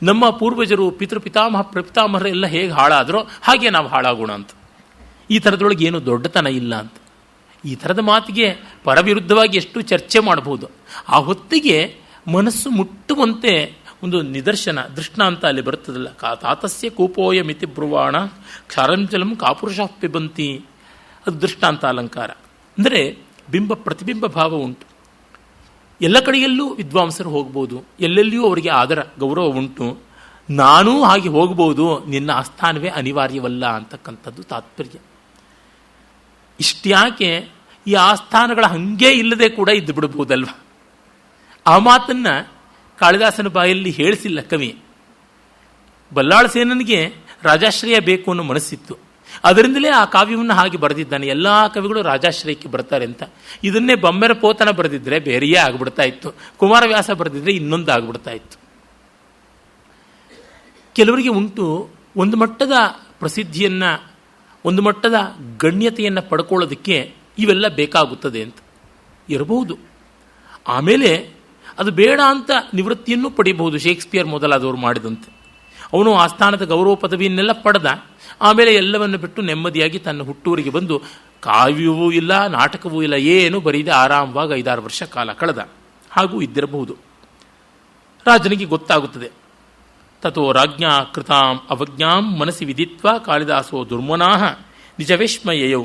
ನಮ್ಮ ಪೂರ್ವಜರು ಪಿತೃಪಿತಾಮಹ ಪ್ರಪಿತಾಮಹರು ಎಲ್ಲ ಹೇಗೆ ಹಾಳಾದರೋ ಹಾಗೆ ನಾವು ಹಾಳಾಗೋಣ ಅಂತ. ಈ ಥರದೊಳಗೆ ಏನು ದೊಡ್ಡತನ ಇಲ್ಲ ಅಂತ. ಈ ಥರದ ಮಾತಿಗೆ ಪರವಿರುದ್ಧವಾಗಿ ಎಷ್ಟು ಚರ್ಚೆ ಮಾಡಬಹುದು. ಆ ಹೊತ್ತಿಗೆ ಮನಸ್ಸು ಮುಟ್ಟುವಂತೆ ಒಂದು ನಿದರ್ಶನ, ದೃಷ್ಟಾಂತ ಅಲ್ಲಿ ಬರುತ್ತದಲ್ಲ. ತಾತಸ್ಯ ಕೂಪೋಯ ಮಿತಿ ಬ್ರುವಾಣ ಕ್ಷಾರಂಜಲಂ ಕಾಪುರುಷಾಃ ಪಿಬಂತಿ. ಅದು ದೃಷ್ಟಾಂತ ಅಲಂಕಾರ. ಅಂದರೆ ಬಿಂಬ ಪ್ರತಿಬಿಂಬ ಭಾವ ಉಂಟು. ಎಲ್ಲ ಕಡೆಯಲ್ಲೂ ವಿದ್ವಾಂಸರು ಹೋಗ್ಬೋದು, ಎಲ್ಲೆಲ್ಲಿಯೂ ಅವರಿಗೆ ಆದರ ಗೌರವ ಉಂಟು. ನಾನೂ ಹಾಗೆ ಹೋಗ್ಬೋದು, ನಿನ್ನ ಆಸ್ಥಾನವೇ ಅನಿವಾರ್ಯವಲ್ಲ ಅಂತಕ್ಕಂಥದ್ದು ತಾತ್ಪರ್ಯ. ಇಷ್ಟ್ಯಾಕೆ ಈ ಆಸ್ಥಾನಗಳ ಹಂಗೆ ಇಲ್ಲದೆ ಕೂಡ ಇದ್ದು ಬಿಡಬಹುದಲ್ವ. ಆ ಮಾತನ್ನ ಕಾಳಿದಾಸನ ಬಾಯಲ್ಲಿ ಹೇಳಿಸಿಲ್ಲ ಕವಿ. ಬಲ್ಲಾಳ ಸೇನನಿಗೆ ರಾಜಾಶ್ರಯ ಬೇಕು ಅನ್ನೋ ಮನಸ್ಸಿತ್ತು. ಅದರಿಂದಲೇ ಆ ಕಾವ್ಯವನ್ನು ಹಾಗೆ ಬರೆದಿದ್ದಾನೆ. ಎಲ್ಲ ಕವಿಗಳು ರಾಜಾಶ್ರಯಕ್ಕೆ ಬರ್ತಾರೆ ಅಂತ. ಇದನ್ನೇ ಬೊಮ್ಮೆರ ಪೋತನ ಬರೆದಿದ್ರೆ ಬೇರೆಯೇ ಆಗ್ಬಿಡ್ತಾ ಇತ್ತು, ಕುಮಾರವ್ಯಾಸ ಬರೆದಿದ್ರೆ ಇನ್ನೊಂದು ಆಗ್ಬಿಡ್ತಾ ಇತ್ತು. ಕೆಲವರಿಗೆ ಉಂಟು ಒಂದು ಮಟ್ಟದ ಪ್ರಸಿದ್ಧಿಯನ್ನು, ಒಂದು ಮಟ್ಟದ ಗಣ್ಯತೆಯನ್ನು ಪಡ್ಕೊಳ್ಳೋದಕ್ಕೆ ಇವೆಲ್ಲ ಬೇಕಾಗುತ್ತದೆ ಅಂತ ಇರಬಹುದು. ಆಮೇಲೆ ಅದು ಬೇಡ ಅಂತ ನಿವೃತ್ತಿಯನ್ನು ಪಡೆಯಬಹುದು. ಶೇಕ್ಸ್ಪಿಯರ್ ಮೊದಲಾದವರು ಮಾಡಿದಂತೆ. ಅವನು ಆಸ್ಥಾನದ ಗೌರವ ಪದವಿಯನ್ನೆಲ್ಲ ಪಡೆದ. ಆಮೇಲೆ ಎಲ್ಲವನ್ನು ಬಿಟ್ಟು ನೆಮ್ಮದಿಯಾಗಿ ತನ್ನ ಹುಟ್ಟೂರಿಗೆ ಬಂದು ಕಾವ್ಯವೂ ಇಲ್ಲ, ನಾಟಕವೂ ಇಲ್ಲ, ಏನು ಬರೀದೆ ಆರಾಮವಾಗಿ 5-6 ವರ್ಷ ಕಾಲ ಕಳೆದ. ಹಾಗೂ ಇದ್ದಿರಬಹುದು. ರಾಜನಿಗೆ ಗೊತ್ತಾಗುತ್ತದೆ. ತಥೋ ರಾಜ್ಞಾ ಕೃತಾಂ ಅವಜ್ಞಾಂ ಮನಸ್ಸಿ ವಿದಿತ್ವ ಕಾಳಿದಾಸೋ ದುರ್ಮನಾಹ ನಿಜವೇಶ್ಮಯಯೌ.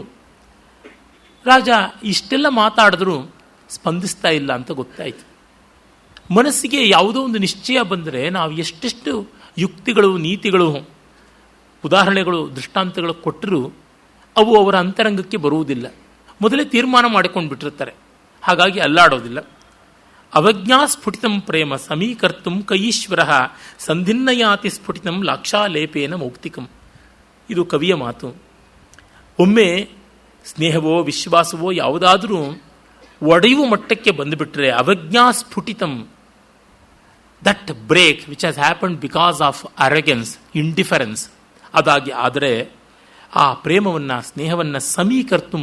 ರಾಜ ಇಷ್ಟೆಲ್ಲ ಮಾತಾಡಿದ್ರೂ ಸ್ಪಂದಿಸ್ತಾ ಇಲ್ಲ ಅಂತ ಗೊತ್ತಾಯಿತು. ಮನಸ್ಸಿಗೆ ಯಾವುದೋ ಒಂದು ನಿಶ್ಚಯ ಬಂದರೆ ನಾವು ಎಷ್ಟೆಷ್ಟು ಯುಕ್ತಿಗಳು, ನೀತಿಗಳು, ಉದಾಹರಣೆಗಳು, ದೃಷ್ಟಾಂತಗಳು ಕೊಟ್ಟರೂ ಅವು ಅವರ ಅಂತರಂಗಕ್ಕೆ ಬರುವುದಿಲ್ಲ. ಮೊದಲೇ ತೀರ್ಮಾನ ಮಾಡಿಕೊಂಡು ಬಿಟ್ಟಿರ್ತಾರೆ. ಹಾಗಾಗಿ ಅಲ್ಲಾಡೋದಿಲ್ಲ. ಅವಜ್ಞಾ ಸ್ಫುಟಿತಂ ಪ್ರೇಮ ಸಮೀಕರ್ತಂ ಕೈಶ್ವರ ಸಂಧಿನ್ನಯಾತಿ ಸ್ಫುಟಿತಂ ಲಾಕ್ಷಾಲೇಪೇನ ಮೌಕ್ತಿಕಂ. ಇದು ಕವಿಯ ಮಾತು. ಒಮ್ಮೆ ಸ್ನೇಹವೋ ವಿಶ್ವಾಸವೋ ಯಾವುದಾದರೂ ಒಡೆಯುವ ಮಟ್ಟಕ್ಕೆ ಬಂದುಬಿಟ್ರೆ ಅವಜ್ಞಾ ಸ್ಫುಟಿತಂ, that break which has happened because of arrogance, indifference, ಅದಾಗಿ ಆದರೆ ಆ ಪ್ರೇಮವನ್ನು, ಸ್ನೇಹವನ್ನು ಸಮೀಕರ್ತು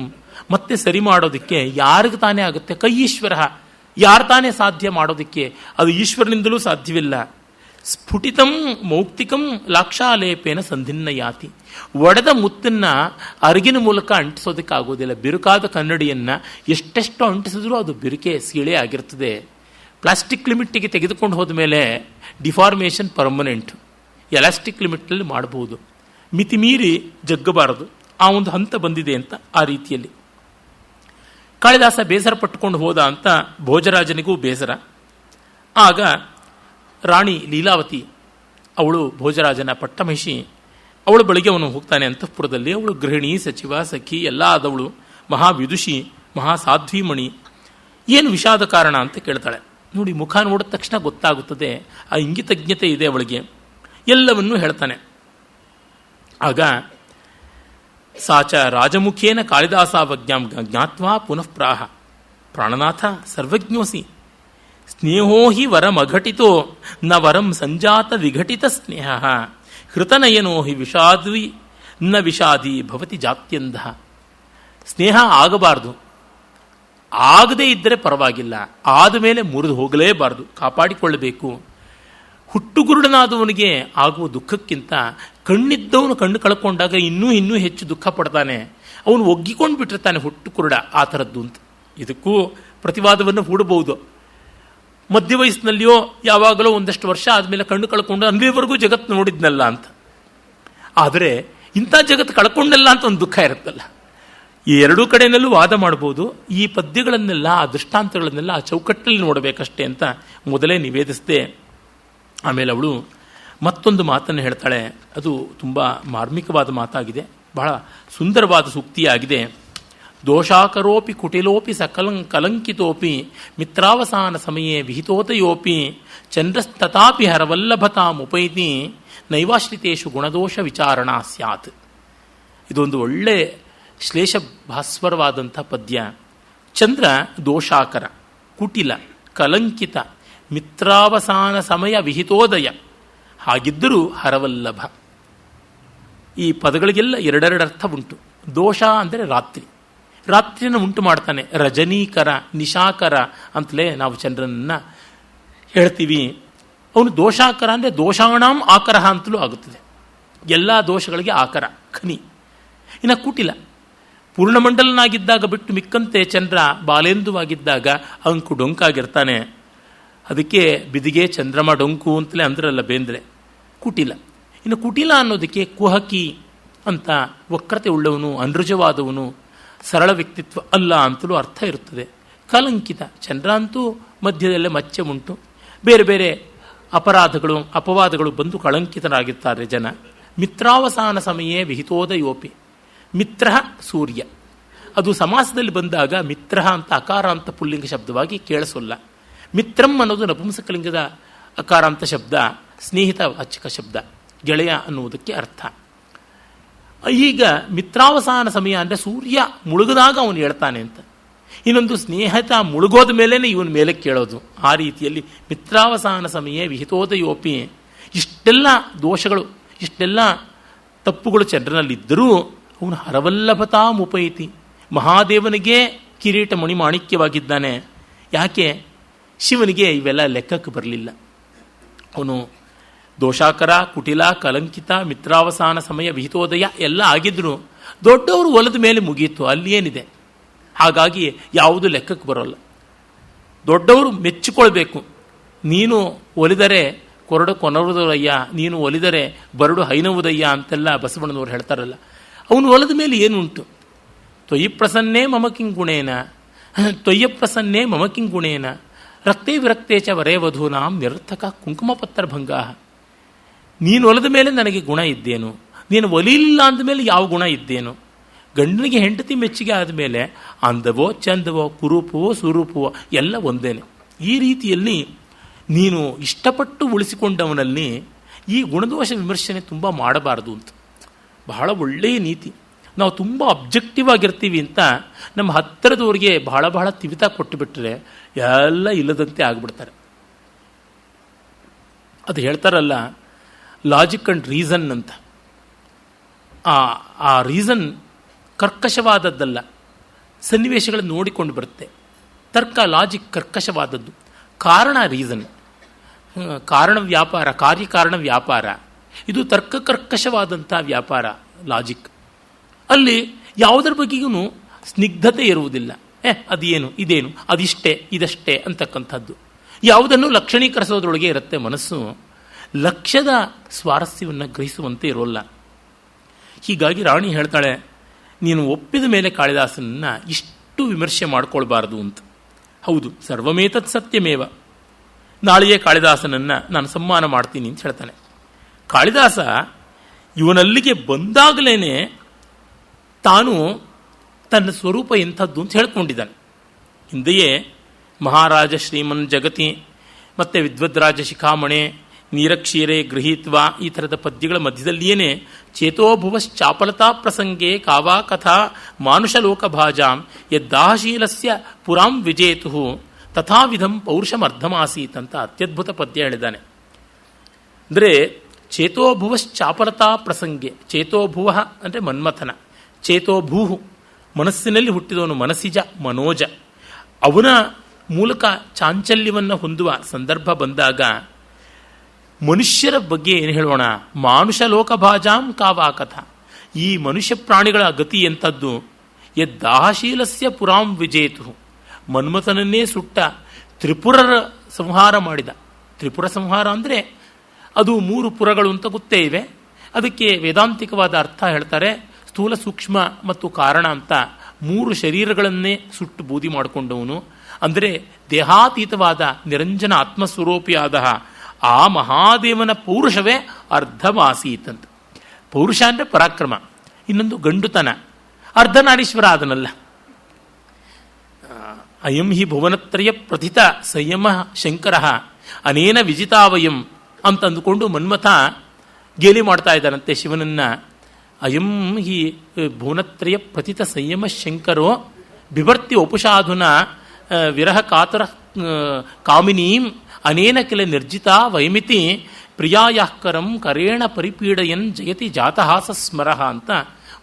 ಮತ್ತೆ ಸರಿ ಮಾಡೋದಕ್ಕೆ ಯಾರಿಗೆ ತಾನೇ ಆಗುತ್ತೆ? ಕೈ ಈಶ್ವರ, ಯಾರು ತಾನೇ ಸಾಧ್ಯ ಮಾಡೋದಕ್ಕೆ? ಅದು ಈಶ್ವರನಿಂದಲೂ ಸಾಧ್ಯವಿಲ್ಲ. ಸ್ಫುಟಿತಂ ಮೌಕ್ತಿಕಂ ಲಾಕ್ಷಾಲೇಪೇನ ಸಂಧಿನ್ನ ಯಾತಿ. ಒಡೆದ ಮುತ್ತನ್ನು ಅರಗಿನ ಮೂಲಕ ಅಂಟಿಸೋದಕ್ಕಾಗೋದಿಲ್ಲ. ಬಿರುಕಾದ ಕನ್ನಡಿಯನ್ನು ಎಷ್ಟೆಷ್ಟು ಅಂಟಿಸಿದ್ರೂ ಅದು ಬಿರುಕೆ ಸೀಳೆ ಆಗಿರ್ತದೆ. ಪ್ಲಾಸ್ಟಿಕ್ ಲಿಮಿಟ್ಟಿಗೆ ತೆಗೆದುಕೊಂಡು ಹೋದ ಮೇಲೆ ಡಿಫಾರ್ಮೇಷನ್ ಪರ್ಮನೆಂಟ್. ಎಲಾಸ್ಟಿಕ್ ಲಿಮಿಟ್ನಲ್ಲಿ ಮಾಡಬಹುದು. ಮಿತಿ ಮೀರಿ ಜಗ್ಗಬಾರದು. ಆ ಒಂದು ಹಂತ ಬಂದಿದೆ ಅಂತ ಆ ರೀತಿಯಲ್ಲಿ ಕಾಳಿದಾಸ ಬೇಸರ ಪಟ್ಟುಕೊಂಡು ಹೋದ ಅಂತ ಭೋಜರಾಜನಿಗೂ ಬೇಸರ. ಆಗ ರಾಣಿ ಲೀಲಾವತಿ, ಅವಳು ಭೋಜರಾಜನ ಪಟ್ಟಮಹಿಷಿ, ಅವಳ ಬಳಿಗೆ ಅವನು ಹೋಗ್ತಾನೆ ಅಂತಃಪುರದಲ್ಲಿ. ಅವಳು ಗೃಹಿಣಿ, ಸಚಿವ, ಸಖಿ ಎಲ್ಲ ಆದವಳು, ಮಹಾವಿದುಷಿ, ಮಹಾಸಾಧ್ವೀಮಣಿ. ಏನು ವಿಷಾದ ಕಾರಣ ಅಂತ ಕೇಳ್ತಾಳೆ. ನೋಡಿ, ಮುಖ ನೋಡಿದ ತಕ್ಷಣ ಗೊತ್ತಾಗುತ್ತದೆ. ಆ ಇಂಗಿತಜ್ಞತೆ ಇದೆ ಅವಳಿಗೆ. ಎಲ್ಲವನ್ನೂ ಹೇಳ್ತಾನೆ. ಆಗ ಸಾಚ ರಾಜಮುಖೇನ ಕಾಳಿದಾಸಾವಜ್ಞಾಂ ಜ್ಞಾತ್ವಾ ಪುನಃ ಪ್ರಾಹ ಪ್ರಾಣನಾಥ ಸರ್ವಜ್ಞೋಸಿ ಸ್ನೇಹೋ ಹಿ ವರಮಘಟಿತೋ ನ ವರಂ ಸಂಜಾತ ವಿಘಟಿತ ಸ್ನೇಹ ಹೃತನಯನೋ ಹಿ ವಿಷಾದ್ವಿ ನ ವಿಷಾದಿ ಭವತಿ ಜಾತ್ಯಂಧ. ಸ್ನೇಹ ಆಗಬಾರ್ದು, ಆಗದೇ ಇದ್ದರೆ ಪರವಾಗಿಲ್ಲ, ಆದಮೇಲೆ ಮುರಿದು ಹೋಗಲೇಬಾರ್ದು, ಕಾಪಾಡಿಕೊಳ್ಳಬೇಕು. ಹುಟ್ಟುಗುರುಡನಾದವನಿಗೆ ಆಗುವ ದುಃಖಕ್ಕಿಂತ ಕಣ್ಣಿದ್ದವನು ಕಣ್ಣು ಕಳ್ಕೊಂಡಾಗ ಇನ್ನೂ ಹೆಚ್ಚು ದುಃಖ ಪಡ್ತಾನೆ. ಅವನು ಒಗ್ಗಿಕೊಂಡು ಬಿಟ್ಟಿರ್ತಾನೆ ಹುಟ್ಟು ಕುರುಡ, ಆ ಥರದ್ದು ಅಂತ. ಇದಕ್ಕೂ ಪ್ರತಿವಾದವನ್ನು ಹೂಡಬಹುದು. ಮಧ್ಯ ವಯಸ್ಸಿನಲ್ಲಿಯೋ ಯಾವಾಗಲೋ ಒಂದಷ್ಟು ವರ್ಷ ಆದಮೇಲೆ ಕಣ್ಣು ಕಳ್ಕೊಂಡು ಅಲ್ಲಿವರೆಗೂ ಜಗತ್ತು ನೋಡಿದ್ನಲ್ಲ ಅಂತ. ಆದರೆ ಇಂಥ ಜಗತ್ತು ಕಳ್ಕೊಂಡಲ್ಲ ಅಂತ ಒಂದು ದುಃಖ ಇರುತ್ತಲ್ಲ. ಈ ಎರಡೂ ಕಡೆಯಲ್ಲೂ ವಾದ ಮಾಡ್ಬೋದು. ಈ ಪದ್ಯಗಳನ್ನೆಲ್ಲ, ಆ ದೃಷ್ಟಾಂತಗಳನ್ನೆಲ್ಲ ಆ ಚೌಕಟ್ಟಲ್ಲಿ ನೋಡಬೇಕಷ್ಟೇ ಅಂತ ಮೊದಲೇ ನಿವೇದಿಸಿದೆ. ಆಮೇಲೆ ಅವಳು ಮತ್ತೊಂದು ಮಾತನ್ನು ಹೇಳ್ತಾಳೆ. ಅದು ತುಂಬ ಮಾರ್ಮಿಕವಾದ ಮಾತಾಗಿದೆ, ಬಹಳ ಸುಂದರವಾದ ಸೂಕ್ತಿಯಾಗಿದೆ. ದೋಷಾಕರೋಪಿ ಕುಟಿಲೋಪಿ ಕಲಂಕಿತೋಪಿ ಮಿತ್ರಾವಸಾನ ಸಮಯೇ ವಿಹಿತೋತಯೋಪಿ ಚಂದ್ರಸ್ತಥಾಪಿ ಹರವಲ್ಲಭತಾಮುಪೈತಿ ನೈವಾಶ್ರಿತೇಶು ಗುಣದೋಷ ವಿಚಾರಣಾ ಸ್ಯಾತ್. ಇದೊಂದು ಒಳ್ಳೆ ಶ್ಲೇಷ ಭಾಸ್ವರವಾದಂಥ ಪದ್ಯ. ಚಂದ್ರ ದೋಷಾಕರ, ಕುಟಿಲ, ಕಲಂಕಿತ, ಮಿತ್ರಾವಸಾನ ಸಮಯ ವಿಹಿತೋದಯ. ಹಾಗಿದ್ದರೂ ಹರವಲ್ಲಭ. ಈ ಪದಗಳಿಗೆಲ್ಲ ಎರಡೆರಡು ಅರ್ಥ ಉಂಟು. ದೋಷ ಅಂದರೆ ರಾತ್ರಿ, ರಾತ್ರಿಯನ್ನು ಉಂಟು ಮಾಡ್ತಾನೆ. ರಜನೀಕರ, ನಿಶಾಕರ ಅಂತಲೇ ನಾವು ಚಂದ್ರನನ್ನು ಹೇಳ್ತೀವಿ. ಅವನು ದೋಷಾಕರ ಅಂದರೆ ದೋಷಾಣಾಂ ಆಕರ ಅಂತಲೂ ಆಗುತ್ತದೆ. ಎಲ್ಲ ದೋಷಗಳಿಗೆ ಆಕರ, ಖನಿ. ಇನ್ನು ಕುಟಿಲ, ಪೂರ್ಣಮಂಡಲನಾಗಿದ್ದಾಗ ಬಿಟ್ಟು ಮಿಕ್ಕಂತೆ ಚಂದ್ರ ಬಾಲೇಂದುವಾಗಿದ್ದಾಗ ಅಂಕು ಡೊಂಕಾಗಿರ್ತಾನೆ. ಅದಕ್ಕೆ ಬಿದಿಗೆ ಚಂದ್ರಮ ಡೊಂಕು ಅಂತಲೇ ಅಂದ್ರಲ್ಲ ಬೇಂದ್ರೆ. ಕುಟಿಲ. ಇನ್ನು ಕುಟಿಲ ಅನ್ನೋದಕ್ಕೆ ಕುಹಕಿ ಅಂತ, ವಕ್ರತೆ ಉಳ್ಳವನು, ಅನೃಜವಾದವನು, ಸರಳ ವ್ಯಕ್ತಿತ್ವ ಅಲ್ಲ ಅಂತಲೂ ಅರ್ಥ ಇರುತ್ತದೆ. ಕಲಂಕಿತ, ಚಂದ್ರ ಅಂತೂ ಮಧ್ಯದಲ್ಲೇ ಮಚ್ಚೆ ಉಂಟು. ಬೇರೆ ಬೇರೆ ಅಪರಾಧಗಳು, ಅಪವಾದಗಳು ಬಂದು ಕಳಂಕಿತರಾಗಿರ್ತಾರೆ ಜನ. ಮಿತ್ರಾವಸಾನ ಸಮಯೇ ವಿಹಿತೋದಯೋಪಿ. ಮಿತ್ರ ಸೂರ್ಯ, ಅದು ಸಮಾಸದಲ್ಲಿ ಬಂದಾಗ ಮಿತ್ರ ಅಂತ ಅಕಾರ ಅಂತ ಪುಲ್ಲಿಂಗ ಶಬ್ದವಾಗಿ ಕೇಳಿಸೋಲ್ಲ. ಮಿತ್ರಂ ಅನ್ನೋದು ನಪುಂಸಕಲಿಂಗದ ಅಕಾರ ಅಂತ ಶಬ್ದ, ಸ್ನೇಹಿತ ವಾಚಕ ಶಬ್ದ, ಗೆಳೆಯ ಅನ್ನುವುದಕ್ಕೆ ಅರ್ಥ. ಈಗ ಮಿತ್ರಾವಸಾನ ಸಮಯ ಅಂದರೆ ಸೂರ್ಯ ಮುಳುಗದಾಗ ಅವನು ಹೇಳ್ತಾನೆ ಅಂತ. ಇನ್ನೊಂದು ಸ್ನೇಹಿತ ಮುಳುಗೋದ ಮೇಲೇ ಇವನ ಮೇಲೆ ಕೇಳೋದು. ಆ ರೀತಿಯಲ್ಲಿ ಮಿತ್ರಾವಸಾನ ಸಮಯ ವಿಹಿತೋದಯೋಪಿ, ಇಷ್ಟೆಲ್ಲ ದೋಷಗಳು, ಇಷ್ಟೆಲ್ಲ ತಪ್ಪುಗಳು ಚಂದ್ರನಲ್ಲಿದ್ದರೂ ಅವನು ಹರವಲ್ಲಭತಾ ಮುಪೈತಿ, ಮಹಾದೇವನಿಗೆ ಕಿರೀಟ ಮಣಿಮಾಣಿಕ್ಯವಾಗಿದ್ದಾನೆ. ಯಾಕೆ? ಶಿವನಿಗೆ ಇವೆಲ್ಲ ಲೆಕ್ಕಕ್ಕೆ ಬರಲಿಲ್ಲ. ಅವನು ದೋಷಾಕರ, ಕುಟಿಲ, ಕಲಂಕಿತ, ಮಿತ್ರಾವಸಾನ ಸಮಯ, ವಿಹಿತೋದಯ ಎಲ್ಲ ಆಗಿದ್ರು ದೊಡ್ಡವರು ಒಲದ ಮೇಲೆ ಮುಗೀತು, ಅಲ್ಲಿ ಏನಿದೆ. ಹಾಗಾಗಿ ಯಾವುದು ಲೆಕ್ಕಕ್ಕೆ ಬರೋಲ್ಲ. ದೊಡ್ಡವರು ಮೆಚ್ಚಿಕೊಳ್ಬೇಕು. ನೀನು ಒಲಿದರೆ ಕೊರಡು ಕೊನರುವುದಯ್ಯ, ನೀನು ಒಲಿದರೆ ಬರಡು ಹೈನವುದಯ್ಯ ಅಂತೆಲ್ಲ ಬಸವಣ್ಣನವರು ಹೇಳ್ತಾರಲ್ಲ. ಅವನು ಒಲದ ಮೇಲೆ ಏನುಂಟು? ತ್ವಯಿ ಪ್ರಸನ್ನೇ ಮಮಕಿಂಗುಣೇನ, ತ್ವಯ್ಯ ಪ್ರಸನ್ನೇ ಮಮಕಿಂಗುಣೇನ, ರಕ್ತೇ ವಿರಕ್ತೇ ಚ ವರೇ ವಧೂನಾಂ ನಿರರ್ಥಕ ಕುಂಕುಮಪತ್ರಭಂಗ. ನೀನು ಒಲದ ಮೇಲೆ ನನಗೆ ಗುಣ ಇದ್ದೇನು, ನೀನು ಒಲಿಯಿಲ್ಲ ಅಂದಮೇಲೆ ಯಾವ ಗುಣ ಇದ್ದೇನು? ಗಂಡನಿಗೆ ಹೆಂಡತಿ ಮೆಚ್ಚುಗೆ ಆದಮೇಲೆ ಅಂದವೋ ಚಂದವೋ ಕುರೂಪವೋ ಸ್ವರೂಪವೋ ಎಲ್ಲ ಒಂದೇನೆ. ಈ ರೀತಿಯಲ್ಲಿ ನೀನು ಇಷ್ಟಪಟ್ಟು ಉಳಿಸಿಕೊಂಡವನಲ್ಲಿ ಈ ಗುಣದೋಷ ವಿಮರ್ಶನೆ ತುಂಬ ಮಾಡಬಾರದು ಅಂತ ಬಹಳ ಒಳ್ಳೆಯ ನೀತಿ. ನಾವು ತುಂಬ ಅಬ್ಜೆಕ್ಟಿವ್ ಆಗಿರ್ತೀವಿ ಅಂತ ನಮ್ಮ ಹತ್ತಿರದವ್ರಿಗೆ ಬಹಳ ಬಹಳ ತಿವಿತ ಕೊಟ್ಟು ಬಿಟ್ಟರೆ ಎಲ್ಲ ಇಲ್ಲದಂತೆ ಆಗಿಬಿಡ್ತಾರೆ. ಅದು ಹೇಳ್ತಾರಲ್ಲ, ಲಾಜಿಕ್ ಆ್ಯಂಡ್ ರೀಸನ್ ಅಂತ. ಆ ರೀಸನ್ ಕರ್ಕಶವಾದದ್ದಲ್ಲ, ಸನ್ನಿವೇಶಗಳನ್ನು ನೋಡಿಕೊಂಡು ಬರುತ್ತೆ. ತರ್ಕ, ಲಾಜಿಕ್ ಕರ್ಕಶವಾದದ್ದು. ಕಾರಣ ರೀಸನ್, ಕಾರಣ ವ್ಯಾಪಾರ, ಕಾರ್ಯಕಾರಣ ವ್ಯಾಪಾರ. ಇದು ತರ್ಕಕರ್ಕಶವಾದಂಥ ವ್ಯಾಪಾರ ಲಾಜಿಕ್. ಅಲ್ಲಿ ಯಾವುದರ ಬಗ್ಗೆಗೂ ಸ್ನಿಗ್ಧತೆ ಇರುವುದಿಲ್ಲ. ಅದೇನು, ಇದೇನು, ಅದಿಷ್ಟೇ, ಇದಷ್ಟೇ ಅಂತಕ್ಕಂಥದ್ದು. ಯಾವುದನ್ನು ಲಕ್ಷಣೀಕರಿಸೋದ್ರೊಳಗೆ ಇರುತ್ತೆ ಮನಸ್ಸು. ಲಕ್ಷ್ಯದ ಸ್ವಾರಸ್ಯವನ್ನು ಗ್ರಹಿಸುವಂತೆ ಇರೋಲ್ಲ. ಹೀಗಾಗಿ ರಾಣಿ ಹೇಳ್ತಾಳೆ, ನೀನು ಒಪ್ಪಿದ ಮೇಲೆ ಕಾಳಿದಾಸನನ್ನು ಇಷ್ಟು ವಿಮರ್ಶೆ ಮಾಡಿಕೊಳ್ಬಾರ್ದು ಅಂತ. ಹೌದು, ಸರ್ವಮೇತತ್ ಸತ್ಯಮೇವ. ನಾಳೆಯೇ ಕಾಳಿದಾಸನನ್ನು ನಾನು ಸಮ್ಮಾನ ಮಾಡ್ತೀನಿ ಅಂತ ಹೇಳ್ತಾನೆ. ಕಾಳಿದಾಸ ಇವನಲ್ಲಿಗೆ ಬಂದಾಗಲೇ ತಾನು ತನ್ನ ಸ್ವರೂಪ ಎಂಥದ್ದು ಅಂತ ಹೇಳ್ಕೊಂಡಿದ್ದಾನೆ. ಹಿಂದೆಯೇ ಮಹಾರಾಜ ಶ್ರೀಮನ್ ಜಗತಿ ಮತ್ತು ವಿದ್ವದ್ರಾಜ ಶಿಖಾಮಣೆ, ನೀರಕ್ಷೀರೆ ಗೃಹೀತ್ವ ಈ ಥರದ ಪದ್ಯಗಳ ಮಧ್ಯದಲ್ಲಿಯೇ ಚೇತೋಭುವಶ್ಚಾಪಲತಾ ಪ್ರಸಂಗೆ ಕಾವಾ ಕಥಾ ಮಾನುಷಲೋಕಭಾಜಾಂ ಯದ್ದಾಶೀಲಸ್ಯ ಪುರಾಂ ವಿಜೇತು ತಥಾವಿಧಂ ಪೌರುಷಮರ್ಧಮಾಸೀತ್ ಅಂತ ಅತ್ಯದ್ಭುತ ಪದ್ಯ ಹೇಳಿದ್ದಾನೆ. ಅಂದರೆ ಚೇತೋಭುವಶ್ಚಾಪಲತಾ ಪ್ರಸಂಗೆ, ಚೇತೋಭುವ ಅಂದರೆ ಮನ್ಮಥನ, ಚೇತೋಭೂಹು ಮನಸ್ಸಿನಲ್ಲಿ ಹುಟ್ಟಿದವನು, ಮನಸ್ಸಿಜ ಮನೋಜ, ಅವನ ಮೂಲಕ ಚಾಂಚಲ್ಯವನ್ನು ಹೊಂದುವ ಸಂದರ್ಭ ಬಂದಾಗ ಮನುಷ್ಯರ ಬಗ್ಗೆ ಏನು ಹೇಳೋಣ? ಮಾನುಷ ಲೋಕಭಾಜಾಂ ಕಾವಾ ಕಥಾ. ಈ ಮನುಷ್ಯ ಪ್ರಾಣಿಗಳ ಗತಿ ಎಂಥದ್ದು? ಯದ್ದಾಶೀಲಸ್ಯ ಪುರಾಂ ವಿಜೇತು, ಮನ್ಮಥನನ್ನೇ ಸುಟ್ಟ ತ್ರಿಪುರರ ಸಂಹಾರ ಮಾಡಿದ. ತ್ರಿಪುರ ಸಂಹಾರ ಅಂದರೆ ಅದು 3 ಪುರಗಳು ಅಂತ ಗೊತ್ತೇ ಇವೆ. ಅದಕ್ಕೆ ವೇದಾಂತಿಕವಾದ ಅರ್ಥ ಹೇಳ್ತಾರೆ, ಸ್ಥೂಲ, ಸೂಕ್ಷ್ಮ ಮತ್ತು ಕಾರಣ ಅಂತ 3 ಶರೀರಗಳನ್ನೇ ಸುಟ್ಟು ಬೂದಿ ಮಾಡಿಕೊಂಡವನು. ಅಂದರೆ ದೇಹಾತೀತವಾದ ನಿರಂಜನ ಆತ್ಮಸ್ವರೂಪಿಯಾದ ಆ ಮಹಾದೇವನ ಪೌರುಷವೇ ಅರ್ಧಮಾಸೀತ್ ಅಂತ. ಪೌರುಷ ಅಂದರೆ ಪರಾಕ್ರಮ, ಇನ್ನೊಂದು ಗಂಡುತನ. ಅರ್ಧನಾರೀಶ್ವರ ಆದನಲ್ಲ. ಅಯಂ ಹಿ ಭುವನತ್ರಯ ಪ್ರಥಿತ ಸಂಯಮ ಶಂಕರ ಅನೇನ ವಿಜಿತಾವಯಂ ಅಂತ ಅಂದುಕೊಂಡು ಮನ್ಮಥ ಗೇಲಿ ಮಾಡ್ತಾ ಇದ್ದಾನಂತೆ ಶಿವನನ್ನ. ಅಯಂ ಹಿ ಭುವನತ್ರಯ ಪ್ರಥಿತ ಸಂಯಮ ಶಂಕರೋ ಬಿಭರ್ತಿ ಉಪುಷಾಧುನ ವಿರಹ ಕಾತರ ಕಾಮಿನೀಂ ಅನೇನ ಕೆಲ ನಿರ್ಜಿತ ವೈಮಿತಿ ಪ್ರಿಯಾಯಾಕರಂ ಕರೇಣ ಪರಿಪೀಡಯನ್ ಜಯತಿ ಜಾತಹಾಸ ಸ್ಮರಹ ಅಂತ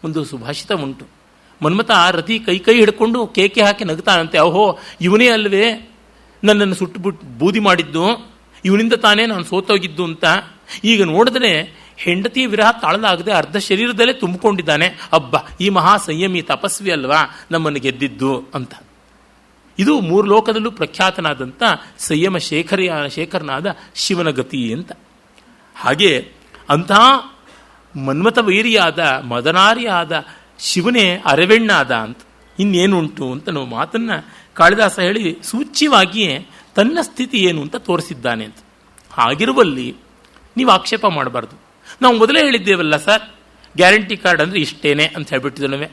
ಒಂದು ಸುಭಾಷಿತ ಉಂಟು. ಮನ್ಮಥ ರತಿ ಕೈ ಹಿಡ್ಕೊಂಡು ಕೇಕೆ ಹಾಕಿ ನಗ್ತಾನಂತೆ. ಓಹೋ, ಇವನೇ ಅಲ್ವೇ ನನ್ನನ್ನು ಸುಟ್ಟುಬಿಟ್ಟು ಬೂದಿ ಮಾಡಿದ್ದು, ಇವನಿಂದ ತಾನೇ ನಾನು ಸೋತೋಗಿದ್ದು ಅಂತ. ಈಗ ನೋಡಿದ್ರೆ ಹೆಂಡತಿ ವಿರಹ ತಾಳಲಾಗದೆ ಅರ್ಧ ಶರೀರದಲ್ಲೇ ತುಂಬಿಕೊಂಡಿದ್ದಾನೆ. ಅಬ್ಬಾ, ಈ ಮಹಾ ಸಂಯಮಿ ತಪಸ್ವಿ ಅಲ್ವಾ ನಮ್ಮನ್ನು ಗೆದ್ದಿದ್ದು ಅಂತ. ಇದು 3 ಲೋಕದಲ್ಲೂ ಪ್ರಖ್ಯಾತನಾದಂಥ ಸಂಯಮ ಶೇಖರನಾದ ಶಿವನ ಗತಿ ಅಂತ. ಹಾಗೆ ಅಂತಹ ಮನ್ಮಥ ವೈರಿಯಾದ ಮದನಾರಿಯಾದ ಶಿವನೇ ಅರವೆಣ್ಣಾದ ಅಂತ ಇನ್ನೇನುಂಟು ಅಂತ ನಾವು ಮಾತನ್ನು ಕಾಳಿದಾಸ ಹೇಳಿ ಸೂಚ್ಯವಾಗಿಯೇ ತನ್ನ ಸ್ಥಿತಿ ಏನು ಅಂತ ತೋರಿಸಿದ್ದಾನೆ ಅಂತ. ಹಾಗಿರುವಲ್ಲಿ ನೀವು ಆಕ್ಷೇಪ ಮಾಡಬಾರ್ದು. ನಾವು ಮೊದಲೇ ಹೇಳಿದ್ದೇವಲ್ಲ ಸರ್, ಗ್ಯಾರಂಟಿ ಕಾರ್ಡ್ ಅಂದರೆ ಇಷ್ಟೇನೆ ಅಂತ ಹೇಳ್ಬಿಟ್ಟಿದ್ದಲ್ವೇ.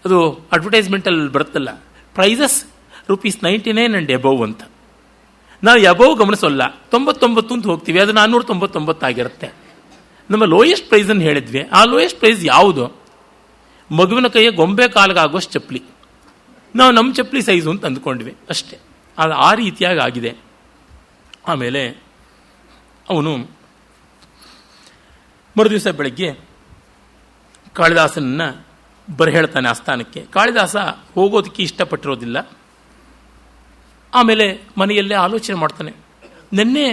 ಅದು ಅಡ್ವರ್ಟೈಸ್ಮೆಂಟಲ್ಲಿ ಬರುತ್ತಲ್ಲ, ಪ್ರೈಸಸ್ ₹99 ಆ್ಯಂಡ್ ಎಬವ್ ಅಂತ. ನಾವು ಎಬವ್ ಗಮನಿಸೋಲ್ಲ, 99 ಅಂತ ಹೋಗ್ತೀವಿ, ಅದು 499 ಆಗಿರುತ್ತೆ. ನಮ್ಮ ಲೋಯೆಸ್ಟ್ ಪ್ರೈಸನ್ನು ಹೇಳಿದ್ವಿ. ಆ ಲೋಯೆಸ್ಟ್ ಪ್ರೈಸ್ ಯಾವುದು? ಮಗುವಿನ ಕೈಯ ಗೊಂಬೆ ಕಾಲಿಗಾಗೋಷ್ಟು ಚಪ್ಪಲಿ. ನಾವು ನಮ್ಮ ಚಪ್ಪಲಿ ಸೈಜು ಅಂತ ಅಂದ್ಕೊಂಡ್ವಿ ಅಷ್ಟೇ. ಅದು ಆ ರೀತಿಯಾಗಿ ಆಗಿದೆ. ಆಮೇಲೆ ಅವನು ಮರುದಿವಸ ಬೆಳಗ್ಗೆ ಕಾಳಿದಾಸನನ್ನು ಹೇಳ್ತಾನೆ ಆಸ್ಥಾನಕ್ಕೆ. ಕಾಳಿದಾಸ ಹೋಗೋದಕ್ಕೆ ಇಷ್ಟಪಟ್ಟಿರೋದಿಲ್ಲ. ಆಮೇಲೆ ಮನೆಯಲ್ಲೇ ಆಲೋಚನೆ ಮಾಡ್ತಾನೆ. ನಿನ್ನೆ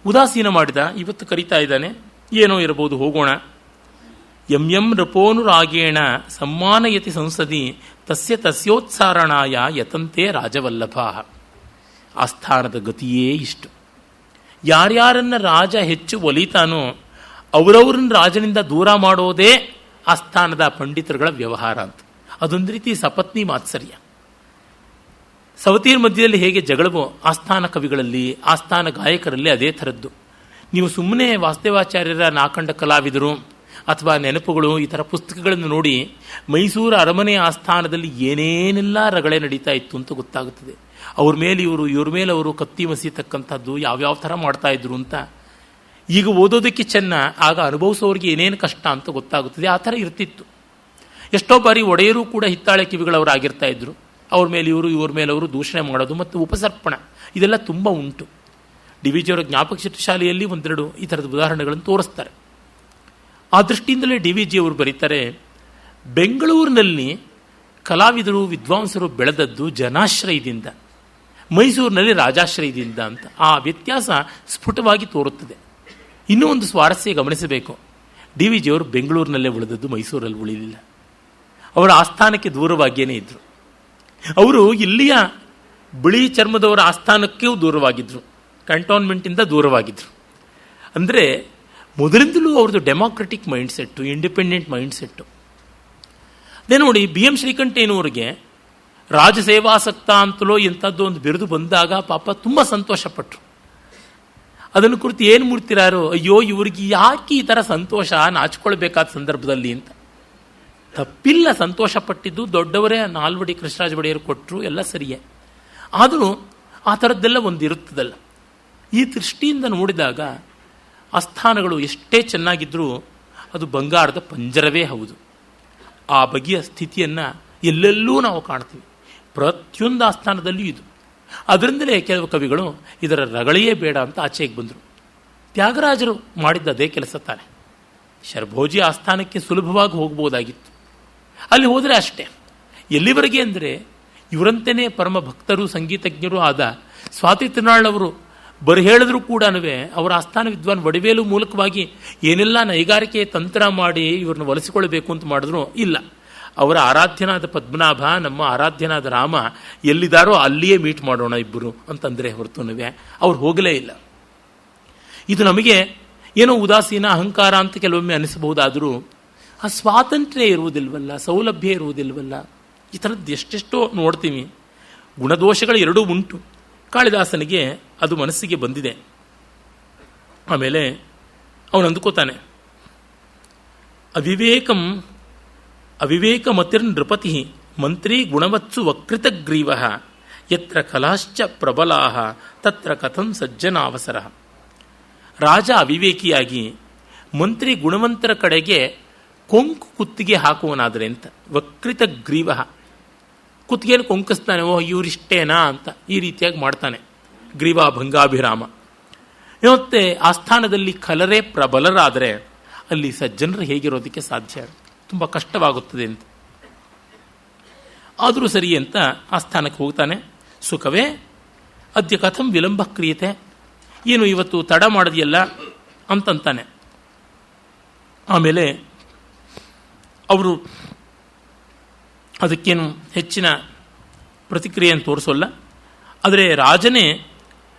ಉದಾಸೀನ ಮಾಡಿದ, ಇವತ್ತು ಕರೀತಾ ಇದ್ದಾನೆ, ಏನೋ ಇರಬಹುದು, ಹೋಗೋಣ. ಎಂ ನೃಪೋನುರಾಗೇಣ ಸಮ್ಮಾನಯತಿ ಸಂಸದಿ ತಸ್ಯೋತ್ಸಾರಣಾಯ ಯತಂತೆ ರಾಜವಲ್ಲಭ. ಆಸ್ಥಾನದ ಗತಿಯೇ ಇಷ್ಟು. ಯಾರ್ಯಾರನ್ನ ರಾಜ ಹೆಚ್ಚು ಒಲಿತಾನೋ ಅವರವ್ರನ್ನ ರಾಜನಿಂದ ದೂರ ಮಾಡೋದೇ ಆಸ್ಥಾನದ ಪಂಡಿತರುಗಳ ವ್ಯವಹಾರ ಅಂತ. ಅದೊಂದು ರೀತಿ ಸಪತ್ನಿ ಮಾತ್ಸರ್ಯ. ಸವತಿಯರ ಮಧ್ಯದಲ್ಲಿ ಹೇಗೆ ಜಗಳವೋ ಆಸ್ಥಾನ ಕವಿಗಳಲ್ಲಿ, ಆಸ್ಥಾನ ಗಾಯಕರಲ್ಲಿ ಅದೇ ಥರದ್ದು. ನೀವು ಸುಮ್ಮನೆ ವಾಸ್ತವಾಚಾರ್ಯರ ನಾಕಂಡ ಕಲಾವಿದರು ಅಥವಾ ನೆನಪುಗಳು ಈ ಥರ ಪುಸ್ತಕಗಳನ್ನು ನೋಡಿ ಮೈಸೂರು ಅರಮನೆ ಆಸ್ಥಾನದಲ್ಲಿ ಏನೇನೆಲ್ಲ ರಗಳೆ ನಡೀತಾ ಇತ್ತು ಅಂತ ಗೊತ್ತಾಗುತ್ತದೆ. ಅವ್ರ ಮೇಲೆ ಇವರು, ಇವ್ರ ಮೇಲೆ ಅವರು ಕತ್ತಿ ಮಸೀತಕ್ಕಂಥದ್ದು ಯಾವ್ಯಾವ ಥರ ಮಾಡ್ತಾ ಇದ್ರು ಅಂತ. ಈಗ ಓದೋದಕ್ಕೆ ಚೆನ್ನ, ಆಗ ಅನುಭವಿಸೋರಿಗೆ ಏನೇನು ಕಷ್ಟ ಅಂತ ಗೊತ್ತಾಗುತ್ತದೆ. ಆ ಥರ ಇರ್ತಿತ್ತು. ಎಷ್ಟೋ ಬಾರಿ ಒಡೆಯರು ಕೂಡ ಹಿತ್ತಾಳೆ ಕಿವಿಗಳವರಾಗಿರ್ತಾ ಇದ್ರು. ಅವ್ರ ಮೇಲೆ ಇವರು, ಇವ್ರ ಮೇಲೆ ಅವರು ದೂಷಣೆ ಮಾಡೋದು ಮತ್ತು ಉಪಸರ್ಪಣ ಇದೆಲ್ಲ ತುಂಬ ಉಂಟು. ಡಿ.ವಿ.ಜಿಯವರ ಜ್ಞಾಪಕ ಚಿತ್ರಶಾಲೆಯಲ್ಲಿ ಒಂದೆರಡು ಈ ಥರದ ಉದಾಹರಣೆಗಳನ್ನು ತೋರಿಸ್ತಾರೆ. ಆ ದೃಷ್ಟಿಯಿಂದಲೇ ಡಿ.ವಿ.ಜಿಯವರು ಬರೀತಾರೆ, ಬೆಂಗಳೂರಿನಲ್ಲಿ ಕಲಾವಿದರು ವಿದ್ವಾಂಸರು ಬೆಳೆದದ್ದು ಜನಾಶ್ರಯದಿಂದ, ಮೈಸೂರಿನಲ್ಲಿ ರಾಜಾಶ್ರಯದಿಂದ ಅಂತ. ಆ ವ್ಯತ್ಯಾಸ ಸ್ಫುಟವಾಗಿ ತೋರುತ್ತದೆ. ಇನ್ನೂ ಒಂದು ಸ್ವಾರಸ್ಯ ಗಮನಿಸಬೇಕು. ಡಿ.ವಿ.ಜಿಯವರು ಬೆಂಗಳೂರಿನಲ್ಲೇ ಉಳಿದದ್ದು, ಮೈಸೂರಲ್ಲಿ ಉಳಿಲಿಲ್ಲ. ಅವರ ಆಸ್ಥಾನಕ್ಕೆ ದೂರವಾಗಿಯೇ ಇದ್ದರು. ಅವರು ಇಲ್ಲಿಯ ಬಿಳಿ ಚರ್ಮದವರ ಆಸ್ಥಾನಕ್ಕೂ ದೂರವಾಗಿದ್ದರು, ಕಂಟೋನ್ಮೆಂಟಿಂದ ದೂರವಾಗಿದ್ದರು. ಅಂದರೆ ಮೊದಲಿಂದಲೂ ಅವ್ರದ್ದು ಡೆಮಾಕ್ರೆಟಿಕ್ ಮೈಂಡ್ಸೆಟ್ಟು, ಇಂಡಿಪೆಂಡೆಂಟ್ ಮೈಂಡ್ಸೆಟ್ಟು. ಅದೇ ನೋಡಿ, BM ಶ್ರೀಕಂಠಯ್ಯನವರಿಗೆ ರಾಜಸೇವಾಸಕ್ತ ಅಂತಲೋ ಎಂಥದ್ದು ಒಂದು ಬಿರುದು ಬಂದಾಗ ಪಾಪ ತುಂಬ ಸಂತೋಷಪಟ್ಟರು. ಅದನ್ನು ಕುರಿತು ಏನು ಮುಡ್ತಿರಾರೋ, ಅಯ್ಯೋ ಇವ್ರಿಗೆ ಯಾಕೆ ಈ ಥರ ಸಂತೋಷ, ನಾಚಿಕೊಳ್ಬೇಕಾದ ಸಂದರ್ಭದಲ್ಲಿ ಅಂತ. ತಪ್ಪಿಲ್ಲ, ಸಂತೋಷಪಟ್ಟಿದ್ದು ದೊಡ್ಡವರೇ. ನಾಲ್ವಡಿ ಕೃಷ್ಣರಾಜ ಒಡೆಯರು ಕೊಟ್ಟರು, ಎಲ್ಲ ಸರಿಯೇ. ಆದರೂ ಆ ಥರದ್ದೆಲ್ಲ ಒಂದು ಇರುತ್ತದಲ್ಲ. ಈ ದೃಷ್ಟಿಯಿಂದ ನೋಡಿದಾಗ ಆಸ್ಥಾನಗಳು ಎಷ್ಟೇ ಚೆನ್ನಾಗಿದ್ದರೂ ಅದು ಬಂಗಾರದ ಪಂಜರವೇ ಹೌದು. ಆ ಬಗೆಯ ಸ್ಥಿತಿಯನ್ನು ಎಲ್ಲೆಲ್ಲೂ ನಾವು ಕಾಣ್ತೀವಿ, ಪ್ರತಿಯೊಂದು ಆಸ್ಥಾನದಲ್ಲಿಯೂ ಇದು. ಅದರಿಂದಲೇ ಕೆಲವು ಕವಿಗಳು ಇದರ ರಗಳೆಯೇ ಬೇಡ ಅಂತ ಆಚೆಗೆ ಬಂದರು. ತ್ಯಾಗರಾಜರು ಮಾಡಿದ್ದ ಅದೇ ಕೆಲಸ ತಾನೆ. ಶರಭೋಜಿ ಆಸ್ಥಾನಕ್ಕೆ ಸುಲಭವಾಗಿ ಹೋಗ್ಬೋದಾಗಿತ್ತು. ಅಲ್ಲಿ ಹೋದರೆ ಅಷ್ಟೇ. ಎಲ್ಲಿವರೆಗೆ ಅಂದರೆ ಇವರಂತೆಯೇ ಪರಮ ಭಕ್ತರು ಸಂಗೀತಜ್ಞರು ಆದ ಸ್ವಾತಿ ತಿರುನಾಳ್ ಅವರು ಹೇಳಿದ್ರು ಕೂಡ ಅವರ ಆಸ್ಥಾನ ವಿದ್ವಾನ್ ವಡಿವೇಲು ಮೂಲಕವಾಗಿ ಏನೆಲ್ಲ ನೈಗಾರಿಕೆ ತಂತ್ರ ಮಾಡಿ ಇವ್ರನ್ನ ಒಲಿಸಿಕೊಳ್ಬೇಕು ಅಂತ ಮಾಡಿದ್ರು, ಇಲ್ಲ. ಅವರ ಆರಾಧ್ಯನಾದ ಪದ್ಮನಾಭ, ನಮ್ಮ ಆರಾಧ್ಯನಾದ ರಾಮ ಎಲ್ಲಿದ್ದಾರೋ ಅಲ್ಲಿಯೇ ಮೀಟ್ ಮಾಡೋಣ ಇಬ್ಬರು ಅಂತಂದರೆ ಹೊರತು ಅವ್ರು ಹೋಗಲೇ ಇಲ್ಲ. ಇದು ನಮಗೆ ಏನೋ ಉದಾಸೀನ, ಅಹಂಕಾರ ಅಂತ ಕೆಲವೊಮ್ಮೆ ಅನಿಸಬಹುದಾದರೂ ಆ ಸ್ವಾತಂತ್ರ್ಯ ಇರುವುದಿಲ್ವಲ್ಲ, ಸೌಲಭ್ಯ ಇರುವುದಿಲ್ವಲ್ಲ. ಈ ಥರದ್ದು ಎಷ್ಟೆಷ್ಟೋ ನೋಡ್ತೀವಿ. ಗುಣದೋಷಗಳು ಎರಡೂ ಉಂಟು. ಕಾಳಿದಾಸನಿಗೆ ಅದು ಮನಸ್ಸಿಗೆ ಬಂದಿದೆ. ಆಮೇಲೆ ಅವನು ಅಂದುಕೋತಾನೆ, ಅವಿವೇಕಮತಿರ್ ನೃಪತಿ ಮಂತ್ರಿ ಗುಣವತ್ಸು ವಕ್ರಿತಗ್ರೀವ ಯತ್ರ ಕಲಾಶ್ಚ ಪ್ರಬಲಾಹ ತತ್ರ ಕಥಂ ಸಜ್ಜನಾವಸರ. ರಾಜ ಅವಿವೇಕಿಯಾಗಿ ಮಂತ್ರಿ ಗುಣವಂತರ ಕಡೆಗೆ ಕೊಂಕು ಕುತ್ತಿಗೆ ಹಾಕುವನಾದರೆ ಅಂತ. ವಕ್ರಿತ ಗ್ರೀವ, ಕುತ್ತಿಗೆಯನ್ನು ಕೊಂಕಿಸ್ತಾನೆ, ಓ ಇವರಿಷ್ಟೇನಾ ಅಂತ ಈ ರೀತಿಯಾಗಿ ಮಾಡ್ತಾನೆ. ಗ್ರೀವ ಭಂಗಾಭಿರಾಮ. ಮತ್ತೆ ಆಸ್ಥಾನದಲ್ಲಿ ಕಲರೇ ಪ್ರಬಲರಾದರೆ ಅಲ್ಲಿ ಸಜ್ಜನರು ಹೇಗಿರೋದಕ್ಕೆ ಸಾಧ್ಯ? ತುಂಬ ಕಷ್ಟವಾಗುತ್ತದೆ ಅಂತ. ಆದರೂ ಸರಿ ಅಂತ ಆಸ್ಥಾನಕ್ಕೆ ಹೋಗ್ತಾನೆ. ಸುಖವೇ ಅದ್ಯ ಕಥಂ ವಿಳಂಬ ಕ್ರಿಯತೆ, ಏನು ಇವತ್ತು ತಡ ಮಾಡಿದೆಯಲ್ಲ ಅಂತಂತಾನೆ. ಆಮೇಲೆ ಅವರು ಅದಕ್ಕೇನು ಹೆಚ್ಚಿನ ಪ್ರತಿಕ್ರಿಯೆಯನ್ನು ತೋರಿಸೋಲ್ಲ. ಆದರೆ ರಾಜನೇ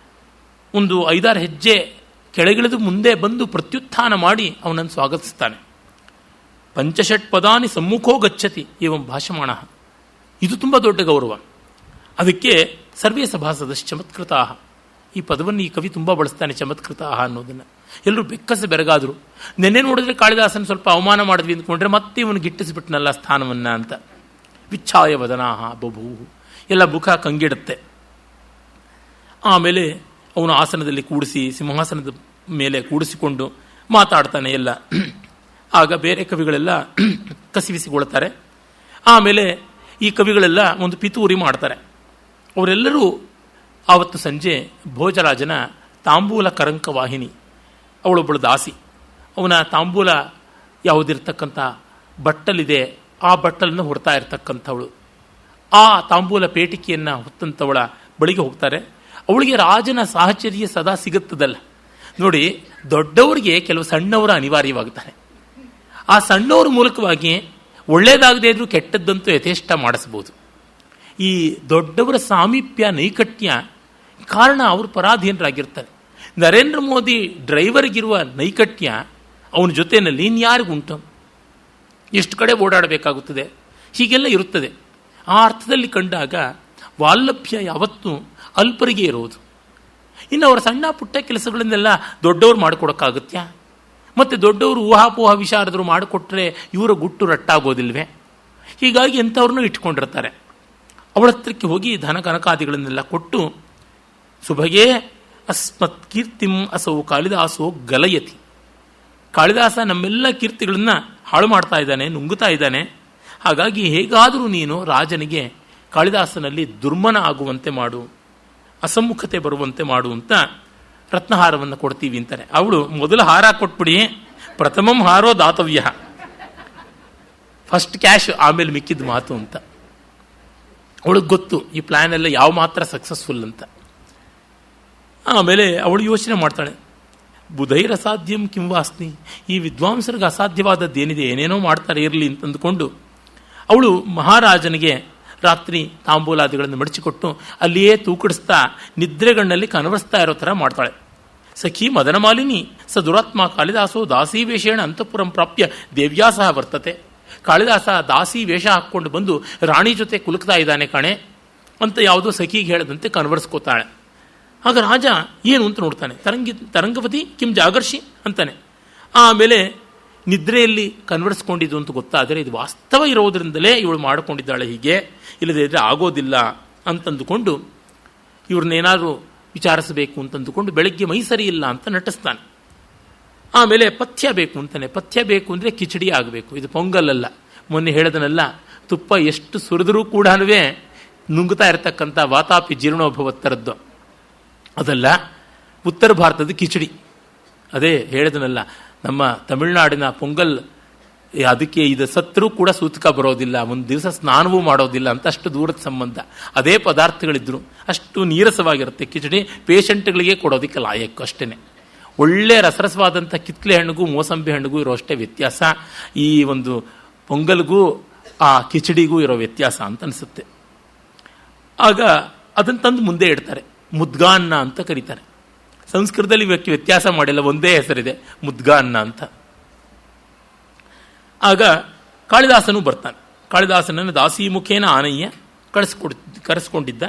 ಒಂದು 5-6 ಹೆಜ್ಜೆ ಕೆಳಗಿಳಿದು ಮುಂದೆ ಬಂದು ಪ್ರತ್ಯುತ್ಥಾನ ಮಾಡಿ ಅವನನ್ನು ಸ್ವಾಗತಿಸ್ತಾನೆ. ಪಂಚಷಟ್ ಪದಾನಿ ಸಮ್ಮುಖೋ ಗಚ್ಚತಿ ಏವಂ ಭಾಷಮಾಣ. ಇದು ತುಂಬ ದೊಡ್ಡ ಗೌರವ. ಅದಕ್ಕೆ ಸರ್ವೇ ಸಭಾಸದಶ್ಚ ಚಮತ್ಕೃತಾ. ಈ ಪದವನ್ನು ಈ ಕವಿ ತುಂಬ ಬಳಸ್ತಾನೆ, ಚಮತ್ಕೃತಾ ಅನ್ನೋದನ್ನು. ಎಲ್ಲರೂ ಬೆಕ್ಕಸ ಬೆರಗಾದರು. ನೆನ್ನೆ ನೋಡಿದ್ರೆ ಕಾಳಿದಾಸನ ಸ್ವಲ್ಪ ಅವಮಾನ ಮಾಡಿದ್ವಿ ಅಂದ್ಕೊಂಡ್ರೆ ಮತ್ತೆ ಇವನು ಗಿಟ್ಟಿಸಿಬಿಟ್ನಲ್ಲ ಸ್ಥಾನವನ್ನು ಅಂತ. ವಿಚ್ಛಾಯ ವದನಾಹ ಬಭೂವು, ಎಲ್ಲ ಮುಖ ಕಂಗಿಡುತ್ತೆ. ಆಮೇಲೆ ಅವನು ಆಸನದಲ್ಲಿ ಕೂಡಿಸಿ ಸಿಂಹಾಸನದ ಮೇಲೆ ಕೂಡಿಸಿಕೊಂಡು ಮಾತಾಡ್ತಾನೆ ಎಲ್ಲ. ಆಗ ಬೇರೆ ಕವಿಗಳೆಲ್ಲ ಕಸಿವಿಸಿಗೊಳ್ತಾರೆ. ಆಮೇಲೆ ಈ ಕವಿಗಳೆಲ್ಲ ಒಂದು ಪಿತೂರಿ ಮಾಡ್ತಾರೆ. ಅವರೆಲ್ಲರೂ ಆವತ್ತು ಸಂಜೆ ಭೋಜರಾಜನ ತಾಂಬೂಲ ಕರಂಕ ವಾಹಿನಿ, ಅವಳೊಬ್ಬಳು ದಾಸಿ, ಅವನ ತಾಂಬೂಲ ಯಾವುದಿರ್ತಕ್ಕಂಥ ಬಟ್ಟಲಿದೆ ಆ ಬಟ್ಟಲನ್ನು ಹೊರ್ತಾ ಇರ್ತಕ್ಕಂಥವಳು, ಆ ತಾಂಬೂಲ ಪೇಟಿಕೆಯನ್ನು ಹೊತ್ತಂಥವಳ ಬಳಿಗೆ ಹೋಗ್ತಾರೆ. ಅವಳಿಗೆ ರಾಜನ ಸಾಹಚರ್ಯ ಸದಾ ಸಿಗುತ್ತದಲ್ಲ ನೋಡಿ. ದೊಡ್ಡವರಿಗೆ ಕೆಲವು ಸಣ್ಣವರ ಅನಿವಾರ್ಯವಾಗುತ್ತಾನೆ. ಆ ಸಣ್ಣವರ ಮೂಲಕವಾಗಿ ಒಳ್ಳೆಯದಾಗದೇ ಇದ್ರೂ ಕೆಟ್ಟದ್ದಂತೂ ಯಥೇಷ್ಟ ಮಾಡಿಸ್ಬೋದು. ಈ ದೊಡ್ಡವರ ಸಾಮೀಪ್ಯ ನೈಕಟ್ಯ ಕಾರಣ ಅವರು ಪರಾಧೀನರಾಗಿರ್ತಾರೆ. ನರೇಂದ್ರ ಮೋದಿ ಡ್ರೈವರ್ಗಿರುವ ನೈಕಟ್ಯ ಅವನ ಜೊತೆಯಲ್ಲಿ ಇನ್ಯಾರಿಗುಂಟು? ಎಷ್ಟು ಕಡೆ ಓಡಾಡಬೇಕಾಗುತ್ತದೆ, ಹೀಗೆಲ್ಲ ಇರುತ್ತದೆ. ಆ ಅರ್ಥದಲ್ಲಿ ಕಂಡಾಗ ವಾಲ್ಲಭ್ಯ ಯಾವತ್ತೂ ಅಲ್ಪರಿಗೆ ಇರುವುದು. ಇನ್ನು ಅವರ ಸಣ್ಣ ಪುಟ್ಟ ಕೆಲಸಗಳನ್ನೆಲ್ಲ ದೊಡ್ಡವರು ಮಾಡಿಕೊಡೋಕ್ಕಾಗತ್ಯ? ಮತ್ತು ದೊಡ್ಡವರು ಊಹಾಪೋಹ ವಿಚಾರದರು ಮಾಡಿಕೊಟ್ರೆ ಇವರ ಗುಟ್ಟು ರಟ್ಟಾಗೋದಿಲ್ವೇ? ಹೀಗಾಗಿ ಎಂಥವ್ರನ್ನೂ ಇಟ್ಕೊಂಡಿರ್ತಾರೆ. ಅವಳ ಹತ್ರಕ್ಕೆ ಹೋಗಿ ಧನ ಕನಕಾದಿಗಳನ್ನೆಲ್ಲ ಕೊಟ್ಟು, ಸುಭಗೇ ಅಸ್ಮತ್ ಕೀರ್ತಿಂ ಅಸೌ ಕಾಳಿದಾಸೋ ಗಲಯತಿ, ಕಾಳಿದಾಸ ನಮ್ಮೆಲ್ಲ ಕೀರ್ತಿಗಳನ್ನು ಹಾಳು ಮಾಡ್ತಾ ಇದ್ದಾನೆ, ನುಂಗುತ್ತಾ ಇದ್ದಾನೆ. ಹಾಗಾಗಿ ಹೇಗಾದರೂ ನೀನು ರಾಜನಿಗೆ ಕಾಳಿದಾಸನಲ್ಲಿ ದುರ್ಮನ ಆಗುವಂತೆ ಮಾಡು, ಅಸಮ್ಮುಖತೆ ಬರುವಂತೆ ಮಾಡು ಅಂತ ರತ್ನಹಾರವನ್ನು ಕೊಡ್ತೀವಿ ಅಂತಾರೆ. ಅವಳು ಮೊದಲ ಹಾರ ಕೊಟ್ಬಿಡಿ, ಪ್ರಥಮಂ ಹಾರೋ ದಾತವ್ಯ, ಫಸ್ಟ್ ಕ್ಯಾಶ್ ಆಮೇಲೆ ಮಿಕ್ಕಿದ ಮಾತು ಅಂತ. ಅವಳಿಗೆ ಗೊತ್ತು ಈ ಪ್ಲಾನ್ ಎಲ್ಲ ಯಾವ ಮಾತ್ರ ಸಕ್ಸಸ್ಫುಲ್ ಅಂತ. ಆಮೇಲೆ ಅವಳು ಯೋಚನೆ ಮಾಡ್ತಾಳೆ, ಬುಧೈರ ಅಸಾಧ್ಯಂ ಕಿಂವಾಸ್ನಿ, ಈ ವಿದ್ವಾಂಸರಿಗೆ ಅಸಾಧ್ಯವಾದದ್ದೇನಿದೆ, ಏನೇನೋ ಮಾಡ್ತಾರೆ ಇರಲಿ ಅಂತಂದುಕೊಂಡು ಅವಳು ಮಹಾರಾಜನಿಗೆ ರಾತ್ರಿ ತಾಂಬೂಲಾದಿಗಳನ್ನು ಮಡಚಿಕೊಟ್ಟು ಅಲ್ಲಿಯೇ ತೂಕಡಿಸ್ತಾ ನಿದ್ರೆಗಣ್ಣಲ್ಲಿ ಕನವರಿಸ್ತಾ ಇರೋ ಥರ ಮಾಡ್ತಾಳೆ. ಸಖಿ ಮದನಮಾಲಿನಿ ಸ ದುರಾತ್ಮ ಕಾಳಿದಾಸೋ ದಾಸಿ ವೇಷೇಣ ಅಂತಃಪುರಂ ಪ್ರಾಪ್ಯ ದೇವ್ಯಾಸಹ ವರ್ತತೆ. ಕಾಳಿದಾಸ ದಾಸಿ ವೇಷ ಹಾಕ್ಕೊಂಡು ಬಂದು ರಾಣಿ ಜೊತೆ ಕುಲುಕ್ತಾ ಇದ್ದಾನೆ ಕಾಣೆ ಅಂತ ಯಾವುದೋ ಸಖಿಗೆ ಹೇಳದಂತೆ ಕನ್ವರ್ಸ್ಕೋತಾಳೆ. ಆಗ ರಾಜ ಏನು ಅಂತ ನೋಡ್ತಾನೆ. ತರಂಗವತಿ ಕಿಂ ಜಾಗರ್ಷಿ ಅಂತಾನೆ. ಆಮೇಲೆ ನಿದ್ರೆಯಲ್ಲಿ ಕನ್ವರ್ಸ್ಕೊಂಡಿದ್ದು ಅಂತ ಗೊತ್ತಾದರೆ ಇದು ವಾಸ್ತವ ಇರೋದ್ರಿಂದಲೇ ಇವಳು ಮಾಡಿಕೊಂಡಿದ್ದಾಳೆ, ಹೀಗೆ ಇಲ್ಲದೇ ಇದ್ರೆ ಆಗೋದಿಲ್ಲ ಅಂತಂದುಕೊಂಡು ಇವ್ರನ್ನೇನಾದರೂ ವಿಚಾರಿಸಬೇಕು ಅಂತಂದುಕೊಂಡು ಬೆಳಗ್ಗೆ ಮೈ ಸರಿ ಇಲ್ಲ ಅಂತ ನಟಿಸ್ತಾನೆ. ಆಮೇಲೆ ಪಥ್ಯ ಬೇಕು ಅಂತಾನೆ. ಪಥ್ಯ ಬೇಕು ಅಂದರೆ ಕಿಚಡಿ ಆಗಬೇಕು, ಇದು ಪೊಂಗಲಲ್ಲ. ಮೊನ್ನೆ ಹೇಳದನಲ್ಲ, ತುಪ್ಪ ಎಷ್ಟು ಸುರಿದ್ರೂ ಕೂಡ ನುಂಗುತ್ತಾ ಇರತಕ್ಕಂಥ ವಾತಾಪಿ ಜೀರ್ಣೋಭವತ್ತರದ್ದು ಅದಲ್ಲ, ಉತ್ತರ ಭಾರತದ ಕಿಚಡಿ. ಅದೇ ಹೇಳಿದನಲ್ಲ, ನಮ್ಮ ತಮಿಳುನಾಡಿನ ಪೊಂಗಲ್ ಅದಕ್ಕೆ ಇದು ಸತ್ರೂ ಕೂಡ ಸೂತಕ ಬರೋದಿಲ್ಲ, ಒಂದು ದಿವಸ ಸ್ನಾನವೂ ಮಾಡೋದಿಲ್ಲ ಅಂತ ಅಷ್ಟು ದೂರದ ಸಂಬಂಧ. ಅದೇ ಪದಾರ್ಥಗಳಿದ್ರು ಅಷ್ಟು ನೀರಸವಾಗಿರುತ್ತೆ ಕಿಚಡಿ. ಪೇಷಂಟ್ಗಳಿಗೆ ಕೊಡೋದಕ್ಕೆ ಲಾಯಕ್ಕು ಅಷ್ಟೇ. ಒಳ್ಳೆ ರಸರಸವಾದಂಥ ಕಿತ್ಲೆ ಹಣ್ಣಿಗೂ ಮೋಸಂಬಿ ಹಣ್ಣಿಗೂ ಇರೋ ಅಷ್ಟೇ ವ್ಯತ್ಯಾಸ, ಈ ಒಂದು ಪೊಂಗಲ್ಗೂ ಆ ಕಿಚಡಿಗೂ ಇರೋ ವ್ಯತ್ಯಾಸ ಅಂತ ಅನಿಸುತ್ತೆ. ಆಗ ಅದನ್ನು ತಂದು ಮುಂದೆ ಇಡ್ತಾರೆ. ಮುದ್ಗಾನ್ನ ಅಂತ ಕರೀತಾರೆ. ಸಂಸ್ಕೃತದಲ್ಲಿ ವ್ಯತ್ಯಾಸ ಮಾಡಿಲ್ಲ, ಒಂದೇ ಹೆಸರಿದೆ, ಮುದ್ಗಾನ್ನ ಅಂತ. ಆಗ ಕಾಳಿದಾಸನು ಬರ್ತಾನೆ. ಕಾಳಿದಾಸನನ್ನು ದಾಸಿಮುಖೇನ ಆನಯ್ಯ ಕರೆಸ್ಕೊಂಡಿದ್ದ.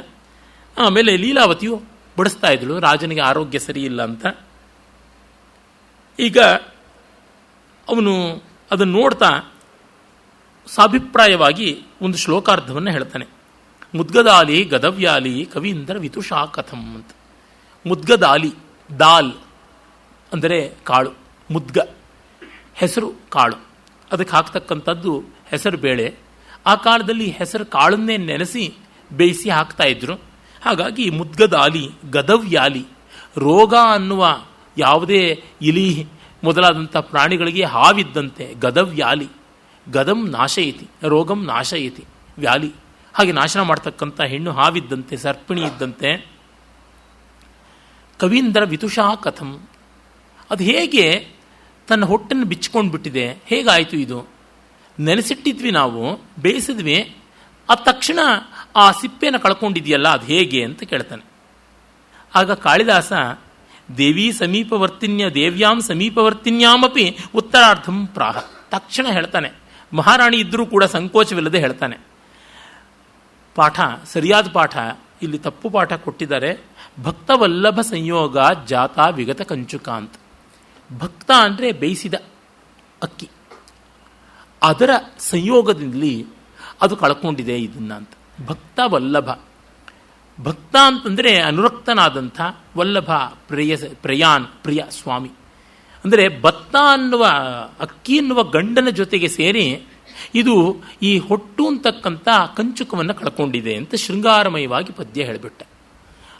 ಆಮೇಲೆ ಲೀಲಾವತಿಯು ಬಡಿಸ್ತಾ ಇದ್ದಳು, ರಾಜನಿಗೆ ಆರೋಗ್ಯ ಸರಿ ಇಲ್ಲ ಅಂತ. ಈಗ ಅವನು ಅದನ್ನು ನೋಡ್ತಾ ಸಾಭಿಪ್ರಾಯವಾಗಿ ಒಂದು ಶ್ಲೋಕಾರ್ಧವನ್ನು ಹೇಳ್ತಾನೆ. ಮುದ್ಗದಾಲಿ ಗದವ್ಯಾಲಿ ಕವೀಂದ್ರ ವಿತುಷಾ ಕಥಂ ಅಂತ. ಮುದ್ಗದಾಲಿ, ದಾಲ್ ಅಂದರೆ ಕಾಳು, ಮುದ್ಗ ಹೆಸರು ಕಾಳು, ಅದಕ್ಕೆ ಹಾಕ್ತಕ್ಕಂಥದ್ದು ಹೆಸರು ಬೇಳೆ. ಆ ಕಾಲದಲ್ಲಿ ಹೆಸರು ಕಾಳನ್ನೇ ನೆನೆಸಿ ಬೇಯಿಸಿ ಹಾಕ್ತಾ ಇದ್ರು. ಹಾಗಾಗಿ ಮುದ್ಗದಾಲಿ ಗದವ್ಯಾಲಿ, ರೋಗ ಅನ್ನುವ ಯಾವುದೇ ಇಲಿ ಮೊದಲಾದಂಥ ಪ್ರಾಣಿಗಳಿಗೆ ಹಾವಿದ್ದಂತೆ ಗದವ್ಯಾಲಿ, ಗದಂ ನಾಶಯತಿ ರೋಗಂ ನಾಶಯತಿ ವ್ಯಾಲಿ, ಹಾಗೆ ನಾಶನ ಮಾಡ್ತಕ್ಕಂಥ ಹೆಣ್ಣು ಹಾವಿದ್ದಂತೆ, ಸರ್ಪಿಣಿ ಇದ್ದಂತೆ. ಕವೀಂದ್ರ ವಿತುಷಾ ಕಥಂ, ಅದು ಹೇಗೆ ತನ್ನ ಹೊಟ್ಟನ್ನು ಬಿಚ್ಚಿಕೊಂಡು ಬಿಟ್ಟಿದೆ, ಹೇಗಾಯಿತು ಇದು? ನೆನೆಸಿಟ್ಟಿದ್ವಿ ನಾವು, ಬೇಯಿಸಿದ್ವಿ, ಆ ತಕ್ಷಣ ಆ ಸಿಪ್ಪೆನ ಕಳ್ಕೊಂಡಿದೆಯಲ್ಲ, ಅದು ಹೇಗೆ ಅಂತ ಕೇಳ್ತಾನೆ. ಆಗ ಕಾಳಿದಾಸ ದೇವಿ ಸಮೀಪವರ್ತಿನ್ಯ ದೇವ್ಯಾಂ ಸಮೀಪವರ್ತಿನ್ಯಾಮಪಿ ಉತ್ತರಾರ್ಧಂ ಪ್ರಾಹ, ತಕ್ಷಣ ಹೇಳ್ತಾನೆ. ಮಹಾರಾಣಿ ಇದ್ದರೂ ಕೂಡ ಸಂಕೋಚವಿಲ್ಲದೆ ಹೇಳ್ತಾನೆ. ಪಾಠ ಸರಿಯಾದ ಪಾಠ, ಇಲ್ಲಿ ತಪ್ಪು ಪಾಠ ಕೊಟ್ಟಿದ್ದಾರೆ. ಭಕ್ತವಲ್ಲಭ ಸಂಯೋಗ ಜಾತ ವಿಗತ ಕಂಚುಕ ಅಂತ. ಭಕ್ತ ಅಂದರೆ ಬೇಯಿಸಿದ ಅಕ್ಕಿ, ಅದರ ಸಂಯೋಗದಲ್ಲಿ ಅದು ಕಳ್ಕೊಂಡಿದೆ ಇದನ್ನ ಅಂತ. ಭಕ್ತ ವಲ್ಲಭ, ಭಕ್ತ ಅಂತಂದರೆ ಅನುರಕ್ತನಾದಂಥ, ವಲ್ಲಭ ಪ್ರಿಯ ಸ್ವಾಮಿ. ಅಂದರೆ ಭತ್ತ ಅನ್ನುವ ಅಕ್ಕಿ ಎನ್ನುವ ಗಂಡನ ಜೊತೆಗೆ ಸೇರಿ ಇದು ಈ ಹೊಟ್ಟು ಅಂತಕ್ಕಂಥ ಕಂಚುಕವನ್ನು ಕಳ್ಕೊಂಡಿದೆ ಅಂತ ಶೃಂಗಾರಮಯವಾಗಿ ಪದ್ಯ ಹೇಳಿಬಿಟ್ಟ.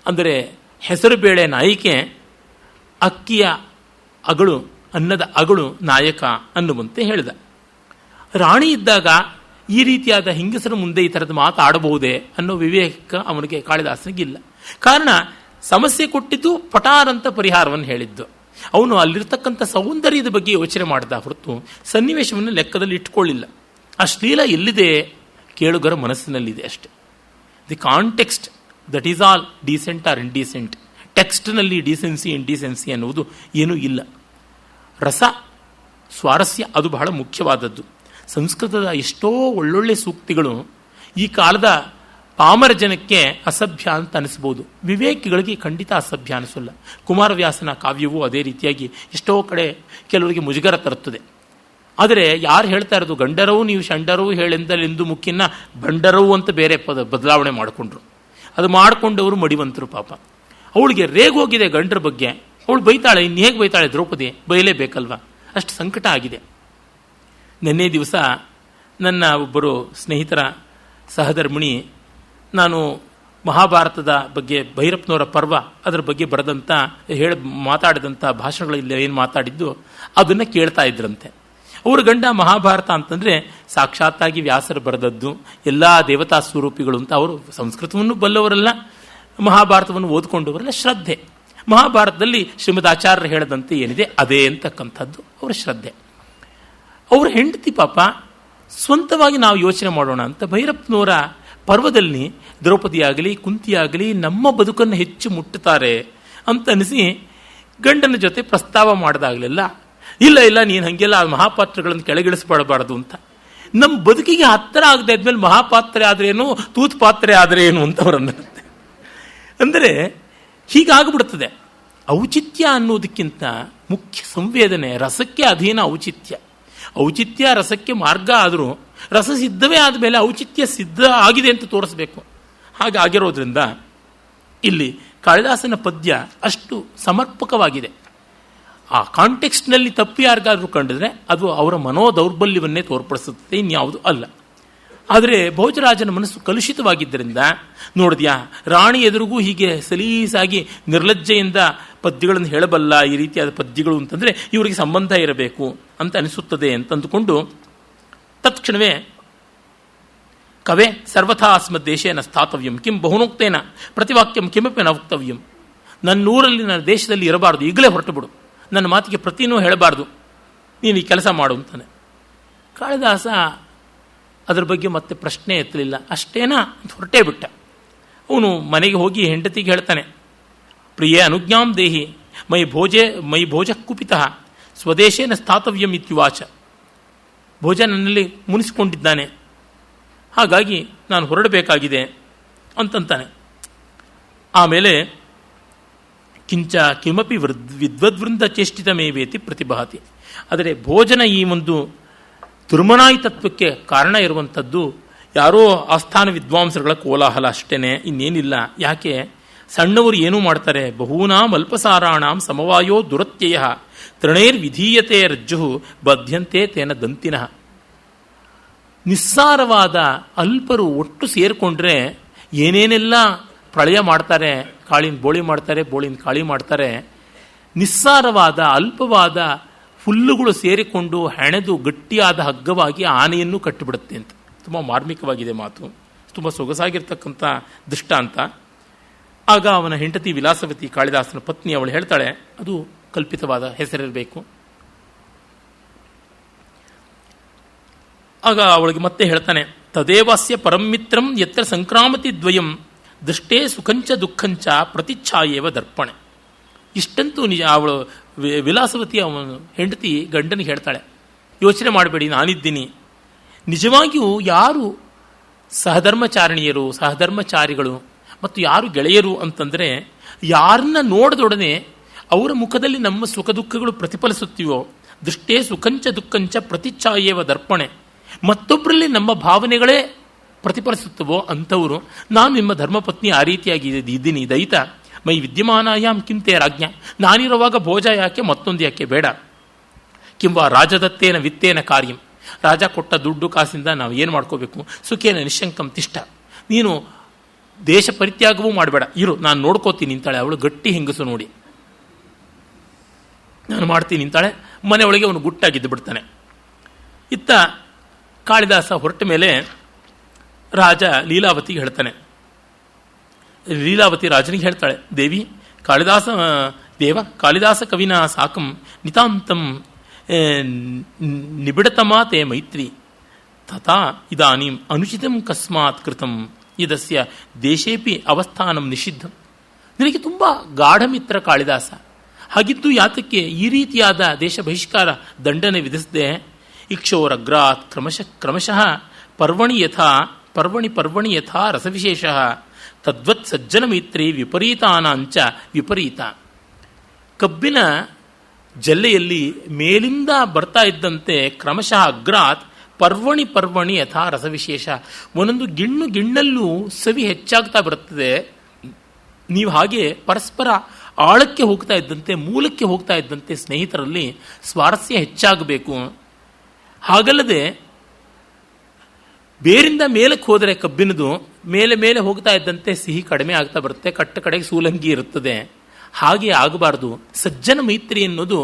ಅಂದರೆ ಹೆಸರು ಬೇಳೆ ನಾಯಿಕೆ, ಅಕ್ಕಿಯ ಅಗಳು, ಅನ್ನದ ಅಗಳು ನಾಯಕ ಅನ್ನುವಂತೆ ಹೇಳಿದ. ರಾಣಿ ಇದ್ದಾಗ ಈ ರೀತಿಯಾದ ಹೆಂಗಸರ ಮುಂದೆ ಈ ಥರದ ಮಾತಾಡಬಹುದೇ ಅನ್ನೋ ವಿವೇಕ ಅವನಿಗೆ, ಕಾಳಿದಾಸನಿಗಿಲ್ಲ. ಕಾರಣ ಸಮಸ್ಯೆ ಕೊಟ್ಟಿದ್ದು ಪಟಾರಂತ ಪರಿಹಾರವನ್ನು ಹೇಳಿದ್ದು. ಅವನು ಅಲ್ಲಿರ್ತಕ್ಕಂಥ ಸೌಂದರ್ಯದ ಬಗ್ಗೆ ಯೋಚನೆ ಮಾಡಿದ ಹೊರತು ಸನ್ನಿವೇಶವನ್ನು ಲೆಕ್ಕದಲ್ಲಿ ಇಟ್ಕೊಳ್ಳಿಲ್ಲ. ಆ ಶ್ಲೀಲ ಎಲ್ಲಿದೆ ಕೇಳುಗರ ಮನಸ್ಸಿನಲ್ಲಿದೆ ಅಷ್ಟೆ. The context that is all decent or indecent. ಟೆಕ್ಸ್ಟ್ನಲ್ಲಿ ಡೀಸೆನ್ಸಿ ಇಂಡೀಸೆನ್ಸಿ ಅನ್ನುವುದು ಏನೂ ಇಲ್ಲ. ರಸ ಸ್ವಾರಸ್ಯ ಅದು ಬಹಳ ಮುಖ್ಯವಾದದ್ದು. ಸಂಸ್ಕೃತದ ಎಷ್ಟೋ ಒಳ್ಳೊಳ್ಳೆ ಸೂಕ್ತಿಗಳು ಈ ಕಾಲದ ಪಾಮರ ಜನಕ್ಕೆ ಅಸಭ್ಯ ಅಂತ ಅನಿಸ್ಬೋದು, ವಿವೇಕಿಗಳಿಗೆ ಖಂಡಿತ ಅಸಭ್ಯ ಅನಿಸಲ್ಲ. ಕುಮಾರವ್ಯಾಸನ ಕಾವ್ಯವೂ ಅದೇ ರೀತಿಯಾಗಿ ಎಷ್ಟೋ ಕಡೆ ಕೆಲವರಿಗೆ ಮುಜುಗರ ತರುತ್ತದೆ. ಆದರೆ ಯಾರು ಹೇಳ್ತಾ ಇರೋದು ಗಂಡರವು ನೀವು ಷಂಡರವು ಹೇಳೆಂದಲೆಂದು ಮುಖ್ಯನ ಬಂಡರವು ಅಂತ ಬೇರೆ ಬದಲಾವಣೆ ಮಾಡಿಕೊಂಡ್ರು. ಅದು ಮಾಡಿಕೊಂಡವರು ಮಡಿವಂತರು ಪಾಪ. ಅವಳಿಗೆ ರೇಗೋಗಿದೆ ಗಂಡರ ಬಗ್ಗೆ, ಅವಳು ಬೈತಾಳೆ. ಇನ್ನು ಹೇಗೆ ಬೈತಾಳೆ ದ್ರೌಪದಿ? ಬೈಲೇಬೇಕಲ್ವ, ಅಷ್ಟು ಸಂಕಟ ಆಗಿದೆ. ನಿನ್ನೆ ದಿವಸ ನನ್ನ ಒಬ್ಬರು ಸ್ನೇಹಿತರ ಸಹಧರ್ಮಿಣಿ ನಾನು ಮಹಾಭಾರತದ ಬಗ್ಗೆ, ಭೈರಪ್ಪನವರ ಪರ್ವ ಅದರ ಬಗ್ಗೆ ಬರೆದಂಥ ಮಾತಾಡಿದಂಥ ಭಾಷಣಗಳಲ್ಲಿ ಏನು ಮಾತಾಡಿದ್ದು ಅದನ್ನು ಕೇಳ್ತಾ ಇದ್ರಂತೆ. ಅವರ ಗಂಡ ಮಹಾಭಾರತ ಅಂತಂದರೆ ಸಾಕ್ಷಾತ್ತಾಗಿ ವ್ಯಾಸರು ಬರೆದದ್ದು, ಎಲ್ಲ ದೇವತಾ ಸ್ವರೂಪಿಗಳು ಅಂತ. ಅವರು ಸಂಸ್ಕೃತವನ್ನು ಬಲ್ಲವರಲ್ಲ, ಮಹಾಭಾರತವನ್ನು ಓದ್ಕೊಂಡವರಲ್ಲ. ಶ್ರದ್ಧೆ ಮಹಾಭಾರತದಲ್ಲಿ ಶ್ರೀಮದ್ ಆಚಾರ್ಯರು ಹೇಳದಂತೆ ಏನಿದೆ ಅದೇ ಅಂತಕ್ಕಂಥದ್ದು ಅವರ ಶ್ರದ್ಧೆ. ಅವರ ಹೆಂಡತಿ ಪಾಪ ಸ್ವಂತವಾಗಿ ನಾವು ಯೋಚನೆ ಮಾಡೋಣ ಅಂತ ಭೈರಪ್ಪನವರ ಪರ್ವದಲ್ಲಿ ದ್ರೌಪದಿಯಾಗಲಿ ಕುಂತಿಯಾಗಲಿ ನಮ್ಮ ಬದುಕನ್ನು ಹೆಚ್ಚು ಮುಟ್ಟುತ್ತಾರೆ ಅಂತ ಅನಿಸಿ ಗಂಡನ ಜೊತೆ ಪ್ರಸ್ತಾವ ಮಾಡಿದಾಗಲೆಲ್ಲ ಇಲ್ಲ ಇಲ್ಲ ನೀನು ಹಾಗೆಲ್ಲ ಮಹಾಪಾತ್ರಗಳನ್ನು ಕೆಳಗಿಳಿಸ್ಬಾಡಬಾರ್ದು ಅಂತ. ನಮ್ಮ ಬದುಕಿಗೆ ಹತ್ತಿರ ಆಗದೆ ಆದ್ಮೇಲೆ ಮಹಾಪಾತ್ರೆ ಆದ್ರೇನು ತೂತ್ ಪಾತ್ರೆ ಆದ್ರೆ ಏನು ಅಂತ ಅವರಂದಂತೆ. ಅಂದರೆ ಹೀಗಾಗ್ಬಿಡ್ತದೆ. ಔಚಿತ್ಯ ಅನ್ನೋದಕ್ಕಿಂತ ಮುಖ್ಯ ಸಂವೇದನೆ, ರಸಕ್ಕೆ ಅಧೀನ ಔಚಿತ್ಯ. ಔಚಿತ್ಯ ರಸಕ್ಕೆ ಮಾರ್ಗ ಆದರೂ ರಸ ಸಿದ್ಧವೇ ಆದಮೇಲೆ ಔಚಿತ್ಯ ಸಿದ್ಧ ಆಗಿದೆ ಅಂತ ತೋರಿಸ್ಬೇಕು. ಹಾಗಾಗಿರೋದ್ರಿಂದ ಇಲ್ಲಿ ಕಾಳಿದಾಸನ ಪದ್ಯ ಅಷ್ಟು ಸಮರ್ಪಕವಾಗಿದೆ. ಆ ಕಾಂಟೆಕ್ಸ್ಟ್ನಲ್ಲಿ ತಪ್ಪಿ ಯಾರಿಗಾದ್ರೂ ಕಂಡಿದ್ರೆ ಅದು ಅವರ ಮನೋದೌರ್ಬಲ್ಯವನ್ನೇ ತೋರ್ಪಡಿಸುತ್ತದೆ, ಇನ್ಯಾವುದು ಅಲ್ಲ. ಆದರೆ ಭೋಜರಾಜನ ಮನಸ್ಸು ಕಲುಷಿತವಾಗಿದ್ದರಿಂದ ನೋಡಿದ್ಯಾ, ರಾಣಿ ಎದುರಿಗೂ ಹೀಗೆ ಸಲೀಸಾಗಿ ನಿರ್ಲಜ್ಜೆಯಿಂದ ಪದ್ಯಗಳನ್ನು ಹೇಳಬಲ್ಲ ಈ ರೀತಿಯಾದ ಪದ್ಯಗಳು ಅಂತಂದರೆ ಇವರಿಗೆ ಸಂಬಂಧ ಇರಬೇಕು ಅಂತ ಅನಿಸುತ್ತದೆ ಅಂತಂದುಕೊಂಡು ತತ್ಕ್ಷಣವೇ ಕವೆ ಸರ್ವಥಾ ಅಸ್ಮದ್ದೇಶೇನ ಸ್ಥಾತವ್ಯಂ ಕಿಂ ಬಹುನೋಕ್ತೇನ ಪ್ರತಿವಾಕ್ಯಂ ಕಿಮಪಿ ನ ವಕ್ತವ್ಯಂ. ನನ್ನೂರಲ್ಲಿ ನನ್ನ ದೇಶದಲ್ಲಿ ಇರಬಾರ್ದು, ಈಗಲೇ ಹೊರಟು ಬಿಡು, ನನ್ನ ಮಾತಿಗೆ ಪ್ರತಿನೂ ಹೇಳಬಾರ್ದು, ನೀನು ಈ ಕೆಲಸ ಮಾಡು ಅಂತಾನೆ. ಕಾಳಿದಾಸ ಅದರ ಬಗ್ಗೆ ಮತ್ತೆ ಪ್ರಶ್ನೆ ಎತ್ತಲಿಲ್ಲ, ಅಷ್ಟೇನಾ ಅಂತ ಹೊರಟೇ ಬಿಟ್ಟ. ಅವನು ಮನೆಗೆ ಹೋಗಿ ಹೆಂಡತಿಗೆ ಹೇಳ್ತಾನೆ, ಪ್ರಿಯೇ ಅನುಜ್ಞಾಂ ದೇಹಿ ಮೈ ಭೋಜ ಕುಪಿತಃ ಸ್ವದೇಶೇನ ಸ್ಥಾತವ್ಯಂ ಇತ್ಯುವಾಚ. ಭೋಜ ನನ್ನಲ್ಲಿ ಮುನಿಸಿಕೊಂಡಿದ್ದಾನೆ, ಹಾಗಾಗಿ ನಾನು ಹೊರಡಬೇಕಾಗಿದೆ ಅಂತಂತಾನೆ. ಆಮೇಲೆ ಕಿಂಚ ಕಿಮಪಿ ವಿದ್ವದ್ವೃಂದ ಚೇಷ್ಟಿತ ಮೇವೇತಿ ಪ್ರತಿಭಾತಿ. ಆದರೆ ಭೋಜನ ಈ ಒಂದು ದುರ್ಮನಾಯಿ ತತ್ವಕ್ಕೆ ಕಾರಣ ಇರುವಂಥದ್ದು ಯಾರೋ ಆಸ್ಥಾನ ವಿದ್ವಾಂಸರುಗಳ ಕೋಲಾಹಲ ಅಷ್ಟೇನೆ, ಇನ್ನೇನಿಲ್ಲ. ಯಾಕೆ ಸಣ್ಣವರು ಏನೂ ಮಾಡ್ತಾರೆ. ಬಹೂನಾಂ ಅಲ್ಪಸಾರಾಣಾಂ ಸಮವಾಯೋ ದುರತ್ಯಯ ತೃಣೈರ್ವಿಧೀಯತೆ ರಜ್ಜು ಬದ್ಧಂತೆ ತೇನ ದಂತಿನಃ. ನಿಸ್ಸಾರವಾದ ಅಲ್ಪರು ಒಟ್ಟು ಸೇರಿಕೊಂಡ್ರೆ ಏನೇನೆಲ್ಲ ಪ್ರಳಯ ಮಾಡ್ತಾರೆ. ಕಾಳಿನ ಬೋಳಿ ಮಾಡ್ತಾರೆ, ಬೋಳಿನ ಕಾಳಿ ಮಾಡ್ತಾರೆ. ನಿಸ್ಸಾರವಾದ ಅಲ್ಪವಾದ ಹುಲ್ಲುಗಳು ಸೇರಿಕೊಂಡು ಹೆಣೆದು ಗಟ್ಟಿಯಾದ ಹಗ್ಗವಾಗಿ ಆನೆಯನ್ನು ಕಟ್ಟಿಬಿಡುತ್ತೆ ಅಂತ. ತುಂಬ ಮಾರ್ಮಿಕವಾಗಿದೆ ಮಾತು, ತುಂಬ ಸೊಗಸಾಗಿರ್ತಕ್ಕಂಥ ದೃಷ್ಟಾಂತ. ಆಗ ಅವನ ಹೆಂಡತಿ ವಿಲಾಸವತಿ, ಕಾಳಿದಾಸನ ಪತ್ನಿ, ಅವಳು ಹೇಳ್ತಾಳೆ, ಅದು ಕಲ್ಪಿತವಾದ ಹೆಸರಿರಬೇಕು. ಆಗ ಅವಳಿಗೆ ಮತ್ತೆ ಹೇಳ್ತಾನೆ, ತದೇವಾಸ್ಯ ಪರಮಿತ್ರಂ ಯತ್ರ ಸಂಕ್ರಾಮತಿ ದ್ವಯಂ ದೃಷ್ಟೇ ಸುಖಂಚ ದುಃಖಂಚ ಪ್ರತಿಚ್ಛಾಯೇವ ದರ್ಪಣೆ. ಇಷ್ಟಂತೂ ನಿಜ. ಅವಳು ವಿಲಾಸವತಿ ಅವನು ಹೆಂಡತಿ ಗಂಡನಿಗೆ ಹೇಳ್ತಾಳೆ, ಯೋಚನೆ ಮಾಡಬೇಡಿ, ನಾನಿದ್ದೀನಿ. ನಿಜವಾಗಿಯೂ ಯಾರು ಸಹಧರ್ಮಚಾರಿಣಿಯರು, ಸಹಧರ್ಮಚಾರಿಗಳು ಮತ್ತು ಯಾರು ಗೆಳೆಯರು ಅಂತಂದರೆ, ಯಾರನ್ನ ನೋಡಿದೊಡನೆ ಅವರ ಮುಖದಲ್ಲಿ ನಮ್ಮ ಸುಖ ದುಃಖಗಳು ಪ್ರತಿಫಲಿಸುತ್ತೀವೋ, ದೃಷ್ಟೇ ಸುಖಂಚ ದುಃಖಂಚ ಪ್ರತಿಚ್ಛಾಯೇವ ದರ್ಪಣೆ. ಮತ್ತೊಬ್ಬರಲ್ಲಿ ನಮ್ಮ ಭಾವನೆಗಳೇ ಪ್ರತಿಫಲಿಸುತ್ತವೋ ಅಂಥವರು. ನಾನು ನಿಮ್ಮ ಧರ್ಮಪತ್ನಿ ಆ ರೀತಿಯಾಗಿ ಇದ್ದೀನಿ ದಯಿತ ಮೈ ವಿದ್ಯಮಾನಾಯಾಮ್ ಕಿಂತೆ ರಾಜ್ಞ, ನಾನಿರುವಾಗ ಭೋಜ ಯಾಕೆ ಮತ್ತೊಂದು ಯಾಕೆ ಬೇಡ. ಕಿಂವಾ ರಾಜದತ್ತೇನ ವಿತ್ತೇನ ಕಾರ್ಯಂ, ರಾಜ ಕೊಟ್ಟ ದುಡ್ಡು ಕಾಸಿಂದ ನಾವು ಏನು ಮಾಡ್ಕೋಬೇಕು. ಸುಖೇನ ನಿಶಂಕಂ ತಿಷ್ಠ, ನೀನು ದೇಶ ಪರಿತ್ಯಾಗವೂ ಮಾಡಬೇಡ, ಇರು ನಾನು ನೋಡ್ಕೋತೀನಿ ಅಂತಾಳೆ. ಅವಳು ಗಟ್ಟಿ ಹೆಂಗಸು ನೋಡಿ, ನಾನು ಮಾಡ್ತೀನಿ ಅಂತಾಳೆ. ಮನೆಯೊಳಗೆ ಅವನು ಗುಟ್ಟಾಗಿದ್ದು ಬಿಡ್ತಾನೆ. ಇತ್ತ ಕಾಳಿದಾಸ ಹೊರಟ ಮೇಲೆ ರಾಜ ಲೀಲಾವತಿಗೆ ಹೇಳ್ತಾನೆ. ಲೀಲಾವತಿ ರಾಜನಿಗೆ ಹೇಳ್ತಾಳೆ, ದೇವಿ ಕಾಳಿದಾಸ ಕವಿನ ಸಾಕಂ ನಿತಾಂತಂ ನಿಬಿಡತಮಾ ತೇ ಮೈತ್ರಿ ತಥಾ ಇದಾನೀಂ ಅನುಚಿತಂ ಕಸ್ಮಾತ್ ಕೃತಂ ಇದಸ್ಯ ದೇಶೇಪಿ ಅವಸ್ಥಾನಂ ನಿಷಿದ್ಧಂ. ನಿನಗೆ ತುಂಬ ಗಾಢ ಮಿತ್ರ ಕಾಳಿದಾಸ, ಹಾಗಿದ್ದು ಯಾತಕ್ಕೆ ಈ ರೀತಿಯಾದ ದೇಶ ಬಹಿಷ್ಕಾರ ದಂಡನೆ ವಿಧಿಸದೆ. ಇಕ್ಷೋರಗ್ರಾತ್ ಕ್ರಮಶಃ ಪರ್ವಣಿ ಯಥಾ ರಸವಿಶೇಷ ತದ್ವತ್ ಸಜ್ಜನ ಮೈತ್ರಿ ವಿಪರೀತಾನಾಂಚ ವಿಪರೀತ. ಕಬ್ಬಿನ ಜಲ್ಲೆಯಲ್ಲಿ ಮೇಲಿಂದ ಬರ್ತಾ ಇದ್ದಂತೆ ಕ್ರಮಶಃ ಅಗ್ರಾತ್ ಪರ್ವಣಿ ಯಥಾ ರಸವಿಶೇಷ, ಒಂದೊಂದು ಗಿಣ್ಣಲ್ಲೂ ಸವಿ ಹೆಚ್ಚಾಗ್ತಾ ಬರುತ್ತದೆ. ನೀವು ಹಾಗೆ ಪರಸ್ಪರ ಆಳಕ್ಕೆ ಹೋಗ್ತಾ ಇದ್ದಂತೆ, ಮೂಲಕ್ಕೆ ಹೋಗ್ತಾ ಇದ್ದಂತೆ ಸ್ನೇಹಿತರಲ್ಲಿ ಸ್ವಾರಸ್ಯ ಹೆಚ್ಚಾಗಬೇಕು. ಹಾಗಲ್ಲದೆ ಬೇರಿಂದ ಮೇಲಕ್ಕೆ ಹೋದರೆ ಕಬ್ಬಿನದು ಮೇಲೆ ಹೋಗ್ತಾ ಇದ್ದಂತೆ ಸಿಹಿ ಕಡಿಮೆ ಆಗ್ತಾ ಬರುತ್ತೆ, ಕಡೆಗೆ ಸೂಲಂಗಿ ಇರುತ್ತದೆ. ಹಾಗೆ ಆಗಬಾರದು. ಸಜ್ಜನ ಮೈತ್ರಿ ಎನ್ನುವುದು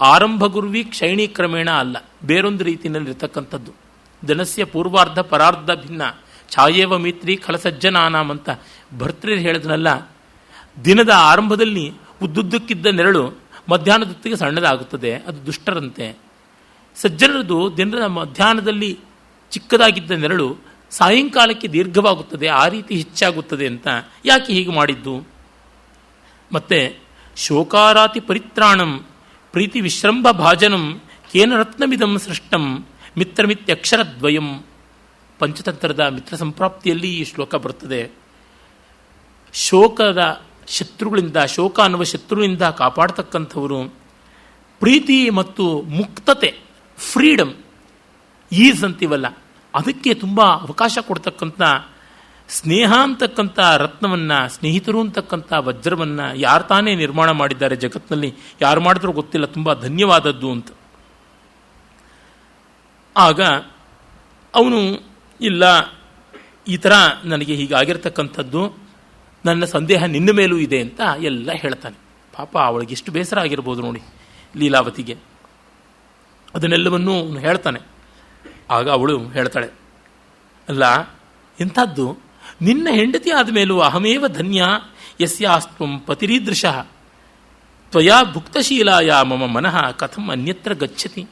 ಆರಂಭ ಗುರುವಿ ಕ್ಷೈಣಿ ಕ್ರಮೇಣ ಅಲ್ಲ, ಬೇರೊಂದು ರೀತಿಯಲ್ಲಿರ್ತಕ್ಕಂಥದ್ದು. ಧನಸ್ಯ ಪೂರ್ವಾರ್ಧ ಪರಾರ್ಧ ಭಿನ್ನ ಛಾಯೇವ ಮೈತ್ರಿ ಖಲಸಜ್ಜನಾನಾಂ ಅಂತ ಭರ್ತೃರು ಹೇಳಿದ್ನಲ್ಲ. ದಿನದ ಆರಂಭದಲ್ಲಿ ಉದ್ದುದ್ದಕ್ಕಿದ್ದ ನೆರಳು ಮಧ್ಯಾಹ್ನದೊತ್ತಿಗೆ ಸಣ್ಣದಾಗುತ್ತದೆ, ಅದು ದುಷ್ಟರಂತೆ. ಸಜ್ಜನರದು ದಿನದ ಮಧ್ಯಾಹ್ನದಲ್ಲಿ ಚಿಕ್ಕದಾಗಿದ್ದ ನೆರಳು ಸಾಯಂಕಾಲಕ್ಕೆ ದೀರ್ಘವಾಗುತ್ತದೆ, ಆ ರೀತಿ ಹೆಚ್ಚಾಗುತ್ತದೆ ಅಂತ ಯಾಕೆ ಹೀಗೆ ಮಾಡಿದ್ದು? ಮತ್ತೆ ಶೋಕಾರಾತಿ ಪರಿತ್ರಾಣಂ ಪ್ರೀತಿ ವಿಶ್ರಂಭ ಭಾಜನಂ ಕೇನ ರತ್ನಮಿದಂ ಸೃಷ್ಟಂ ಮಿತ್ರಮಿತ್ಯಕ್ಷರದ್ವಯಂ. ಪಂಚತಂತ್ರದ ಮಿತ್ರ ಸಂಪ್ರಾಪ್ತಿಯಲ್ಲಿ ಈ ಶ್ಲೋಕ ಬರುತ್ತದೆ. ಶೋಕದ ಶತ್ರುಗಳಿಂದ, ಶೋಕ ಅನ್ನುವ ಶತ್ರುವಿನಿಂದ ಕಾಪಾಡ್ತಕ್ಕಂಥವರು, ಪ್ರೀತಿ ಮತ್ತು ಮುಕ್ತತೆ ಫ್ರೀಡಮ್ ಈಸ್ ಅಂತೀವಲ್ಲ, ಅದಕ್ಕೆ ತುಂಬ ಅವಕಾಶ ಕೊಡ್ತಕ್ಕಂಥ ಸ್ನೇಹ ಅಂತಕ್ಕಂಥ ರತ್ನವನ್ನು, ಸ್ನೇಹಿತರು ಅಂತಕ್ಕಂಥ ವಜ್ರವನ್ನು ಯಾರು ತಾನೇ ನಿರ್ಮಾಣ ಮಾಡಿದ್ದಾರೆ ಜಗತ್ತಿನಲ್ಲಿ, ಯಾರು ಮಾಡಿದ್ರೂ ಗೊತ್ತಿಲ್ಲ, ತುಂಬ ಧನ್ಯವಾದದ್ದು ಅಂತ. ಆಗ ಅವನು ಇಲ್ಲ, ಈ ಥರ ನನಗೆ ಹೀಗಾಗಿರ್ತಕ್ಕಂಥದ್ದು, ನನ್ನ ಸಂದೇಹ ನಿನ್ನ ಮೇಲೂ ಇದೆ ಅಂತ ಎಲ್ಲ ಹೇಳ್ತಾನೆ. ಪಾಪ ಅವಳಿಗೆ ಎಷ್ಟು ಬೇಸರ ಆಗಿರ್ಬೋದು ನೋಡಿ ಲೀಲಾವತಿಗೆ. ಅದನ್ನೆಲ್ಲವನ್ನೂ ಅವನು ಹೇಳ್ತಾನೆ. ಆಗ ಅವಳು ಹೇಳ್ತಾಳೆ, ಅಲ್ಲ ಎಂಥದ್ದು, ನಿನ್ನ ಹೆಂಡತಿ ಆದಮೇಲೂ ಅಹಮೇವ ಧನ್ಯ ಯಸ್ಯಾಸ್ತ್ವಂ ಪತಿರೀದೃಶಃ ತ್ವಯಾ ಭುಕ್ತಶೀಲಾಯ ಮಮ ಮನಃ ಕಥಂ ಅನ್ಯತ್ರ ಗಚ್ಚತಿ.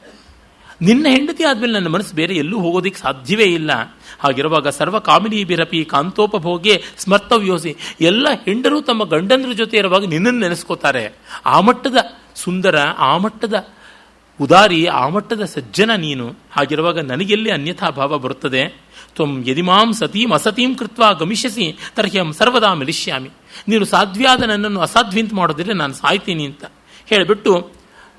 ನಿನ್ನ ಹೆಂಡತಿ ಆದಮೇಲೆ ನನ್ನ ಮನಸ್ಸು ಬೇರೆ ಎಲ್ಲೂ ಹೋಗೋದಕ್ಕೆ ಸಾಧ್ಯವೇ ಇಲ್ಲ. ಹಾಗಿರುವಾಗ ಸರ್ವ ಕಾಮಿನೀಭಿರಪಿ ಕಾಂತೋಪಭೋಗೆ ಸ್ಮರ್ತವ್ಯೋಸಿ, ಎಲ್ಲ ಹೆಂಡರು ತಮ್ಮ ಗಂಡಂದ್ರ ಜೊತೆ ಇರುವಾಗ ನಿನ್ನನ್ನು ನೆನೆಸ್ಕೋತಾರೆ. ಆ ಮಟ್ಟದ ಸುಂದರ, ಆ ಮಟ್ಟದ ಉದಾರಿ, ಆ ಮಟ್ಟದ ಸಜ್ಜನ ನೀನು. ಹಾಗಿರುವಾಗ ನನಗೆಲ್ಲಿ ಅನ್ಯಥಾ ಭಾವ ಬರುತ್ತದೆ? ತ್ವಂ ಯದಿಮಾಂ ಸತೀಂ ಅಸತೀಂ ಕೃತ್ವ ಗಮಿಷ್ಯಸಿ ತರ್ಹ್ಯಂ ಸರ್ವದಾ ಮಿಲಿಷ್ಯಾಮಿ. ನೀನು ಸಾಧ್ವಿಯಾದ ನನ್ನನ್ನು ಅಸಾಧ್ವಿ ಅಂತ ಮಾಡೋದಿಲ್ಲ, ನಾನು ಸಾಯ್ತೀನಿ ಅಂತ ಹೇಳಿಬಿಟ್ಟು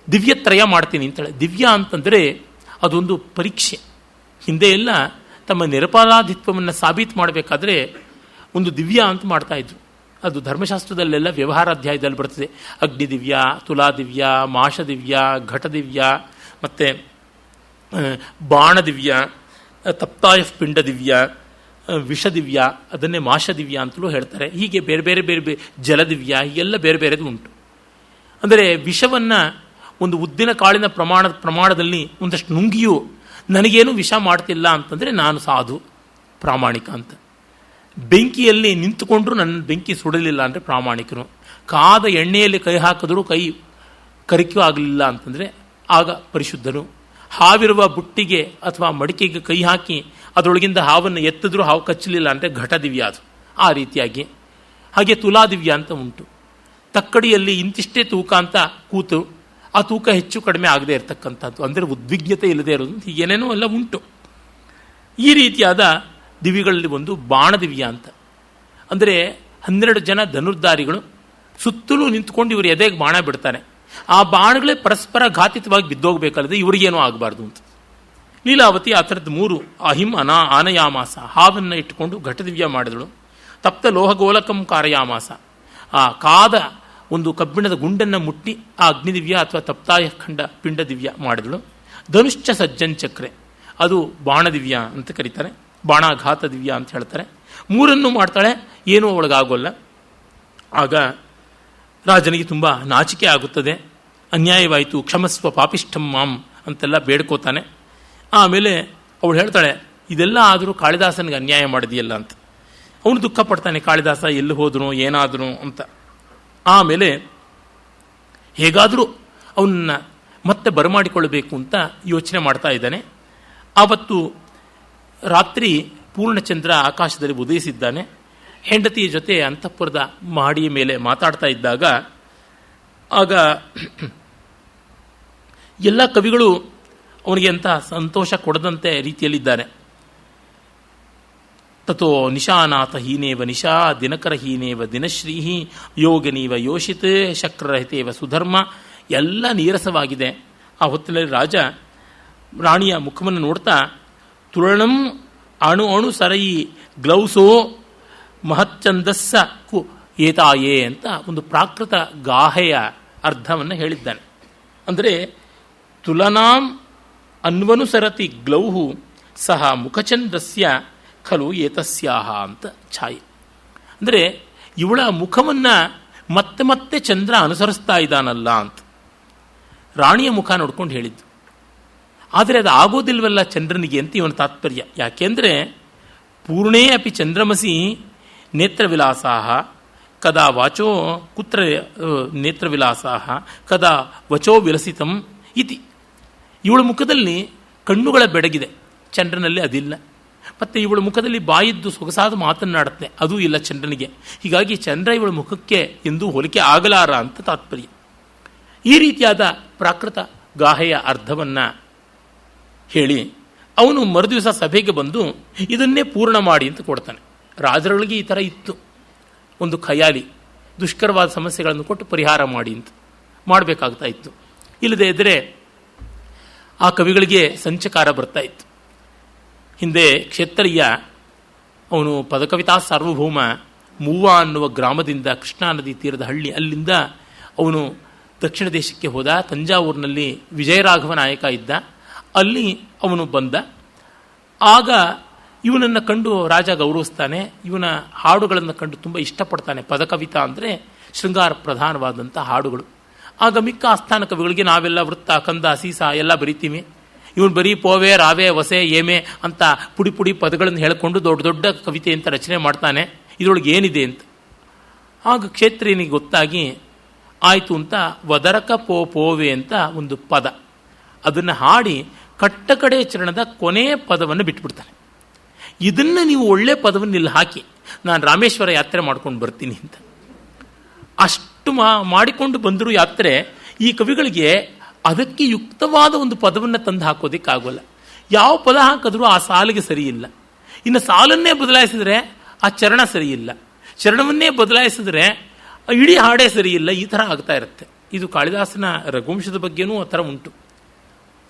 ದಿವ್ಯತ್ರಯ ಮಾಡ್ತೀನಿ ಅಂತಾಳೆ. ದಿವ್ಯ ಅಂತಂದರೆ ಅದೊಂದು ಪರೀಕ್ಷೆ. ಹಿಂದೆ ಎಲ್ಲ ತಮ್ಮ ನಿರಪರಾಧಿತ್ವವನ್ನು ಸಾಬೀತು ಮಾಡಬೇಕಾದ್ರೆ ಒಂದು ದಿವ್ಯ ಅಂತ ಮಾಡ್ತಾ ಇದ್ರು. ಅದು ಧರ್ಮಶಾಸ್ತ್ರದಲ್ಲೆಲ್ಲ ವ್ಯವಹಾರಾಧ್ಯಾಯದಲ್ಲಿ ಬರ್ತದೆ. ಅಗ್ನಿ ದಿವ್ಯ, ತುಲಾ ದಿವ್ಯ, ಮಾಷ ದಿವ್ಯ, ಘಟ ದಿವ್ಯ, ಮತ್ತು ಬಾಣ ದಿವ್ಯ, ತಪ್ತಾಯ ಪಿಂಡ ದಿವ್ಯ, ವಿಷ ದಿವ್ಯ, ಅದನ್ನೇ ಮಾಷ ದಿವ್ಯ ಅಂತಲೂ ಹೇಳ್ತಾರೆ. ಹೀಗೆ ಬೇರೆ ಬೇರೆ ಬೇರೆ ಬೇರೆ ಜಲದಿವ್ಯ, ಹೀಗೆಲ್ಲ ಬೇರೆ ಬೇರೆದು ಉಂಟು. ಅಂದರೆ ವಿಷವನ್ನು ಒಂದು ಉದ್ದಿನ ಕಾಳಿನ ಪ್ರಮಾಣದಲ್ಲಿ ಒಂದಷ್ಟು ನುಂಗಿಯೂ ನನಗೇನು ವಿಷ ಮಾಡ್ತಿಲ್ಲ ಅಂತಂದರೆ ನಾನು ಸಾಧು ಪ್ರಾಮಾಣಿಕ ಅಂತ. ಬೆಂಕಿಯಲ್ಲಿ ನಿಂತುಕೊಂಡ್ರೂ ನನ್ನ ಬೆಂಕಿ ಸುಡಲಿಲ್ಲ ಅಂದರೆ ಪ್ರಾಮಾಣಿಕರು. ಕಾದ ಎಣ್ಣೆಯಲ್ಲಿ ಕೈ ಹಾಕಿದ್ರೂ ಕೈ ಕರಿಕೆ ಆಗಲಿಲ್ಲ ಅಂತಂದರೆ ಆಗ ಪರಿಶುದ್ಧರು. ಹಾವಿರುವ ಬುಟ್ಟಿಗೆ ಅಥವಾ ಮಡಿಕೆಗೆ ಕೈ ಹಾಕಿ ಅದರೊಳಗಿಂದ ಹಾವನ್ನು ಎತ್ತಿದ್ರೂ ಹಾವು ಕಚ್ಚಲಿಲ್ಲ ಅಂದರೆ ಘಟ ದಿವ್ಯ ಅದು. ಆ ರೀತಿಯಾಗಿ ಹಾಗೆ ತುಲಾ ದಿವ್ಯ ಅಂತ ಉಂಟು. ತಕ್ಕಡಿಯಲ್ಲಿ ಇಂತಿಷ್ಟೇ ತೂಕ ಅಂತ ಕೂತು ಆ ತೂಕ ಹೆಚ್ಚು ಕಡಿಮೆ ಆಗದೆ ಇರತಕ್ಕಂಥದ್ದು, ಅಂದರೆ ಉದ್ವಿಗ್ನತೆ ಇಲ್ಲದೆ ಇರೋದು, ಹೀಗೇನೇನೋ ಎಲ್ಲ ಉಂಟು. ಈ ರೀತಿಯಾದ ದಿವ್ಯಗಳಲ್ಲಿ ಒಂದು ಬಾಣ ದಿವ್ಯ ಅಂತ. ಅಂದರೆ 12 ಜನ ಧನುರ್ಧಾರಿಗಳು ಸುತ್ತಲೂ ನಿಂತ್ಕೊಂಡು ಇವರು ಎದೆಗೆ ಬಾಣ ಬಿಡ್ತಾರೆ. ಆ ಬಾಣಗಳೇ ಪರಸ್ಪರ ಘಾತಿತವಾಗಿ ಬಿದ್ದೋಗ್ಬೇಕಲ್ಲದೆ ಇವರಿಗೇನೂ ಆಗಬಾರ್ದು ಅಂತ. ಲೀಲಾವತಿ ಆ ಥರದ್ದು 3 ಅಹಿಂ ಆನಯಾಮಾಸ, ಹಾವನ್ನು ಇಟ್ಟುಕೊಂಡು ಘಟದಿವ್ಯ ಮಾಡಿದಳು. ತಪ್ತ ಲೋಹಗೋಲಕಂ ಕಾರಯಾಮಾಸ, ಆ ಕಾದ ಒಂದು ಕಬ್ಬಿಣದ ಗುಂಡನ್ನು ಮುಟ್ಟಿ ಆ ಅಗ್ನಿದಿವ್ಯ ಅಥವಾ ತಪ್ತಾಯಖಂಡ ಪಿಂಡ ದಿವ್ಯ ಮಾಡಿದಳು. ಧನುಶ್ಚ ಸಜ್ಜಂಚಕ್ರೆ, ಅದು ಬಾಣದಿವ್ಯ ಅಂತ ಕರೀತಾರೆ, ಬಾಣಾಘಾತ ದಿವ್ಯ ಅಂತ ಹೇಳ್ತಾರೆ. 3 ಮಾಡ್ತಾಳೆ, ಏನೂ ಅವಳಿಗಾಗೋಲ್ಲ. ಆಗ ರಾಜನಿಗೆ ತುಂಬ ನಾಚಿಕೆ ಆಗುತ್ತದೆ. ಅನ್ಯಾಯವಾಯಿತು, ಕ್ಷಮಸ್ವ ಪಾಪಿಷ್ಠಂ ಮಾಂ ಅಂತೆಲ್ಲ ಬೇಡ್ಕೋತಾನೆ. ಆಮೇಲೆ ಅವಳು ಹೇಳ್ತಾಳೆ, ಇದೆಲ್ಲ ಆದರೂ ಕಾಳಿದಾಸನಿಗೆ ಅನ್ಯಾಯ ಮಾಡಿದೆಯಲ್ಲ ಅಂತ. ಅವನು ದುಃಖ ಪಡ್ತಾನೆ, ಕಾಳಿದಾಸ ಎಲ್ಲಿ ಹೋದನು ಏನಾದನು ಅಂತ. ಆಮೇಲೆ ಹೇಗಾದರೂ ಅವನ್ನ ಮತ್ತೆ ಬರಮಾಡಿಕೊಳ್ಳಬೇಕು ಅಂತ ಯೋಚನೆ ಮಾಡ್ತಾ ಇದ್ದಾನೆ. ಆವತ್ತು ರಾತ್ರಿ ಪೂರ್ಣಚಂದ್ರ ಆಕಾಶದಲ್ಲಿ ಉದಯಿಸಿದ್ದಾನೆ. ಹೆಂಡತಿಯ ಜೊತೆ ಅಂತಃಪುರದ ಮಹಡಿಯ ಮೇಲೆ ಮಾತಾಡ್ತಾ ಇದ್ದಾಗ ಆಗ ಎಲ್ಲ ಕವಿಗಳು ಅವನಿಗೆ ಅಂತ ಸಂತೋಷ ಕೊಡದಂತೆ ರೀತಿಯಲ್ಲಿದ್ದಾರೆ. ತಥೋ ನಿಶಾನಾಥ ಹೀನೇವ ನಿಶಾ ದಿನಕರ ಹೀನೇವ ದಿನಶ್ರೀ ಯೋಗನೀವ ಯೋಷಿತ್ ಶಕ್ರರಹಿತೇವ ಸುಧರ್ಮ. ಎಲ್ಲ ನೀರಸವಾಗಿದೆ. ಆ ಹೊತ್ತಿನಲ್ಲಿ ರಾಜ ರಾಣಿಯ ಮುಖವನ್ನು ನೋಡ್ತಾ ತುಳಣಂ ಅಣು ಅಣು ಸರಯಿ ಗ್ಲೌಸೋ ಮಹಚ್ಚಂದಸ್ಸ ಕು ಏತಾಯೇ ಅಂತ ಒಂದು ಪ್ರಾಕೃತ ಗಾಹೆಯ ಅರ್ಥವನ್ನು ಹೇಳಿದ್ದಾನೆ. ಅಂದರೆ ತುಲನಾಂ ಅನ್ವನುಸರತಿ ಗ್ಲೌಹು ಸಹ ಮುಖಚಂದ್ರಸ್ಯ ಖಲು ಏತಸ್ಯಾಹ ಅಂತ ಛಾಯೆ. ಅಂದರೆ ಇವಳ ಮುಖವನ್ನು ಮತ್ತೆ ಮತ್ತೆ ಚಂದ್ರ ಅನುಸರಿಸ್ತಾ ಇದ್ದಾನಲ್ಲ ಅಂತ ರಾಣಿಯ ಮುಖ ನೋಡ್ಕೊಂಡು ಹೇಳಿದ್ದು. ಆದರೆ ಅದು ಆಗೋದಿಲ್ವಲ್ಲ ಚಂದ್ರನಿಗೆ ಅಂತ ಇವನ ತಾತ್ಪರ್ಯ. ಯಾಕೆಂದರೆ ಪೂರ್ಣೇ ಅಪಿ ಚಂದ್ರಮಸಿ ನೇತ್ರವಿಲಾಸಾಹ ಕದಾ ವಾಚೋ ಕುತ್ರ ನೇತ್ರವಿಲಾಸಾಹ ಕದಾ ವಚೋ ವಿಲಸಿತಂ ಇತಿ. ಇವಳ ಮುಖದಲ್ಲಿ ಕಣ್ಣುಗಳ ಬೆಡಗಿದೆ, ಚಂದ್ರನಲ್ಲಿ ಅದಿಲ್ಲ. ಮತ್ತು ಇವಳ ಮುಖದಲ್ಲಿ ಬಾಯಿದ್ದು ಸೊಗಸಾದ ಮಾತನ್ನಾಡುತ್ತೆ, ಅದೂ ಇಲ್ಲ ಚಂದ್ರನಿಗೆ. ಹೀಗಾಗಿ ಚಂದ್ರ ಇವಳ ಮುಖಕ್ಕೆ ಎಂದೂ ಹೋಲಿಕೆ ಆಗಲಾರ ಅಂತ ತಾತ್ಪರ್ಯ. ಈ ರೀತಿಯಾದ ಪ್ರಾಕೃತ ಗಾಹೆಯ ಅರ್ಥವನ್ನು ಹೇಳಿ ಅವನು ಮರುದಿವಸ ಸಭೆಗೆ ಬಂದು ಇದನ್ನೇ ಪೂರ್ಣ ಮಾಡಿ ಅಂತ ಕೊಡ್ತಾನೆ. ರಾಜರುಗಳಿಗೆ ಈ ಥರ ಇತ್ತು ಒಂದು ಖಯಾಲಿ, ದುಷ್ಕರವಾದ ಸಮಸ್ಯೆಗಳನ್ನು ಕೊಟ್ಟು ಪರಿಹಾರ ಮಾಡಿ ಅಂತ ಮಾಡಬೇಕಾಗ್ತಾ ಇತ್ತು. ಇಲ್ಲದೇ ಇದ್ದರೆ ಆ ಕವಿಗಳಿಗೆ ಸಂಚಕಾರ ಬರ್ತಾ ಇತ್ತು. ಹಿಂದೆ ಕ್ಷೇತ್ರೀಯ ಅವನು ಪದಕವಿತಾ ಸಾರ್ವಭೌಮ ಮೂವ ಅನ್ನುವ ಗ್ರಾಮದಿಂದ ಕೃಷ್ಣಾ ನದಿ ತೀರದ ಹಳ್ಳಿ, ಅಲ್ಲಿಂದ ಅವನು ದಕ್ಷಿಣ ದೇಶಕ್ಕೆ ಹೋದ. ತಂಜಾವೂರಿನಲ್ಲಿ ವಿಜಯರಾಘವ ನಾಯಕ ಇದ್ದ, ಅಲ್ಲಿ ಅವನು ಬಂದ. ಆಗ ಇವನನ್ನು ಕಂಡು ರಾಜ ಗೌರವಿಸ್ತಾನೆ, ಇವನ ಹಾಡುಗಳನ್ನು ಕಂಡು ತುಂಬ ಇಷ್ಟಪಡ್ತಾನೆ. ಪದಕವಿತಾ ಅಂದರೆ ಶೃಂಗಾರ ಪ್ರಧಾನವಾದಂಥ ಹಾಡುಗಳು. ಆಗ ಮಿಕ್ಕ ಆಸ್ಥಾನ ಕವಿಗಳಿಗೆ ನಾವೆಲ್ಲ ವೃತ್ತ ಕಂದ ಸೀಸ ಎಲ್ಲ ಬರಿತೀವಿ, ಇವನು ಬರೀ ಪೋವೆ ರಾವೆ ವಸೆ ಏಮೆ ಅಂತ ಪುಡಿ ಪುಡಿ ಪದಗಳನ್ನು ಹೇಳಿಕೊಂಡು ದೊಡ್ಡ ದೊಡ್ಡ ಕವಿತೆ ಅಂತ ರಚನೆ ಮಾಡ್ತಾನೆ, ಇದರೊಳಗೆ ಏನಿದೆ ಅಂತ. ಆಗ ಕ್ಷೇತ್ರೀಯನಿಗೆ ಗೊತ್ತಾಗಿ ಆಯಿತು ಅಂತ ವದರಕ ಪೋವೆ ಅಂತ ಒಂದು ಪದ, ಅದನ್ನು ಹಾಡಿ ಕಟ್ಟಕಡೆ ಚರಣದ ಕೊನೆಯ ಪದವನ್ನು ಬಿಟ್ಬಿಡ್ತಾನೆ. ಇದನ್ನು ನೀವು ಒಳ್ಳೆ ಪದವನ್ನು ಇಲ್ಲಿ ಹಾಕಿ ನಾನು ರಾಮೇಶ್ವರ ಯಾತ್ರೆ ಮಾಡ್ಕೊಂಡು ಬರ್ತೀನಿ ಅಂತ. ಅಷ್ಟು ಮಾಡಿಕೊಂಡು ಬಂದರೂ ಯಾತ್ರೆ ಈ ಕವಿಗಳಿಗೆ ಅದಕ್ಕೆ ಯುಕ್ತವಾದ ಒಂದು ಪದವನ್ನು ತಂದು ಹಾಕೋದಕ್ಕಾಗೋಲ್ಲ. ಯಾವ ಪದ ಹಾಕಿದ್ರೂ ಆ ಸಾಲಿಗೆ ಸರಿಯಿಲ್ಲ. ಇನ್ನು ಸಾಲನ್ನೇ ಬದಲಾಯಿಸಿದ್ರೆ ಆ ಚರಣ ಸರಿಯಿಲ್ಲ, ಚರಣವನ್ನೇ ಬದಲಾಯಿಸಿದ್ರೆ ಇಡೀ ಹಾಡೇ ಸರಿಯಿಲ್ಲ. ಈ ಥರ ಆಗ್ತಾ ಇರುತ್ತೆ. ಇದು ಕಾಳಿದಾಸನ ರಘುವಂಶದ ಬಗ್ಗೆನೂ ಆ ಥರ ಉಂಟು.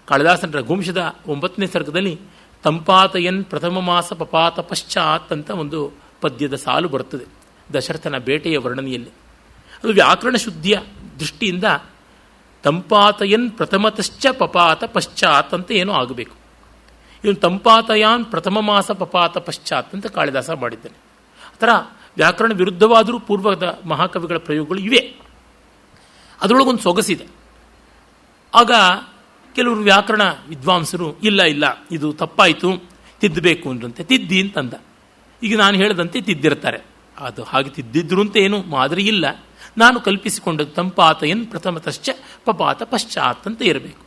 ಕಾಳಿದಾಸನ ರಘುವಂಶದ 9ನೇ ಸರ್ಗದಲ್ಲಿ ತಂಪಾತಯನ್ ಪ್ರಥಮ ಮಾಸ ಪಪಾತ ಪಶ್ಚಾತ್ ಅಂತ ಒಂದು ಪದ್ಯದ ಸಾಲು ಬರುತ್ತದೆ ದಶರಥನ ಬೇಟೆಯ ವರ್ಣನೆಯಲ್ಲಿ. ಅದು ವ್ಯಾಕರಣ ಶುದ್ಧಿಯ ದೃಷ್ಟಿಯಿಂದ ತಂಪಾತಯನ್ ಪ್ರಥಮತಶ್ಚ ಪಪಾತ ಪಶ್ಚಾತ್ ಅಂತ ಏನೋ ಆಗಬೇಕು. ಇವನು ತಂಪಾತಯಾನ್ ಪ್ರಥಮ ಮಾಸ ಪಪಾತ ಪಶ್ಚಾತ್ ಅಂತ ಕಾಳಿದಾಸ ಮಾಡಿದ್ದಾನೆ. ಆ ಥರ ವ್ಯಾಕರಣ ವಿರುದ್ಧವಾದರೂ ಪೂರ್ವದ ಮಹಾಕವಿಗಳ ಪ್ರಯೋಗಗಳು ಇವೆ. ಅದರೊಳಗೊಂದು ಸೊಗಸಿದೆ. ಆಗ ಕೆಲವರು ವ್ಯಾಕರಣ ವಿದ್ವಾಂಸರು ಇಲ್ಲ ಇದು ತಪ್ಪಾಯಿತು, ತಿದ್ದಬೇಕು ಅಂದ್ರಂತೆ. ತಿದ್ದಿ ಅಂತಂದ. ಈಗ ನಾನು ಹೇಳಿದಂತೆ ತಿದ್ದಿರ್ತಾರೆ. ಅದು ಹಾಗೆ ತಿದ್ದಿದ್ರು ಅಂತ ಏನು ಮಾದರಿ ಇಲ್ಲ. ನಾನು ಕಲ್ಪಿಸಿಕೊಂಡದ್ದು ತಂಪಾತಯನ್ ಪ್ರಥಮತಶ್ಚ ಪಪಾತ ಪಶ್ಚಾತ್ ಅಂತ ಇರಬೇಕು.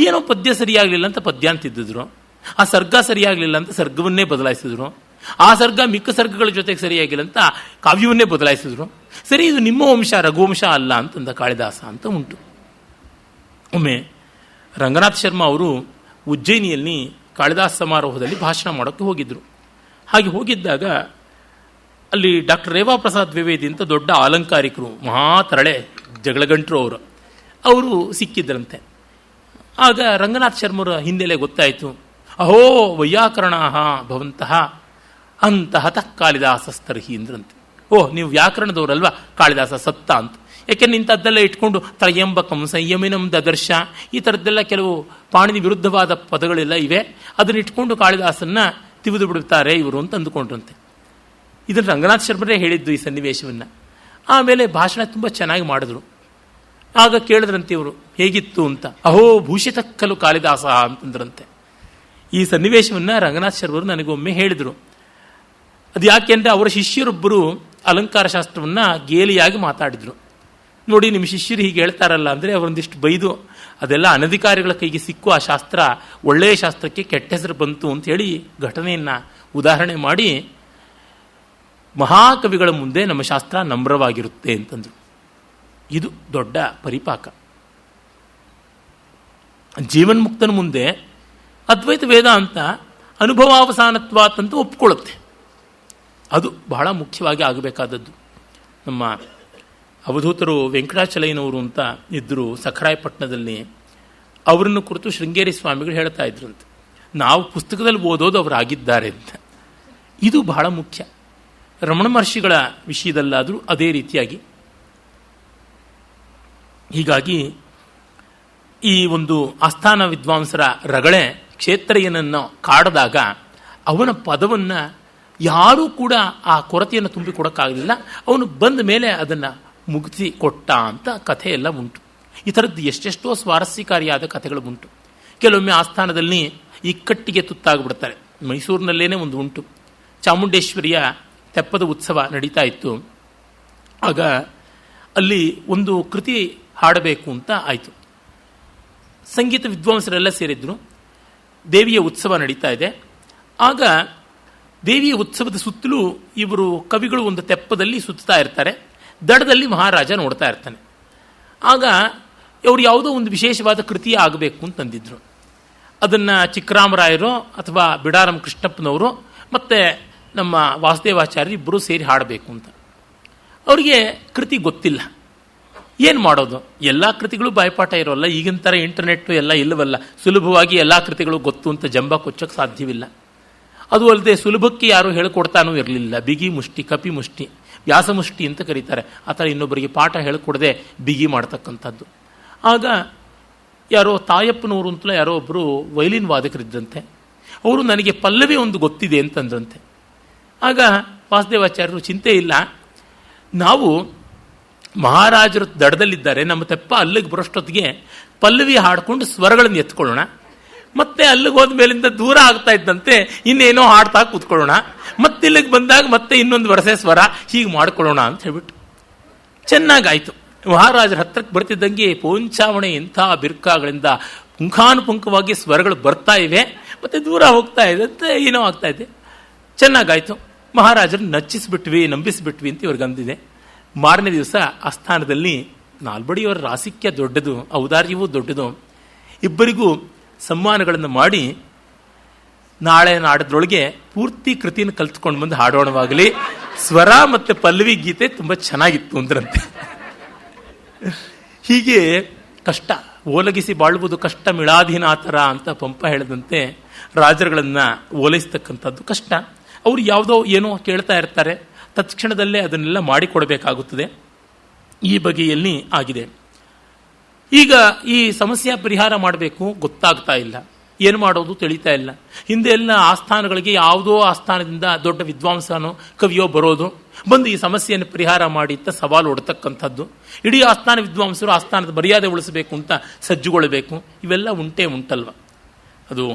ಏನೋ ಪದ್ಯ ಸರಿಯಾಗಲಿಲ್ಲ ಅಂತ ಪದ್ಯ ಅಂತಿದ್ದರು, ಆ ಸರ್ಗ ಸರಿಯಾಗಲಿಲ್ಲ ಅಂತ ಸರ್ಗವನ್ನೇ ಬದಲಾಯಿಸಿದ್ರು, ಆ ಸರ್ಗ ಮಿಕ್ಕ ಸರ್ಗಗಳ ಜೊತೆಗೆ ಸರಿಯಾಗಿಲ್ಲ ಅಂತ ಕಾವ್ಯವನ್ನೇ ಬದಲಾಯಿಸಿದ್ರು. ಸರಿ, ಇದು ನಿಮ್ಮ ವಂಶ ರಘುವಂಶ ಅಲ್ಲ ಅಂತಂದ ಕಾಳಿದಾಸ ಅಂತ ಉಂಟು. ಒಮ್ಮೆ ರಂಗನಾಥ್ ಶರ್ಮಾ ಅವರು ಉಜ್ಜಯಿನಿಯಲ್ಲಿ ಕಾಳಿದಾಸ ಸಮಾರೋಹದಲ್ಲಿ ಭಾಷಣ ಮಾಡೋಕ್ಕೆ ಹೋಗಿದ್ದರು. ಹಾಗೆ ಹೋಗಿದ್ದಾಗ ಅಲ್ಲಿ ಡಾಕ್ಟರ್ ರೇವಾ ಪ್ರಸಾದ್ ದ್ವಿವೇದಿ ಅಂತ ದೊಡ್ಡ ಅಲಂಕಾರಿಕರು, ಮಹಾತರಳೆ ಜಗಳಗಂಟರು ಅವರು ಸಿಕ್ಕಿದ್ರಂತೆ. ಆಗ ರಂಗನಾಥ್ ಶರ್ಮರ ಹಿನ್ನೆಲೆ ಗೊತ್ತಾಯಿತು. ಅಹೋ ವೈಯಾಕರಣಾ ಭವಂತಹ ಅಂತಹತಃ ಕಾಳಿದಾಸಸ್ತರ್ಹಿ ಅಂದ್ರಂತೆ. ಓಹ್, ನೀವು ವ್ಯಾಕರಣದವರಲ್ವಾ, ಕಾಳಿದಾಸ ಸತ್ತ ಅಂತ. ಯಾಕೆಂದ್ರೆ ಇಂಥದ್ದೆಲ್ಲ ಇಟ್ಕೊಂಡು ತ್ರಯಂಬಕಂ ಸಂಯಮಿನಂ ದದರ್ಶ, ಈ ಥರದ್ದೆಲ್ಲ ಕೆಲವು ಪಾಣಿನಿ ವಿರುದ್ಧವಾದ ಪದಗಳೆಲ್ಲ ಇವೆ, ಅದನ್ನ ಇಟ್ಕೊಂಡು ಕಾಳಿದಾಸನ್ನ ತಿವಿದು ಬಿಡುತ್ತಾರೆ ಇವರು ಅಂತ ಅಂದುಕೊಂಡ್ರಂತೆ. ಇದನ್ನು ರಂಗನಾಥ್ ಶರ್ಮರೇ ಹೇಳಿದ್ದು ಈ ಸನ್ನಿವೇಶವನ್ನು. ಆಮೇಲೆ ಭಾಷಣ ತುಂಬ ಚೆನ್ನಾಗಿ ಮಾಡಿದ್ರು. ಆಗ ಕೇಳಿದ್ರಂತೆ ಇವರು ಹೇಗಿತ್ತು ಅಂತ. ಅಹೋ ಭೂಷಿತಕ್ಕಲು ಕಾಳಿದಾಸ ಅಂತಂದ್ರಂತೆ. ಈ ಸನ್ನಿವೇಶವನ್ನು ರಂಗನಾಥ್ ಶರ್ಮರು ನನಗೊಮ್ಮೆ ಹೇಳಿದರು. ಅದು ಯಾಕೆಂದರೆ ಅವರ ಶಿಷ್ಯರೊಬ್ಬರು ಅಲಂಕಾರ ಶಾಸ್ತ್ರವನ್ನು ಗೇಲಿಯಾಗಿ ಮಾತಾಡಿದರು. ನೋಡಿ, ನಿಮ್ಮ ಶಿಷ್ಯರು ಹೀಗೆ ಹೇಳ್ತಾರಲ್ಲ ಅಂದರೆ ಅವರೊಂದಿಷ್ಟು ಬೈದು, ಅದೆಲ್ಲ ಅನಧಿಕಾರಿಗಳ ಕೈಗೆ ಸಿಕ್ಕು ಆ ಶಾಸ್ತ್ರ ಒಳ್ಳೆಯ ಶಾಸ್ತ್ರಕ್ಕೆ ಕೆಟ್ಟ ಹೆಸರು ಬಂತು ಅಂತ ಹೇಳಿ ಘಟನೆಯನ್ನು ಉದಾಹರಣೆ ಮಾಡಿ, ಮಹಾಕವಿಗಳ ಮುಂದೆ ನಮ್ಮ ಶಾಸ್ತ್ರ ನಮ್ರವಾಗಿರುತ್ತೆ ಅಂತಂದರು. ಇದು ದೊಡ್ಡ ಪರಿಪಾಕ. ಜೀವನ್ಮುಕ್ತನ ಮುಂದೆ ಅದ್ವೈತ ವೇದಾಂತ ಅನುಭವಾವಸಾನತ್ವಾತಂತೂ ಒಪ್ಕೊಳ್ಳುತ್ತೆ. ಅದು ಬಹಳ ಮುಖ್ಯವಾಗಿ ಆಗಬೇಕಾದದ್ದು. ನಮ್ಮ ಅವಧೂತರು ವೆಂಕಟಾಚಲಯ್ಯನವರು ಅಂತ ಇದ್ದರು ಸಖರಾಯಪಟ್ಟಣದಲ್ಲಿ. ಅವರನ್ನು ಕುರಿತು ಶೃಂಗೇರಿ ಸ್ವಾಮಿಗಳು ಹೇಳ್ತಾ ಇದ್ರಂತೆ, ನಾವು ಪುಸ್ತಕದಲ್ಲಿ ಓದೋದು ಅವರಾಗಿದ್ದಾರೆ ಅಂತ. ಇದು ಬಹಳ ಮುಖ್ಯ. ರಮಣ ಮಹರ್ಷಿಗಳ ವಿಷಯದಲ್ಲಾದರೂ ಅದೇ ರೀತಿಯಾಗಿ. ಹೀಗಾಗಿ ಈ ಒಂದು ಆಸ್ಥಾನ ವಿದ್ವಾಂಸರ ರಗಳೆ ಕ್ಷೇತ್ರಯ್ಯನನ್ನು ಕಾಡದಾಗ ಅವನ ಪದವನ್ನು ಯಾರೂ ಕೂಡ ಆ ಕೊರತೆಯನ್ನು ತುಂಬಿಕೊಡೋಕ್ಕಾಗಲಿಲ್ಲ. ಅವನು ಬಂದ ಮೇಲೆ ಅದನ್ನು ಮುಗಿಸಿ ಕೊಟ್ಟ ಅಂತ ಕಥೆಯೆಲ್ಲ ಉಂಟು. ಈ ಥರದ್ದು ಎಷ್ಟೆಷ್ಟೋ ಸ್ವಾರಸ್ಯಕಾರಿಯಾದ ಕಥೆಗಳು ಉಂಟು. ಕೆಲವೊಮ್ಮೆ ಆಸ್ಥಾನದಲ್ಲಿ ಇಕ್ಕಟ್ಟಿಗೆ ತುತ್ತಾಗ್ಬಿಡ್ತಾರೆ. ಮೈಸೂರಿನಲ್ಲೇನೆ ಒಂದು ಉಂಟು. ಚಾಮುಂಡೇಶ್ವರಿಯ ತೆಪ್ಪದ ಉತ್ಸವ ನಡೀತಾ ಇತ್ತು. ಆಗ ಅಲ್ಲಿ ಒಂದು ಕೃತಿ ಹಾಡಬೇಕು ಅಂತ ಆಯಿತು. ಸಂಗೀತ ವಿದ್ವಾಂಸರೆಲ್ಲ ಸೇರಿದ್ರು. ದೇವಿಯ ಉತ್ಸವ ನಡೀತಾ ಇದೆ. ಆಗ ದೇವಿಯ ಉತ್ಸವದ ಸುತ್ತಲೂ ಇವರು ಕವಿಗಳು ಒಂದು ತೆಪ್ಪದಲ್ಲಿ ಸುತ್ತಾ ಇರ್ತಾರೆ. ದಡದಲ್ಲಿ ಮಹಾರಾಜ ನೋಡ್ತಾ ಇರ್ತಾನೆ. ಆಗ ಅವರು ಯಾವುದೋ ಒಂದು ವಿಶೇಷವಾದ ಕೃತಿ ಆಗಬೇಕು ಅಂತಂದಿದ್ರು. ಅದನ್ನು ಚಿಕ್ಕರಾಮರಾಯರು ಅಥವಾ ಬಿಡಾರಂ ಕೃಷ್ಣಪ್ಪನವರು ಮತ್ತು ನಮ್ಮ ವಾಸುದೇವಾಚಾರ್ಯ ಇಬ್ಬರು ಸೇರಿ ಹಾಡಬೇಕು ಅಂತ. ಅವರಿಗೆ ಕೃತಿ ಗೊತ್ತಿಲ್ಲ. ಏನು ಮಾಡೋದು? ಎಲ್ಲ ಕೃತಿಗಳು ಬಾಯ್ಪಾಠ ಇರೋಲ್ಲ. ಈಗಿನ ಥರ ಇಂಟರ್ನೆಟ್ಟು ಎಲ್ಲ ಇಲ್ಲವಲ್ಲ. ಸುಲಭವಾಗಿ ಎಲ್ಲ ಕೃತಿಗಳು ಗೊತ್ತು ಅಂತ ಜಂಬ ಕೊಚ್ಚಕ್ಕೆ ಸಾಧ್ಯವಿಲ್ಲ. ಅದು ಅಲ್ಲದೆ ಸುಲಭಕ್ಕೆ ಯಾರೂ ಹೇಳಿಕೊಡ್ತಾನೂ ಇರಲಿಲ್ಲ. ಬಿಗಿ ಮುಷ್ಟಿ, ಕಪಿ ಮುಷ್ಟಿ, ವ್ಯಾಸಮುಷ್ಟಿ ಅಂತ ಕರೀತಾರೆ. ಆ ಥರ ಇನ್ನೊಬ್ಬರಿಗೆ ಪಾಠ ಹೇಳಿಕೊಡದೆ ಬಿಗಿ ಮಾಡ್ತಕ್ಕಂಥದ್ದು. ಆಗ ಯಾರೋ ತಾಯಪ್ಪನವರು ಅಂತಲೇ ಯಾರೋ ಒಬ್ಬರು ವೈಲಿನ್ ವಾದಕರಿದ್ದಂತೆ. ಅವರು ನನಗೆ ಪಲ್ಲವಿ ಒಂದು ಗೊತ್ತಿದೆ ಅಂತಂದ್ರಂತೆ. ಆಗ ವಾಸುದೇವಾಚಾರ್ಯರು ಚಿಂತೆ ಇಲ್ಲ, ನಾವು ಮಹಾರಾಜರು ದಡದಲ್ಲಿದ್ದಾರೆ, ನಮ್ಮ ತೆಪ್ಪ ಅಲ್ಲಿಗೆ ಬರೋಷ್ಟೊತ್ತಿಗೆ ಪಲ್ಲವಿ ಹಾಡ್ಕೊಂಡು ಸ್ವರಗಳನ್ನು ಎತ್ಕೊಳ್ಳೋಣ, ಮತ್ತೆ ಅಲ್ಲಿಗೆ ಹೋದ ಮೇಲಿಂದ ದೂರ ಆಗ್ತಾ ಇದ್ದಂತೆ ಇನ್ನೇನೋ ಹಾಡ್ತಾ ಕೂತ್ಕೊಳ್ಳೋಣ, ಮತ್ತೆ ಇಲ್ಲಿಗೆ ಬಂದಾಗ ಮತ್ತೆ ಇನ್ನೊಂದು ವರಸೆ ಸ್ವರ, ಹೀಗೆ ಮಾಡ್ಕೊಳ್ಳೋಣ ಅಂತ ಹೇಳ್ಬಿಟ್ಟು ಚೆನ್ನಾಗಾಯಿತು. ಮಹಾರಾಜರ ಹತ್ರಕ್ಕೆ ಬರ್ತಿದ್ದಂಗೆ ಪೋಂಚಾವಣೆ ಇಂಥ ಬಿರ್ಕಾಗಳಿಂದ ಪುಂಖಾನುಪುಂಖವಾಗಿ ಸ್ವರಗಳು ಬರ್ತಾ ಇವೆ, ಮತ್ತೆ ದೂರ ಹೋಗ್ತಾ ಇದೆ ಅಂತ ಏನೋ ಆಗ್ತಾ ಇದೆ. ಚೆನ್ನಾಗಾಯಿತು. ಮಹಾರಾಜರು ನಚ್ಚಿಸ್ಬಿಟ್ವಿ, ನಂಬಿಸ್ಬಿಟ್ವಿ ಅಂತ ಇವ್ರಿಗೆ ಅಂದಿದೆ. ಮಾರನೇ ದಿವಸ ಆಸ್ಥಾನದಲ್ಲಿ ನಾಲ್ಬಡಿಯವರ ರಾಸಿಕ್ಯ ದೊಡ್ಡದು, ಔದಾರ್ಯವೂ ದೊಡ್ಡದು. ಇಬ್ಬರಿಗೂ ಸಮ್ಮಾನಗಳನ್ನು ಮಾಡಿ ನಾಳೆ ನಾಡದ್ರೊಳಗೆ ಪೂರ್ತಿ ಕೃತಿನ ಕಲ್ತ್ಕೊಂಡು ಬಂದು ಹಾಡೋಣವಾಗಲಿ, ಸ್ವರ ಮತ್ತು ಪಲ್ಲವಿ ಗೀತೆ ತುಂಬ ಚೆನ್ನಾಗಿತ್ತು ಅಂದ್ರಂತೆ. ಹೀಗೆ ಕಷ್ಟ ಓಲಗಿಸಿ ಬಾಳುವುದು ಕಷ್ಟ ಮಿಳಾಧೀನಾತರ ಅಂತ ಪಂಪ ಹೇಳಿದಂತೆ ರಾಜರುಗಳನ್ನು ಓಲೈಸ್ತಕ್ಕಂಥದ್ದು ಕಷ್ಟ. ಅವರು ಯಾವುದೋ ಏನೋ ಕೇಳ್ತಾ ಇರ್ತಾರೆ, ತತ್ಕ್ಷಣದಲ್ಲೇ ಅದನ್ನೆಲ್ಲ ಮಾಡಿಕೊಡಬೇಕಾಗುತ್ತದೆ. ಈ ಬಗೆಯಲ್ಲಿ ಆಗಿದೆ. ಈಗ ಈ ಸಮಸ್ಯೆ ಪರಿಹಾರ ಮಾಡಬೇಕು, ಗೊತ್ತಾಗ್ತಾ ಇಲ್ಲ, ಏನು ಮಾಡೋದು ತಿಳಿತಾ ಇಲ್ಲ. ಹಿಂದೆ ಎಲ್ಲ ಆಸ್ಥಾನಗಳಿಗೆ ಯಾವುದೋ ಆಸ್ಥಾನದಿಂದ ದೊಡ್ಡ ವಿದ್ವಾಂಸನೋ ಕವಿಯೋ ಬರೋದು, ಬಂದು ಈ ಸಮಸ್ಯೆಯನ್ನು ಪರಿಹಾರ ಮಾಡಿ ಅಂತ ಸವಾಲು ಹೊಡ್ತಕ್ಕಂಥದ್ದು. ಇಡೀ ಆಸ್ಥಾನ ವಿದ್ವಾಂಸರು ಆಸ್ಥಾನದ ಮರ್ಯಾದೆ ಉಳಿಸಬೇಕು ಅಂತ ಸಜ್ಜುಗೊಳ್ಳಬೇಕು. ಇವೆಲ್ಲ ಉಂಟಲ್ವ. ಅದು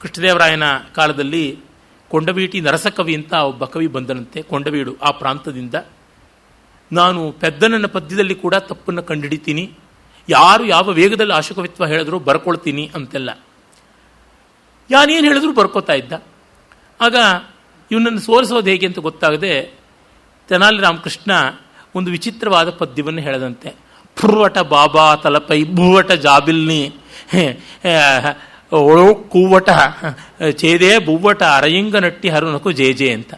ಕೃಷ್ಣದೇವರಾಯನ ಕಾಲದಲ್ಲಿ ಕೊಂಡವೀಟಿ ನರಸಕವಿ ಅಂತ ಒಬ್ಬ ಕವಿ ಬಂದನಂತೆ, ಕೊಂಡವೀಡು ಆ ಪ್ರಾಂತದಿಂದ. ನಾನು ಪೆದ್ದನನ್ನ ಪದ್ಯದಲ್ಲಿ ಕೂಡ ತಪ್ಪನ್ನು ಕಂಡುಹಿಡಿತೀನಿ, ಯಾರು ಯಾವ ವೇಗದಲ್ಲಿ ಆಶುಕವಿತ್ವ ಹೇಳಿದ್ರು ಬರ್ಕೊಳ್ತೀನಿ ಅಂತೆಲ್ಲ. ಯಾನೇನು ಹೇಳಿದ್ರು ಬರ್ಕೋತಾ ಇದ್ದ. ಆಗ ಇವನನ್ನು ಸೋಲಿಸೋದು ಹೇಗೆ ಅಂತ ಗೊತ್ತಾಗದೆ ತೆನಾಲಿ ರಾಮಕೃಷ್ಣ ಒಂದು ವಿಚಿತ್ರವಾದ ಪದ್ಯವನ್ನು ಹೇಳದಂತೆ. ಫುರ್ವಟ ಬಾಬಾ ತಲಪೈ ಭೂವಟ ಜಾಬಿಲ್ನಿ ಒಳೋ ಕೂವಟ ಚೇದೇ ಬುವ್ವಟ ಅರಯಿಂಗ ನಟ್ಟಿ ಹರುನಕು ಜೇಜೆ ಅಂತ.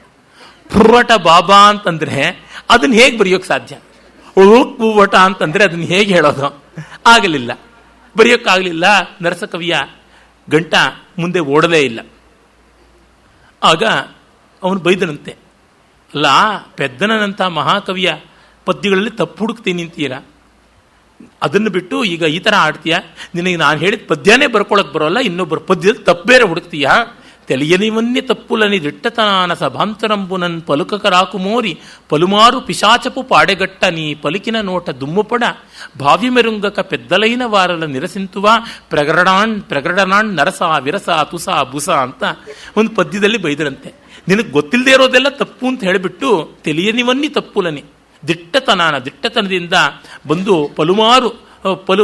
ಫುರ್ವಟ ಬಾಬಾ ಅಂತಂದ್ರೆ ಅದನ್ನ ಹೇಗೆ ಬರೆಯೋಕೆ ಸಾಧ್ಯ? ಒಳೋಕ್ ಬುವ್ವಟ ಅಂತಂದ್ರೆ ಅದನ್ನ ಹೇಗೆ ಹೇಳೋದು? ಆಗಲಿಲ್ಲ, ಬರೆಯೋಕ್ಕಾಗಲಿಲ್ಲ. ನರಸಕವಿಯ ಗಂಟ ಮುಂದೆ ಓಡಲೇ ಇಲ್ಲ. ಆಗ ಅವನು ಬೈದನಂತೆ, ಅಲ್ಲ, ಪೆದ್ದನಂಥ ಮಹಾಕವಿಯ ಪದ್ಯಗಳಲ್ಲಿ ತಪ್ಪು ಹುಡುಕ್ತೀನಿ ನಿಂತೀರ, ಅದನ್ನು ಬಿಟ್ಟು ಈಗ ಈ ಥರ ಆಡ್ತೀಯ, ನಿನಗೆ ನಾನು ಹೇಳಿದ ಪದ್ಯನೇ ಬರ್ಕೊಳಕ್ಕೆ ಬರೋಲ್ಲ, ಇನ್ನೊಬ್ಬರ ಪದ್ಯದಲ್ಲಿ ತಪ್ಪು ಬೇರೆ ಹುಡುಕ್ತೀಯ. తెలియనివన్నీ తప్పులని దిట్టతనాన సభాంతరంబునన్ పలుకక రాకుమోరి పలుమారు పిశాచపు పాడెగట్ట నీ పలికిన నోట దుమ్ముపడ భావ్యమెరుంగక పెద్దలైన వారల నిరసింతుವಾ ಪ್ರಗಡನಾಣ್ ನರಸ ವಿರಸ ತುಸ ಬುಸ ಅಂತ ಒಂದು ಪದ್ಯದಲ್ಲಿ ಬೈದರಂತೆ. ನಿನಗೆ ಗೊತ್ತಿಲ್ಲದೆ ಇರೋದೆಲ್ಲ ತಪ್ಪು ಅಂತ ಹೇಳಿಬಿಟ್ಟು ತಿಳಿಯನಿವನ್ನಿ ತಪ್ಪುಲನಿ ದಿಟ್ಟತನದಿಂದ ಬಂದು ಪಲುಮಾರು 10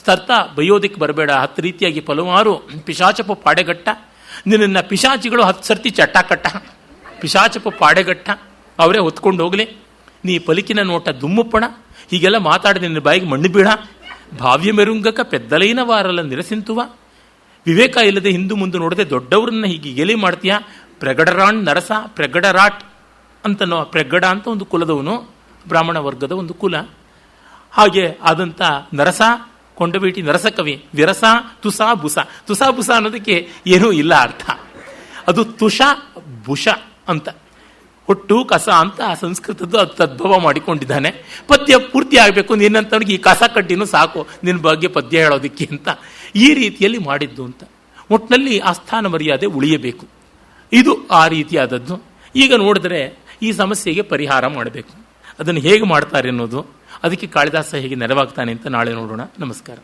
ತರ್ಥ ಬೈಯೋದಿಕ್ಕೆ ಬರಬೇಡ, 10 ರೀತಿಯಾಗಿ ಪಲುಮಾರು ಪಿಶಾಚಪ ಪಾಡೆಗಟ್ಟ, ನಿನ್ನ ಪಿಶಾಚಿಗಳು 10 ಸರ್ತಿ ಚಟ್ಟಾಕಟ್ಟ, ಪಿಶಾಚಪ ಪಾಡೆಗಟ್ಟ ಅವರೇ ಹೊತ್ಕೊಂಡು ಹೋಗಲಿ, ನೀ ಪಲಿಕಿನ ನೋಟ ದುಮ್ಮುಪ್ಪಣ, ಹೀಗೆಲ್ಲ ಮಾತಾಡಿದ ನಿನ್ನ ಬಾಯಿಗೆ ಮಣ್ಣು ಬೀಳ, ಭಾವ್ಯ ಮೆರುಂಗಕ ಪೆದ್ದಲೈನ ವಾರಲ್ಲ ನಿರಸಿಂತುವ, ವಿವೇಕ ಇಲ್ಲದೆ ಹಿಂದು ಮುಂದೆ ನೋಡದೆ ದೊಡ್ಡವ್ರನ್ನ ಹೀಗೆ ಗೇಲಿ ಮಾಡ್ತೀಯ. ಪ್ರಗಡರಾಣ್ ನರಸ ಪ್ರಗಡರಾಟ್ ಅಂತನೋ, ಪ್ರಗಡ ಅಂತ ಒಂದು ಕುಲದವನು, ಬ್ರಾಹ್ಮಣ ವರ್ಗದ ಒಂದು ಕುಲ. ಹಾಗೆ ಆದಂಥ ನರಸ ಕೊಂಡಬೇಟಿ ನರಸಕವಿ, ವಿರಸ ತುಸ ಬುಸ. ತುಸ ಬುಸ ಅನ್ನೋದಕ್ಕೆ ಏನೂ ಇಲ್ಲ ಅರ್ಥ, ಅದು ತುಷ ಬುಷ ಅಂತ, ಹೊಟ್ಟು ಕಸ ಅಂತ ಸಂಸ್ಕೃತದ್ದು ಅದು ತದ್ಭವ ಮಾಡಿಕೊಂಡಿದ್ದಾನೆ. ಪದ್ಯ ಪೂರ್ತಿ ಆಗಬೇಕು, ನಿನ್ನಂತವ್ರಿಗೆ ಈ ಕಸ ಕಡ್ಡಿನೂ ಸಾಕು ನಿನ್ನ ಬಗ್ಗೆ ಪದ್ಯ ಹೇಳೋದಕ್ಕೆ ಅಂತ ಈ ರೀತಿಯಲ್ಲಿ ಮಾಡಿದ್ದು ಅಂತ. ಒಟ್ಟಿನಲ್ಲಿ ಆ ಸ್ಥಾನ ಮರ್ಯಾದೆ ಉಳಿಯಬೇಕು, ಇದು ಆ ರೀತಿಯಾದದ್ದು. ಈಗ ನೋಡಿದ್ರೆ ಈ ಸಮಸ್ಯೆಗೆ ಪರಿಹಾರ ಮಾಡಬೇಕು. ಅದನ್ನು ಹೇಗೆ ಮಾಡ್ತಾರೆ ಅನ್ನೋದು, ಅದಕ್ಕೆ ಕಾಳಿದಾಸ ಹೇಗೆ ನೆರವಾಗ್ತಾನೆ ಅಂತ ನಾಳೆ ನೋಡೋಣ. ನಮಸ್ಕಾರ.